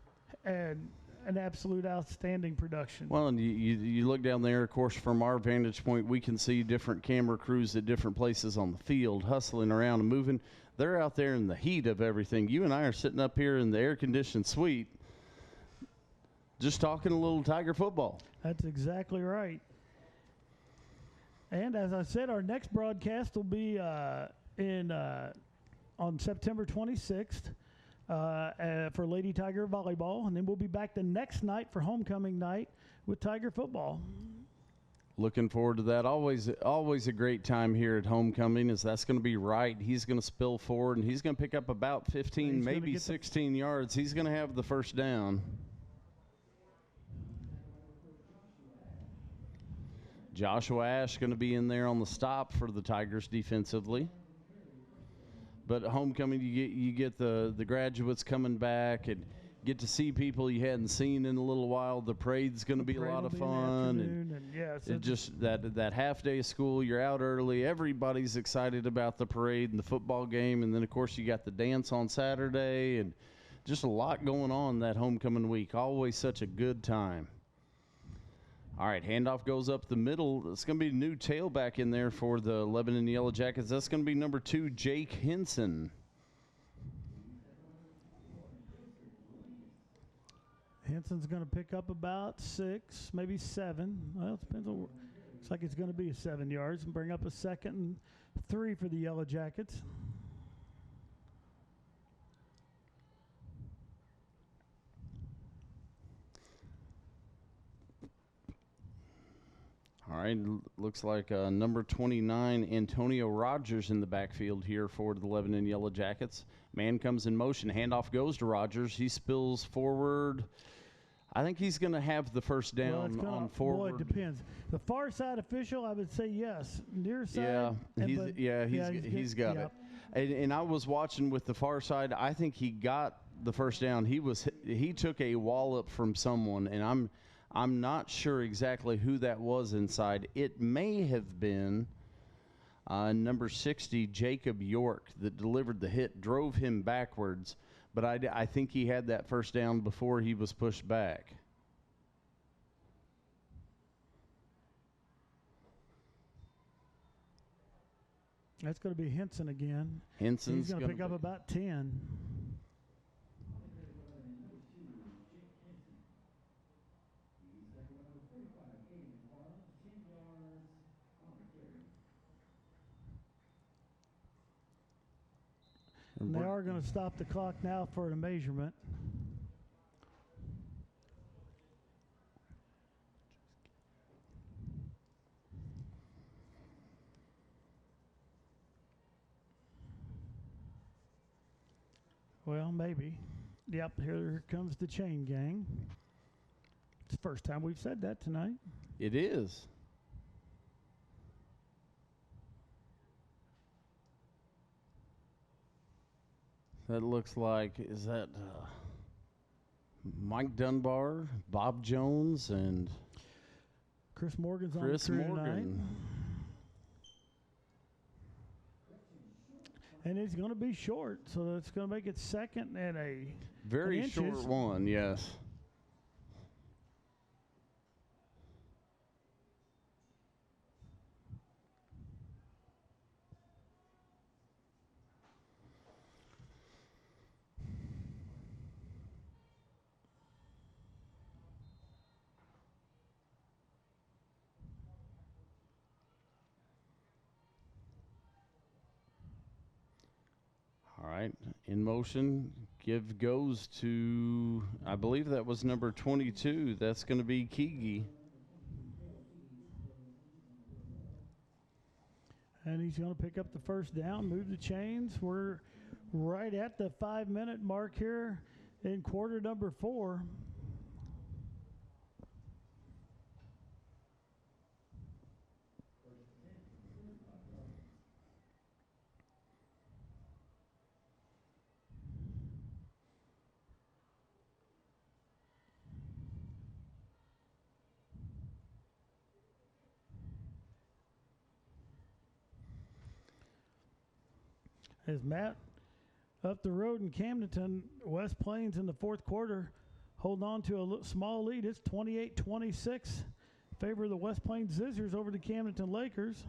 and an absolute outstanding production. Well, and you look down there, of course, from our vantage point, we can see different camera crews at different places on the field hustling around and moving. They're out there in the heat of everything. You and I are sitting up here in the air-conditioned suite just talking a little Tiger football. That's exactly right. And as I said, our next broadcast will be on September 26th for Lady Tiger volleyball, and then we'll be back the next night for homecoming night with Tiger football. Looking forward to that. Always a great time here at homecoming, as that's going to be right. He's going to spill forward, and he's going to pick up about 15, maybe 16 yards. He's going to have the first down. Joshua Ash going to be in there on the stop for the Tigers defensively. But at homecoming, you get the graduates coming back and get to see people you hadn't seen in a little while. The parade's going to be a lot of fun. And it just that half day of school, you're out early. Everybody's excited about the parade and the football game. And then, of course, you got the dance on Saturday and just a lot going on that homecoming week. Always such a good time. All right, handoff goes up the middle. It's going to be a new tailback in there for the Lebanon Yellowjackets. That's going to be number 2, Jake Henson. Henson's going to pick up about 6, maybe 7. Well, it depends on. Looks like it's going to be 7 yards and bring up a 2nd and 3 for the Yellowjackets. All right, looks like number 29, Antonio Rogers in the backfield here for the Lebanon Yellowjackets. Man comes in motion, handoff goes to Rogers. He spills forward. I think he's going to have the first Well, down it's gonna, on forward. Boy, it depends. The far side official, I would say yes. Near side, He's got it. And I was watching with the far side. I think he got the first down. He took a wallop from someone, and I'm not sure exactly who that was inside. It may have been number 60, Jacob York, that delivered the hit, drove him backwards. But I think he had that first down before he was pushed back. That's going to be Henson again. Henson's He's going to pick up about 10. And they are going to stop the clock now for the measurement. Well, maybe. Yep, here comes the chain gang. It's the first time we've said that tonight. It is. That looks like, is that Mike Dunbar, Bob Jones, and Chris Morgan's Chris on the crew tonight. Morgan. And he's going to be short, so that's going to make it second and a Very short one, yes. All right, in motion, give goes to, I believe that was number 22. That's going to be Keegi. And he's going to pick up the first down, move the chains. We're right at the 5-minute mark here in quarter number 4. As Matt up the road in Camdenton, West Plains in the fourth quarter, holding on to a small lead. It's 28-26, favor of the West Plains Zizzers over the Camdenton Lakers.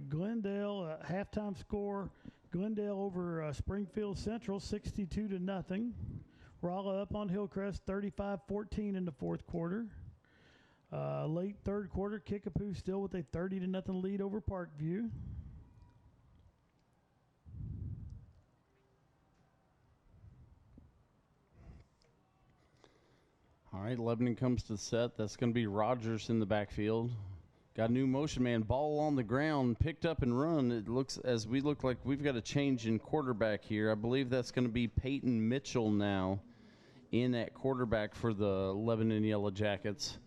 Glendale, halftime score, Glendale over Springfield Central, 62-0. Rolla up on Hillcrest, 35-14 in the fourth quarter. Late third quarter, Kickapoo still with a 30-0 lead over Parkview. All right, Lebanon comes to the set. That's going to be Rogers in the backfield. Got a new motion man, ball on the ground, picked up and run. It looks, as we look like we've got a change in quarterback here. I believe that's going to be Peyton Mitchell now in at quarterback for the Lebanon Yellowjackets.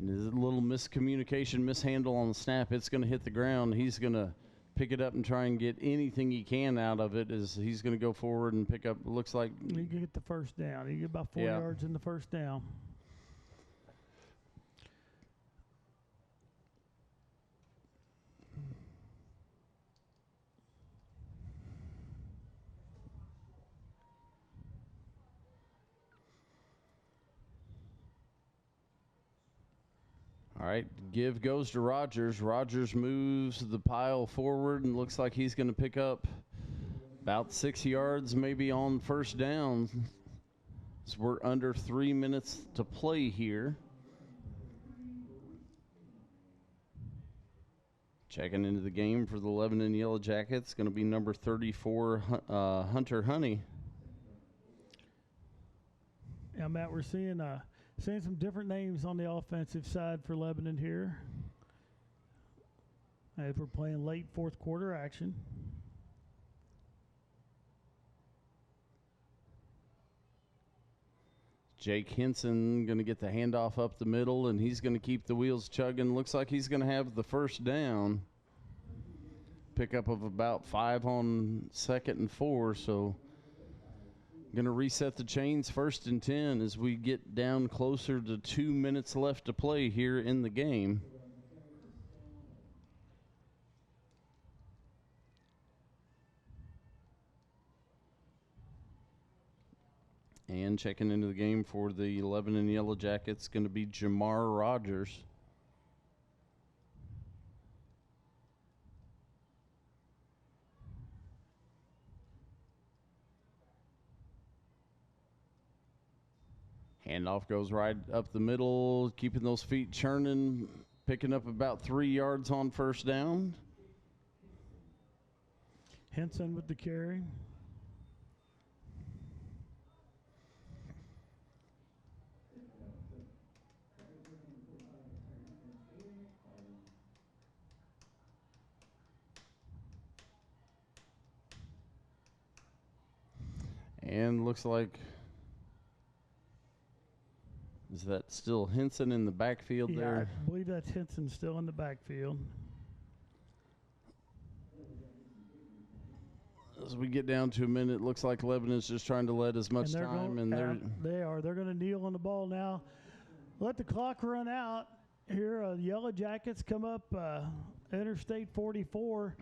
And there's a little miscommunication, mishandle on the snap. It's going to hit the ground. He's going to pick it up and try and get anything he can out of it. As he's going to go forward and pick up, looks like. He can get the first down. He get about 4 yards in the first down. All right, give goes to Rogers. Rogers moves the pile forward and looks like he's going to pick up about 6 yards maybe on first down. So we're under 3 minutes to play here. Checking into the game for the Lebanon Yellowjackets, going to be number 34, Hunter Honey. Yeah, Matt, we're seeing some different names on the offensive side for Lebanon here, as we're playing late fourth quarter action. Jake Henson going to get the handoff up the middle, and he's going to keep the wheels chugging. Looks like he's going to have the first down. Pickup of about 5 on 2nd and 4, so going to reset the chains 1st and 10 as we get down closer to 2 minutes left to play here in the game. And checking into the game for the Lebanon Yellowjackets going to be Jamar Rogers. Handoff goes right up the middle, keeping those feet churning, picking up about 3 yards on first down. Henson with the carry. And looks like, is that still Henson in the backfield there? I believe that's Henson still in the backfield. As we get down to a minute, looks like Lebanon's just trying to let as much time. They're going to kneel on the ball now. Let the clock run out here. Yellowjackets come up Interstate 44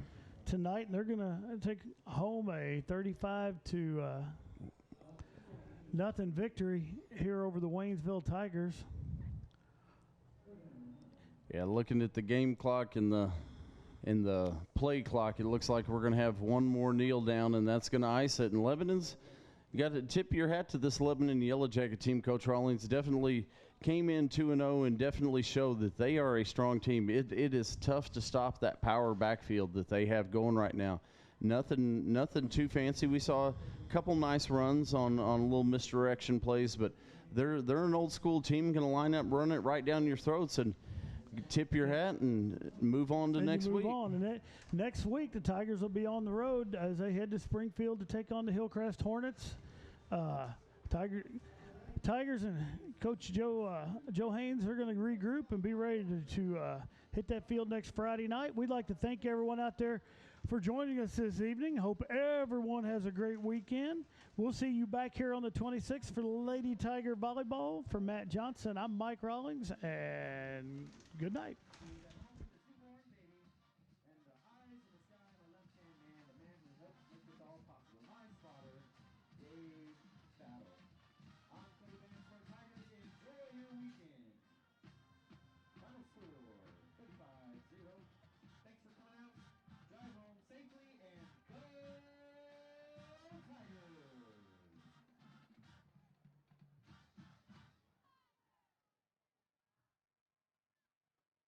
tonight, and they're going to take home a 35-0 victory here over the Waynesville Tigers. Yeah, looking at the game clock and the play clock, it looks like we're going to have one more kneel down, and that's going to ice it. And Lebanon's, you got to tip your hat to this Lebanon Yellowjacket team. Coach Rawlings definitely came in 2-0 and definitely showed that they are a strong team. It is tough to stop that power backfield that they have going right now. Nothing too fancy. We saw a couple nice runs on little misdirection plays, but they're an old school team, going to line up, run it right down your throats, and tip your hat and move on to next week. And next week, the Tigers will be on the road as they head to Springfield to take on the Hillcrest Hornets. Tigers and Coach Joe Haynes are going to regroup and be ready to hit that field next Friday night. We'd like to thank everyone out there for joining us this evening. Hope everyone has a great weekend. We'll see you back here on the 26th for Lady Tiger Volleyball. For Matt Johnson, I'm Mike Rawlings, and good night.